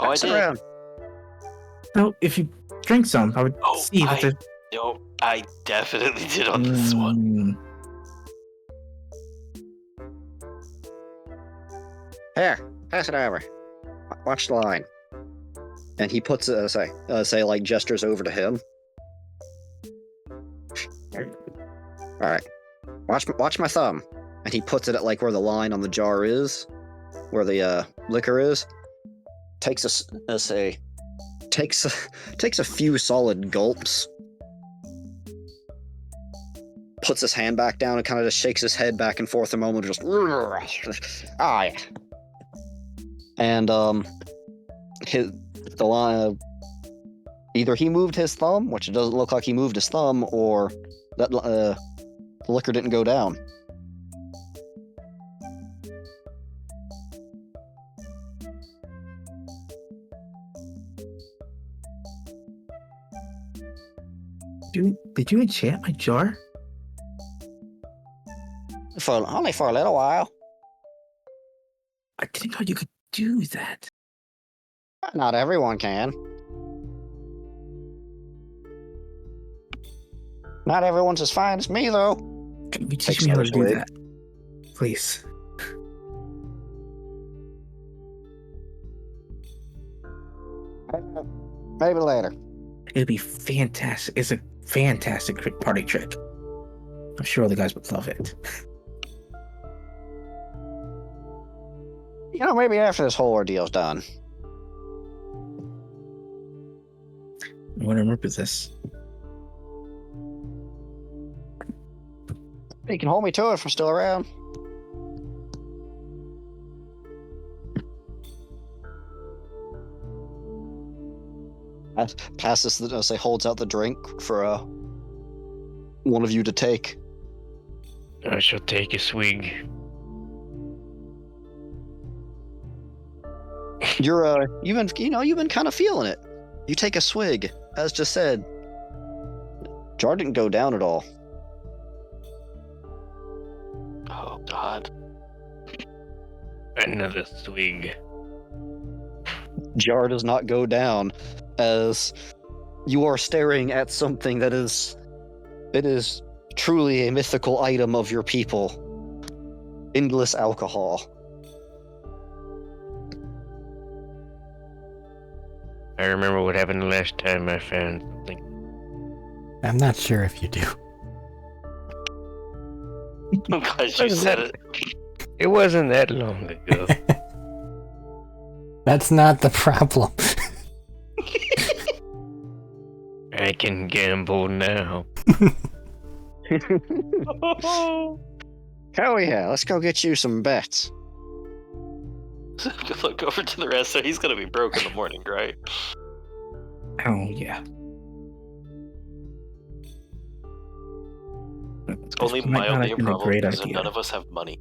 I Pass it did. around. No, if you drink some, I would see that there's... No, I definitely did on this one. Here, pass it over. Watch the line. And he puts it, say, like, gestures over to him. Alright. Watch my thumb. And he puts it at, like, where the line on the jar is. Where the, liquor is. Takes a few solid gulps. Puts his hand back down and kind of just shakes his head back and forth a moment, just ah, yeah. And the line, either he moved his thumb, which it doesn't look like he moved his thumb, or that the liquor didn't go down. Did you enchant my jar? Only for a little while. I didn't know you could do that. Not everyone can. Not everyone's as fine as me, though. Can you teach me how to do that? Please. Maybe later. It'd be fantastic. It's a fantastic party trick. I'm sure the guys would love it. You know, maybe after this whole ordeal's done. I want to remember this. You can hold me to it if I'm still around. Passes the, holds out the drink for one of you to take. I shall take a swig. You've been kind of feeling it. You take a swig, as just said. Jar didn't go down at all. Oh God. Another swig. Jar does not go down, as you are staring at something that is truly a mythical item of your people. Endless alcohol. I remember what happened the last time I found something. I'm not sure if you do. I'm glad you said it. It wasn't that long ago. That's not the problem. I can gamble now. Hell yeah, let's go get you some bets. Look over to the rest, so he's gonna be broke in the morning, right? Oh, yeah. It's only This might not mildly have been a improbable great because idea. none of us have money.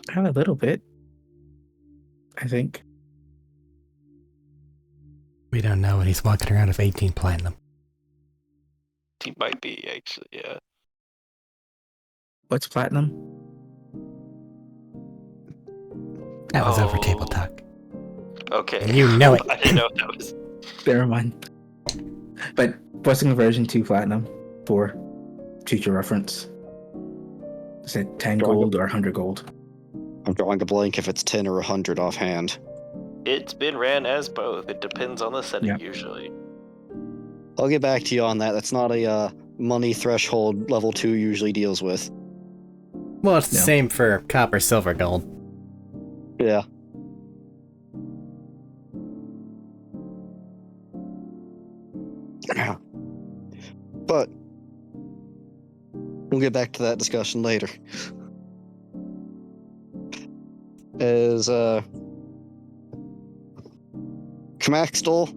I have a little bit, I think. We don't know, and he's walking around with 18 platinum. He might be, actually, yeah. What's platinum? That was over table talk. Okay. And you know it. I didn't know if that was... Never mind. But what's the conversion to platinum for future reference? Is it 10 gold or 100 gold? I'm drawing a blank if it's 10 or 100 offhand. It's been ran as both. It depends on the setting, Yep. usually. I'll get back to you on that. That's not a money threshold level 2 usually deals with. Well, it's the No. same for copper, silver, gold. Yeah. But we'll get back to that discussion later. As Kamaxtel,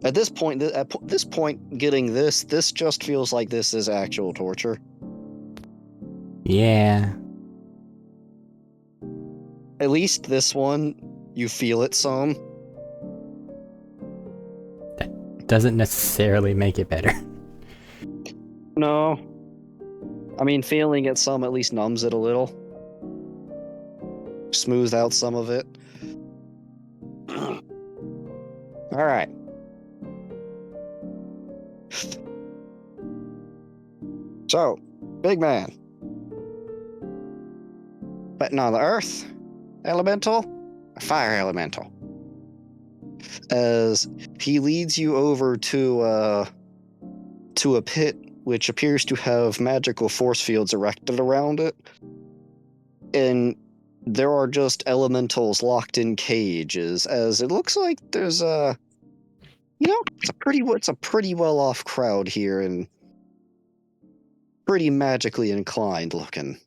at this point, getting this just feels like this is actual torture. Yeah. At least this one, you feel it some. Doesn't necessarily make it better. No. I mean, feeling it some at least numbs it a little. smooth out some of it. All right. So, big man. Betting on the earth elemental or fire elemental? As he leads you over to a pit which appears to have magical force fields erected around it. And there are just elementals locked in cages, as it looks like there's it's a pretty well off crowd here and pretty magically inclined looking.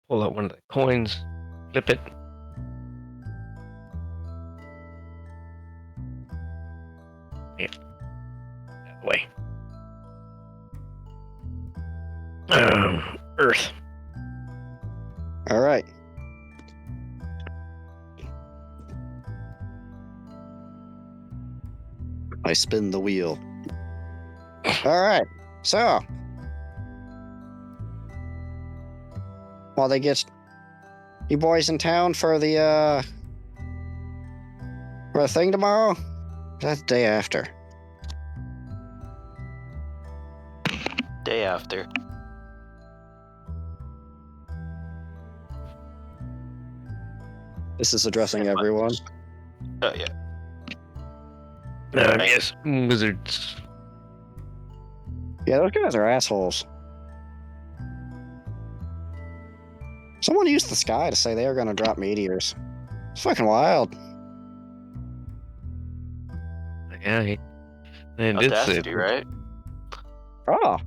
Pull out one of the coins, flip it. Yeah. That way. Earth. All right. I spin the wheel. All right. So, while they get you boys in town for the thing tomorrow, that's the day after. Day after. This is addressing everyone. Oh yeah. Yes, wizards. Yeah, those guys are assholes. Someone used the sky to say they were going to drop meteors. It's fucking wild. Yeah, they did say Audacity, right? Oh.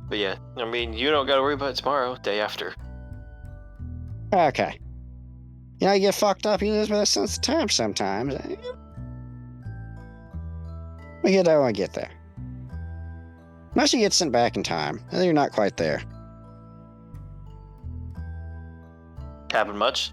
But yeah, I mean, you don't gotta worry about it tomorrow, day after. Okay. You know, you get fucked up, you lose a sense of time sometimes. We get there when we get there. Unless you get sent back in time, and then you're not quite there. Happen much?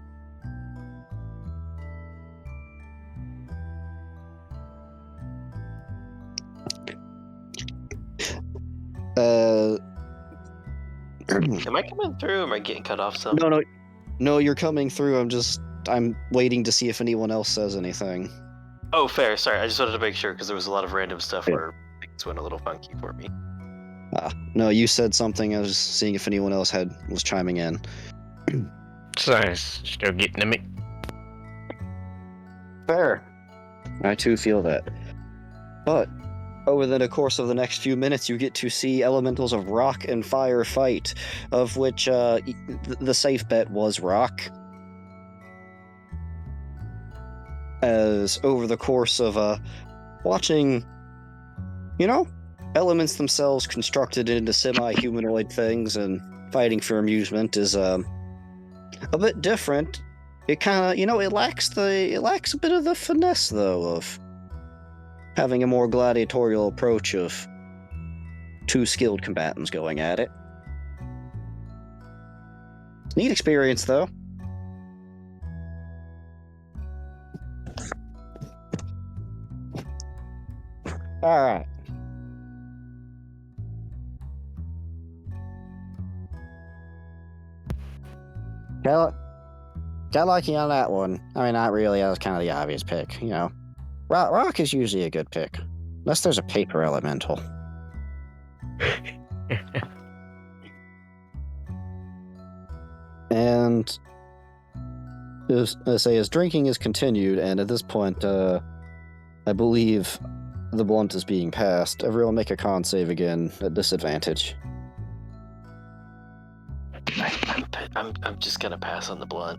Am I coming through or am I getting cut off some? No, you're coming through. I'm waiting to see if anyone else says anything. Oh, fair. Sorry, I just wanted to make sure because there was a lot of random stuff Yeah. where things went a little funky for me. No, you said something. I was seeing if anyone else was chiming in. Sorry, still getting to me. Fair. I too feel that. But over the course of the next few minutes, you get to see elementals of rock and fire fight, of which the safe bet was rock. As over the course of watching, elements themselves constructed into semi-humanoid things and fighting for amusement is a bit different. It kind of, it lacks a bit of the finesse though of having a more gladiatorial approach of two skilled combatants going at it. Neat experience though. All right. Got lucky on that one. I mean, not really. That was kind of the obvious pick, Rock is usually a good pick, unless there's a paper elemental. And as drinking is continued, and at this point, I believe the blunt is being passed. Everyone make a con save again at disadvantage. I'm just gonna pass on the blunt.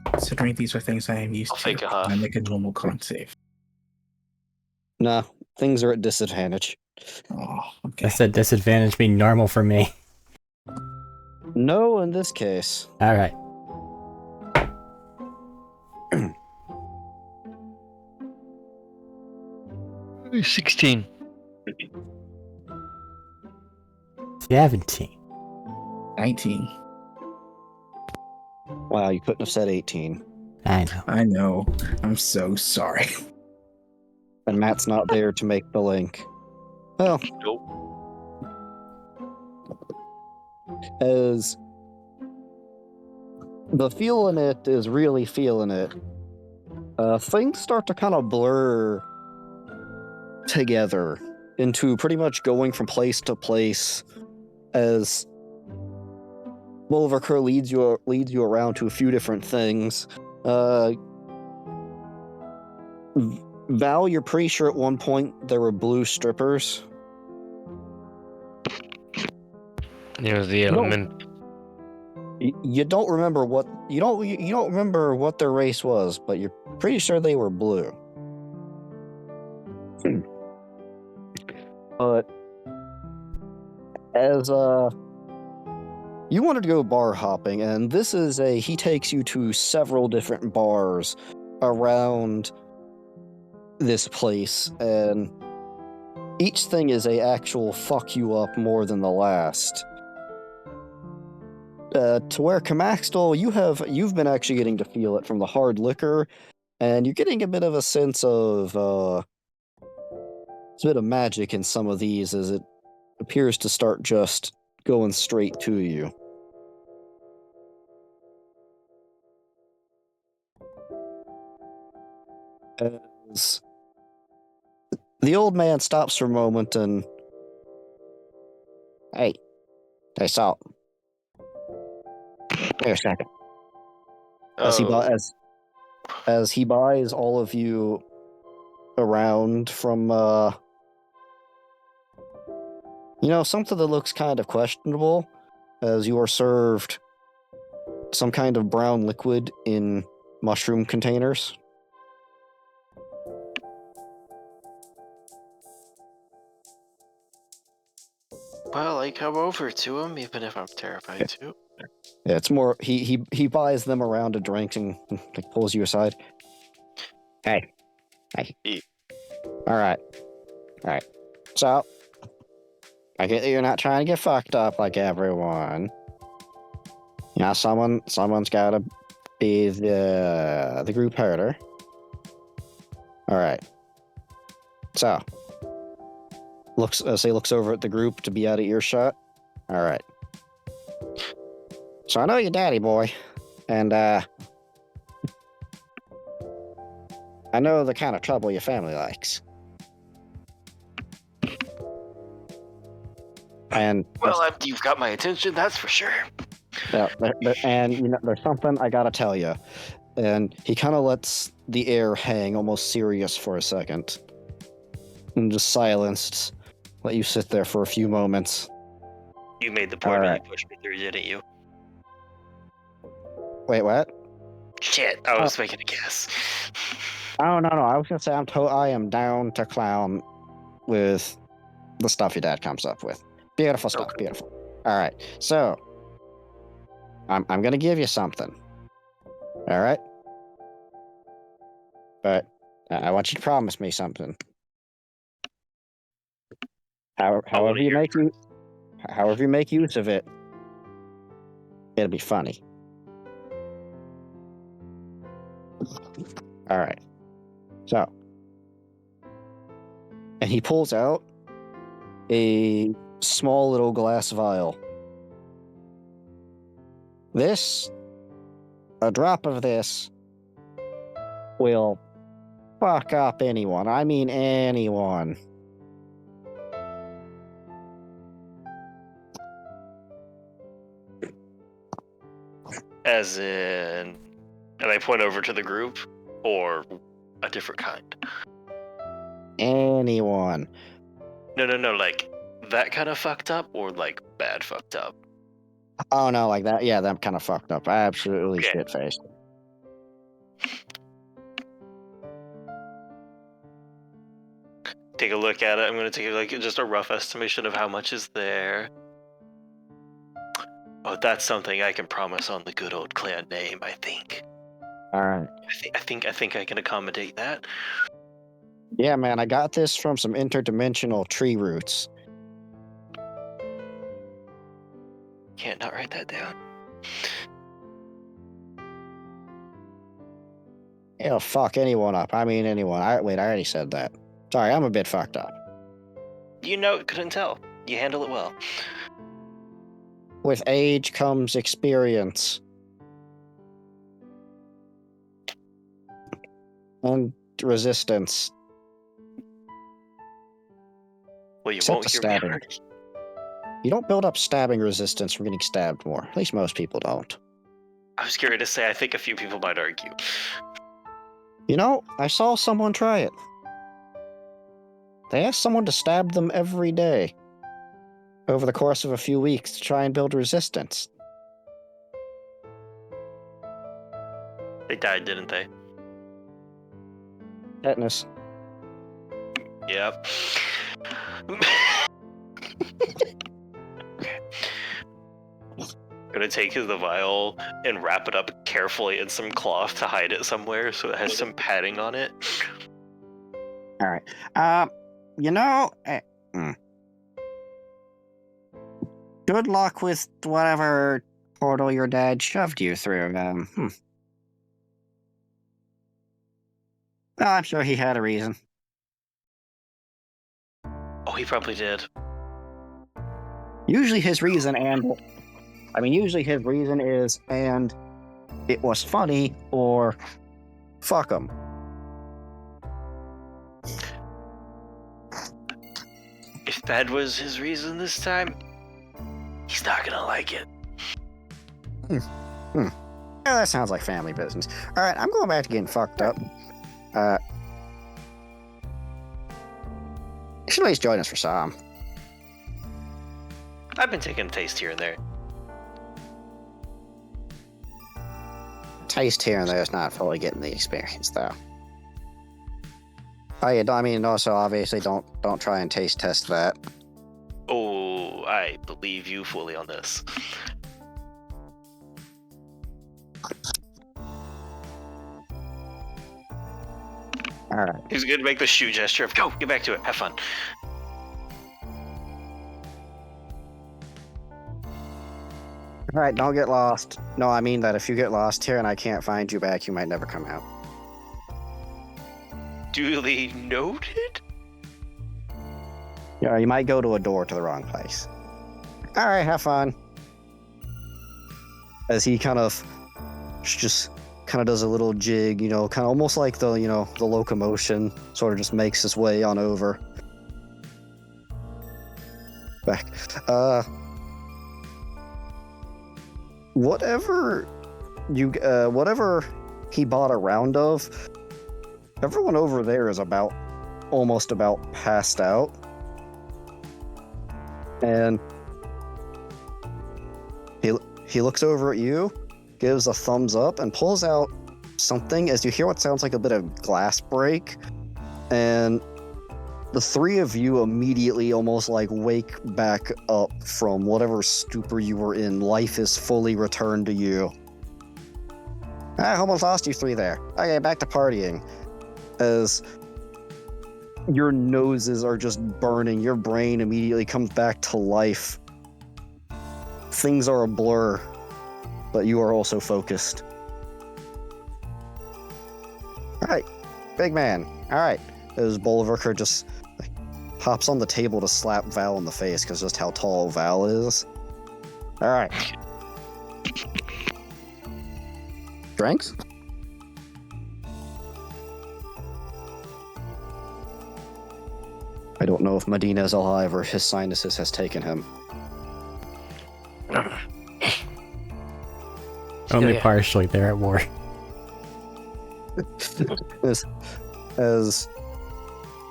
Considering these are things I am used I'll to, fake a huff. I make a normal con save. Nah, things are at disadvantage. Oh, okay. I said disadvantage being normal for me. No, in this case. Alright. Ooh, 16. 17. 19. Wow, you couldn't have said 18. I know. I know. I'm so sorry. And Matt's not there to make the link. Well, Nope. as the feeling it is really feeling it, things start to kind of blur together into pretty much going from place to place as Wolverker leads you around to a few different things. Val, you're pretty sure at one point there were blue strippers. It was the element. You don't remember what you don't remember what their race was, but you're pretty sure they were blue. But as you wanted to go bar hopping, and this is he takes you to several different bars around this place, and each thing is a actual fuck you up more than the last. To where Kamaxdal, you've been actually getting to feel it from the hard liquor, and you're getting a bit of a sense of it's a bit of magic in some of these as it appears to start just going straight to you. As the old man stops for a moment and, hey, Salt. Wait a second. As he buys all of you around from, something that looks kind of questionable, as you are served some kind of brown liquid in mushroom containers. Well, I come over to him, even if I'm terrified too. Yeah, it's more he buys them around a drink and like, pulls you aside. Hey. All right. So, I get that you're not trying to get fucked up like everyone. Someone's got to be the group herder. All right. So, looks over at the group to be out of earshot. All right. So I know you're daddy boy, and I know the kind of trouble your family likes. And you've got my attention, that's for sure. Yeah, and there's something I gotta tell you. And he kind of lets the air hang, almost serious for a second, and just silenced. Let you sit there for a few moments. You made the point when you pushed me through, didn't you? Wait, what? Shit, I was making a guess. Oh, no, I was gonna say I am down to clown with the stuff your dad comes up with. Beautiful stuff, okay. Beautiful. All right, so I'm gonna give you something. All right, but I want you to promise me something. However you make use of it, it'll be funny. All right. So, and he pulls out a small little glass vial. A drop of this will fuck up anyone. I mean anyone. As in, and I point over to the group, or a different kind? Anyone. No, like that kind of fucked up, or like bad fucked up? Oh no, like that. Yeah, that kind of fucked up. Absolutely shit-faced. Take a look at it. I'm going to take just a rough estimation of how much is there. Oh, that's something I can promise on the good old clan name, I think. All right. I think I can accommodate that. Yeah, man, I got this from some interdimensional tree roots. Can't not write that down. He'll fuck anyone up. I mean, anyone. Wait, I already said that. Sorry, I'm a bit fucked up. You know, couldn't tell. You handle it well. With age comes experience. And resistance. Well, you Except won't to hear me stabbing. hurt. You don't build up stabbing resistance from getting stabbed more. At least most people don't. I was scared to say, I think a few people might argue. You know, I saw someone try it. They asked someone to stab them every day over the course of a few weeks to try and build resistance. They died, didn't they? Tetanus. Yep. Gonna take the vial and wrap it up carefully in some cloth to hide it somewhere so it has some padding on it. Alright. You know... Good luck with whatever portal your dad shoved you through. Well, I'm sure he had a reason. Oh, he probably did. Usually his reason is, and it was funny, or fuck him. If that was his reason this time, he's not gonna like it. Yeah, that sounds like family business. Alright, I'm going back to getting fucked up. You should at least join us for some. I've been taking a taste here and there. Taste here and there is not fully getting the experience, though. Oh yeah, I mean, also obviously don't try and taste test that. Oh, I believe you fully on this. Alright. He's gonna make the shoe gesture of, go, get back to it, have fun. Alright, don't get lost. No, I mean that if you get lost here and I can't find you back, you might never come out. Duly noted? Yeah, you might go to a door to the wrong place. Alright, have fun. As he kind of just does a little jig, you know, kind of almost like the locomotion, sort of just makes his way on over. Back. Whatever he bought a round of, everyone over there is almost about passed out. And he looks over at you, gives a thumbs up, and pulls out something as you hear what sounds like a bit of glass break. And the three of you immediately almost like wake back up from whatever stupor you were in. Life is fully returned to you. I almost lost you three there. Okay, back to partying. As your noses are just burning, your brain immediately comes back to life. Things are a blur, but you are also focused. Alright, big man. Alright. As Bolverker just hops on the table to slap Val in the face because just how tall Val is. Alright. Drinks? I don't know if Medina is alive or his sinuses has taken him. Only partially, they're at war. As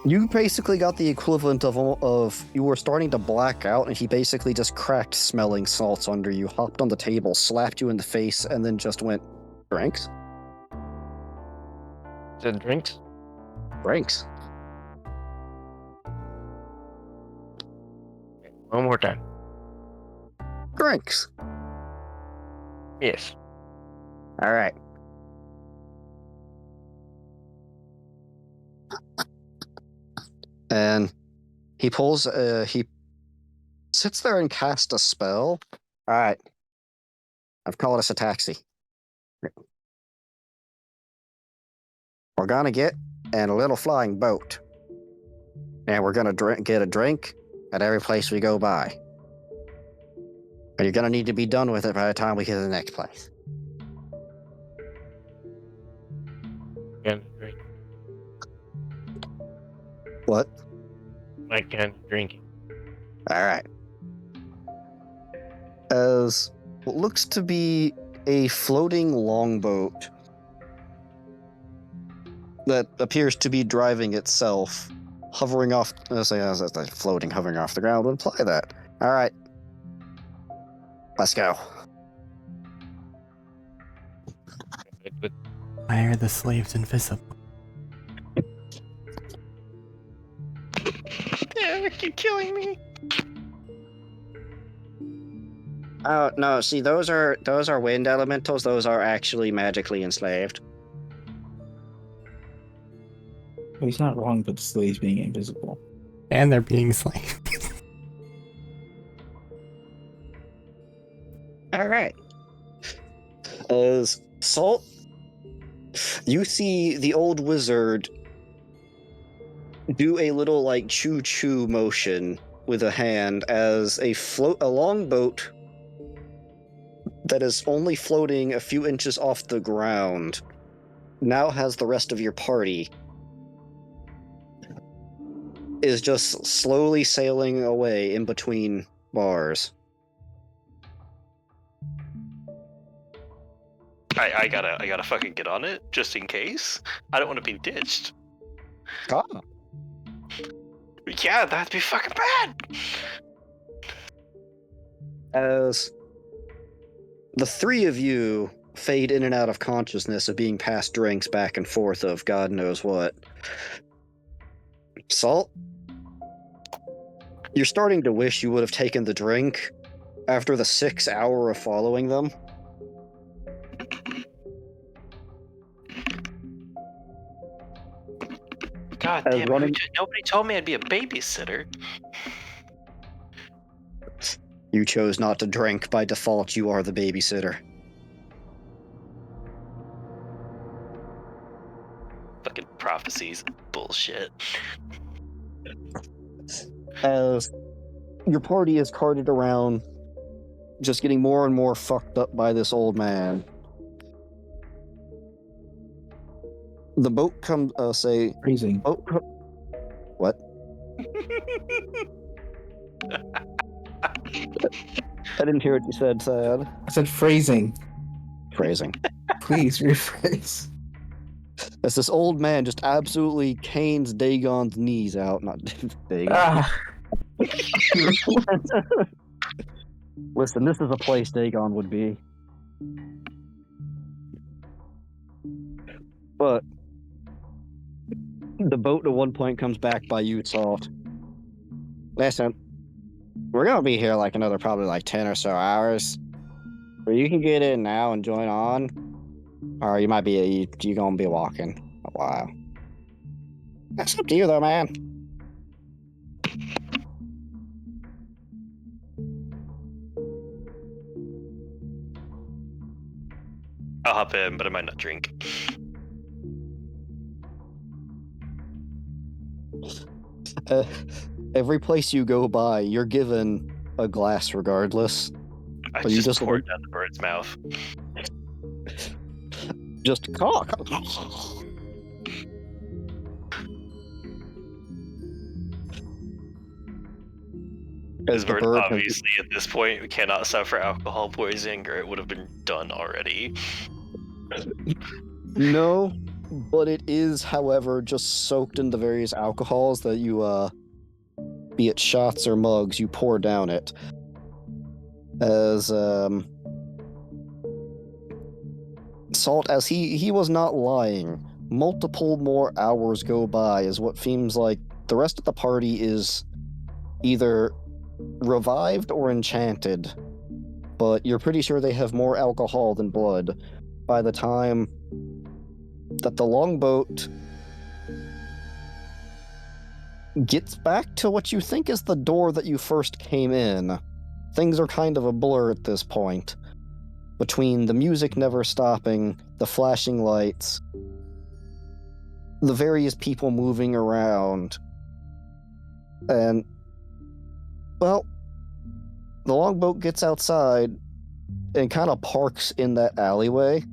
you basically got the equivalent of you were starting to black out, and he basically just cracked smelling salts under you, hopped on the table, slapped you in the face, and then just went, drinks? Said drinks? Drinks. One more time. Drinks. Yes. Alright. And he sits there and casts a spell. Alright. I've called us a taxi. we're gonna get in a little flying boat. And we're gonna get a drink at every place we go by. And you're gonna need to be done with it by the time we get to the next place. Can't drink. What? I can't drink. Alright. As what looks to be a floating longboat that appears to be driving itself, hovering off, floating, hovering off the ground would imply that. Alright. Let's go. Why are the slaves invisible? Arik, you're killing me. Oh no! See, those are wind elementals. Those are actually magically enslaved. Well, he's not wrong, but the slaves being invisible. And they're being slaves. All right. As Salt, you see the old wizard do a little like choo-choo motion with a hand as a longboat that is only floating a few inches off the ground now has the rest of your party is just slowly sailing away in between bars. I gotta fucking get on it just in case. I don't want to be ditched. Ah. Yeah, that'd be fucking bad. As the three of you fade in and out of consciousness of being passed drinks back and forth of God knows what. Salt, you're starting to wish you would have taken the drink after the 6 hour of following them. God damn it, nobody told me I'd be a babysitter. You chose not to drink. By default, you are the babysitter. Fucking prophecies. Bullshit. As your party is carted around, just getting more and more fucked up by this old man. The boat comes, Freezing. What? I didn't hear what you said, Sad. I said phrasing. Phrasing. Please rephrase. As this old man just absolutely canes Dagon's knees out. Not Dagon. Ah. Listen, this is a place Dagon would be. But the boat at one point comes back by you, Salt. Listen, we're gonna be here like another probably like 10 or so hours. Or you can get in now and join on. Or you might be you gonna be walking a while. That's up to you though, man. I'll hop in, but I might not drink. Every place you go by, you're given a glass regardless. I you just pour it down the bird's mouth. Just cock. This bird obviously at this point cannot suffer alcohol poisoning, or it would have been done already. No, but it is, however, just soaked in the various alcohols that you, be it shots or mugs, you pour down it. As, Salt, as he was not lying, multiple more hours go by as what seems like the rest of the party is either revived or enchanted, but you're pretty sure they have more alcohol than blood by the time that the longboat gets back to what you think is the door that you first came in. Things are kind of a blur at this point. Between the music never stopping, the flashing lights, the various people moving around. And, well, the longboat gets outside and kind of parks in that alleyway.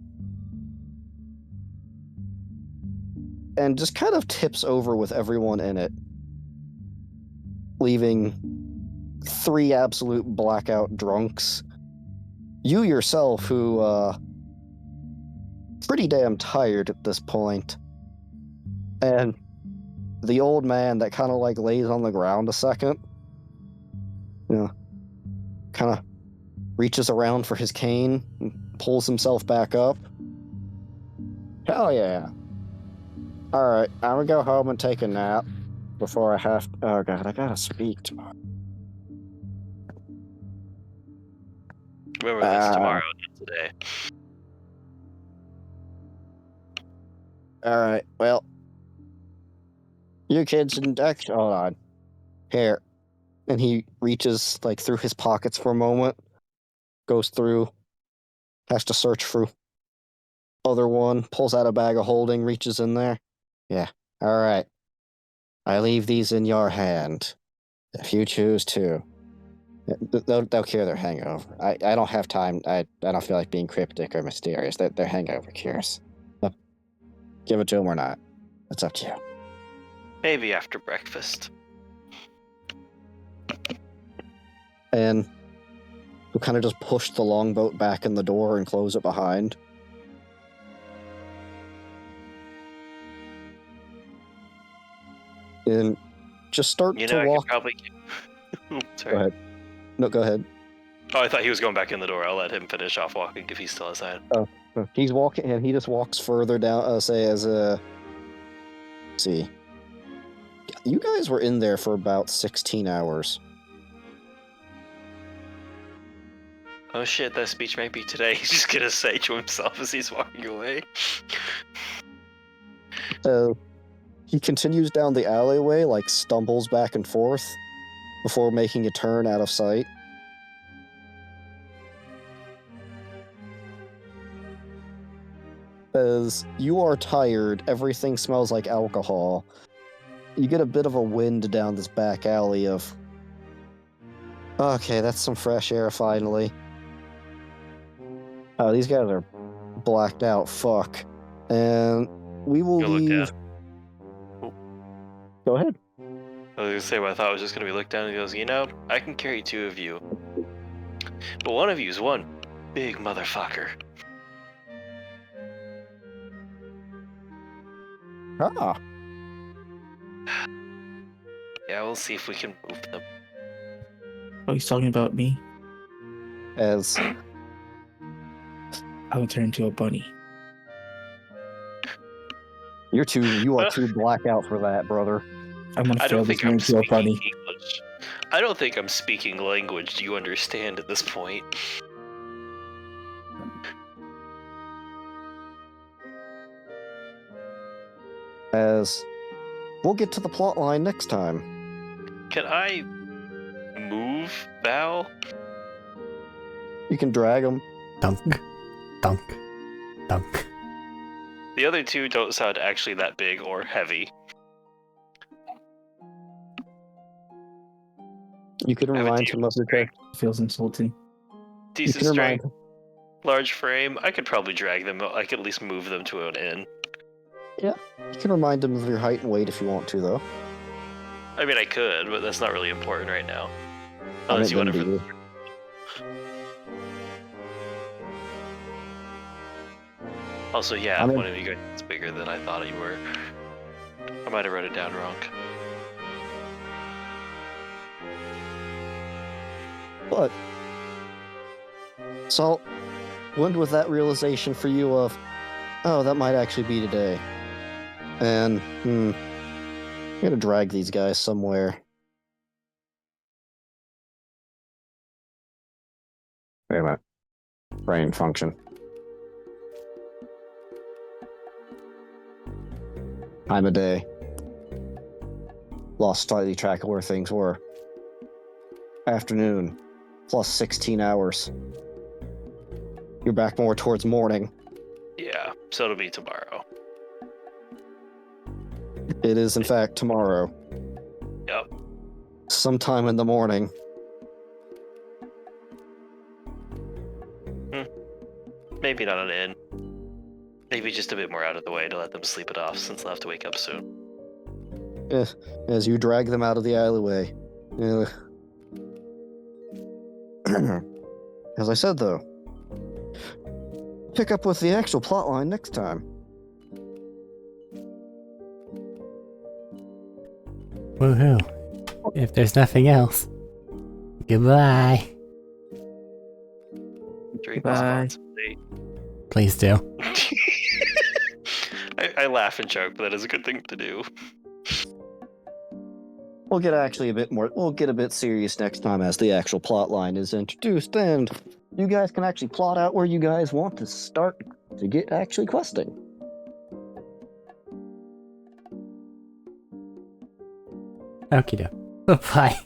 And just kind of tips over with everyone in it, leaving 3 absolute blackout drunks. You yourself, who, pretty damn tired at this point. And the old man that kind of like lays on the ground a second, kind of reaches around for his cane and pulls himself back up. Hell yeah. Alright, I'm gonna go home and take a nap before I have to... Oh god, I gotta speak tomorrow. Remember this tomorrow, not today. Alright, well... You kids and Dex... Hold on. Here. And he reaches, like, through his pockets for a moment. Goes through. Has to search for other one. Pulls out a bag of holding, reaches in there. Yeah. Alright. I leave these in your hand. If you choose to. They'll cure their hangover. I don't have time. I don't feel like being cryptic or mysterious. They're hangover cures. Give it to them or not. It's up to you. Maybe after breakfast. And we'll kind of just push the longboat back in the door and close it behind. And just start to walk. I could probably... Sorry. Go ahead. No, go ahead. Oh, I thought he was going back in the door. I'll let him finish off walking if he's still outside. Oh, he's walking, and he just walks further down, say, as a... see. You guys were in there for about 16 hours. Oh shit, that speech might be today. He's just gonna say to himself as he's walking away. He continues down the alleyway, like stumbles back and forth, before making a turn out of sight. As you are tired, everything smells like alcohol. You get a bit of a wind down this back alley of... Okay, that's some fresh air finally. These guys are blacked out, fuck. And we will leave... Go ahead. I was gonna say what I thought was just gonna be looked down and he goes, I can carry 2 of you. But one of you is one big motherfucker. Ah. Yeah, we'll see if we can move them. Oh, he's talking about me? As... I would turn into a bunny. You are too blackout for that, brother. I'm gonna fail this man into a bunny. English. I don't think I'm speaking language. Do you understand at this point? As we'll get to the plot line next time. Can I move Val? You can drag him. Dunk. Dunk. Dunk. The other 2 don't sound actually that big or heavy. You can remind him of your character. Feels insulting. Decent strength, large frame. I could probably drag them. I could at least move them to an inn. Yeah, you can remind him of your height and weight if you want to, though. I mean, I could, but that's not really important right now. Unless you want to. Also, yeah, one of you guys is bigger than I thought you were. I might have wrote it down wrong. But, so, when was that realization for you of, oh, that might actually be today? And, I'm gonna drag these guys somewhere. Wait a minute. Brain function. Time of day. Lost slightly track of where things were. Afternoon. Plus 16 hours. You're back more towards morning. Yeah, so it'll be tomorrow. It is, in fact, tomorrow. Yep. Sometime in the morning. Maybe not an inn. Maybe just a bit more out of the way to let them sleep it off since they'll have to wake up soon. As you drag them out of the alleyway. As I said, though, pick up with the actual plotline next time. Woohoo. If there's nothing else, goodbye. Drink Bye. responsibly. Please do. I laugh and joke, but that is a good thing to do. We'll get a bit serious next time as the actual plot line is introduced, and you guys can actually plot out where you guys want to start to get actually questing. Okie doke. Bye.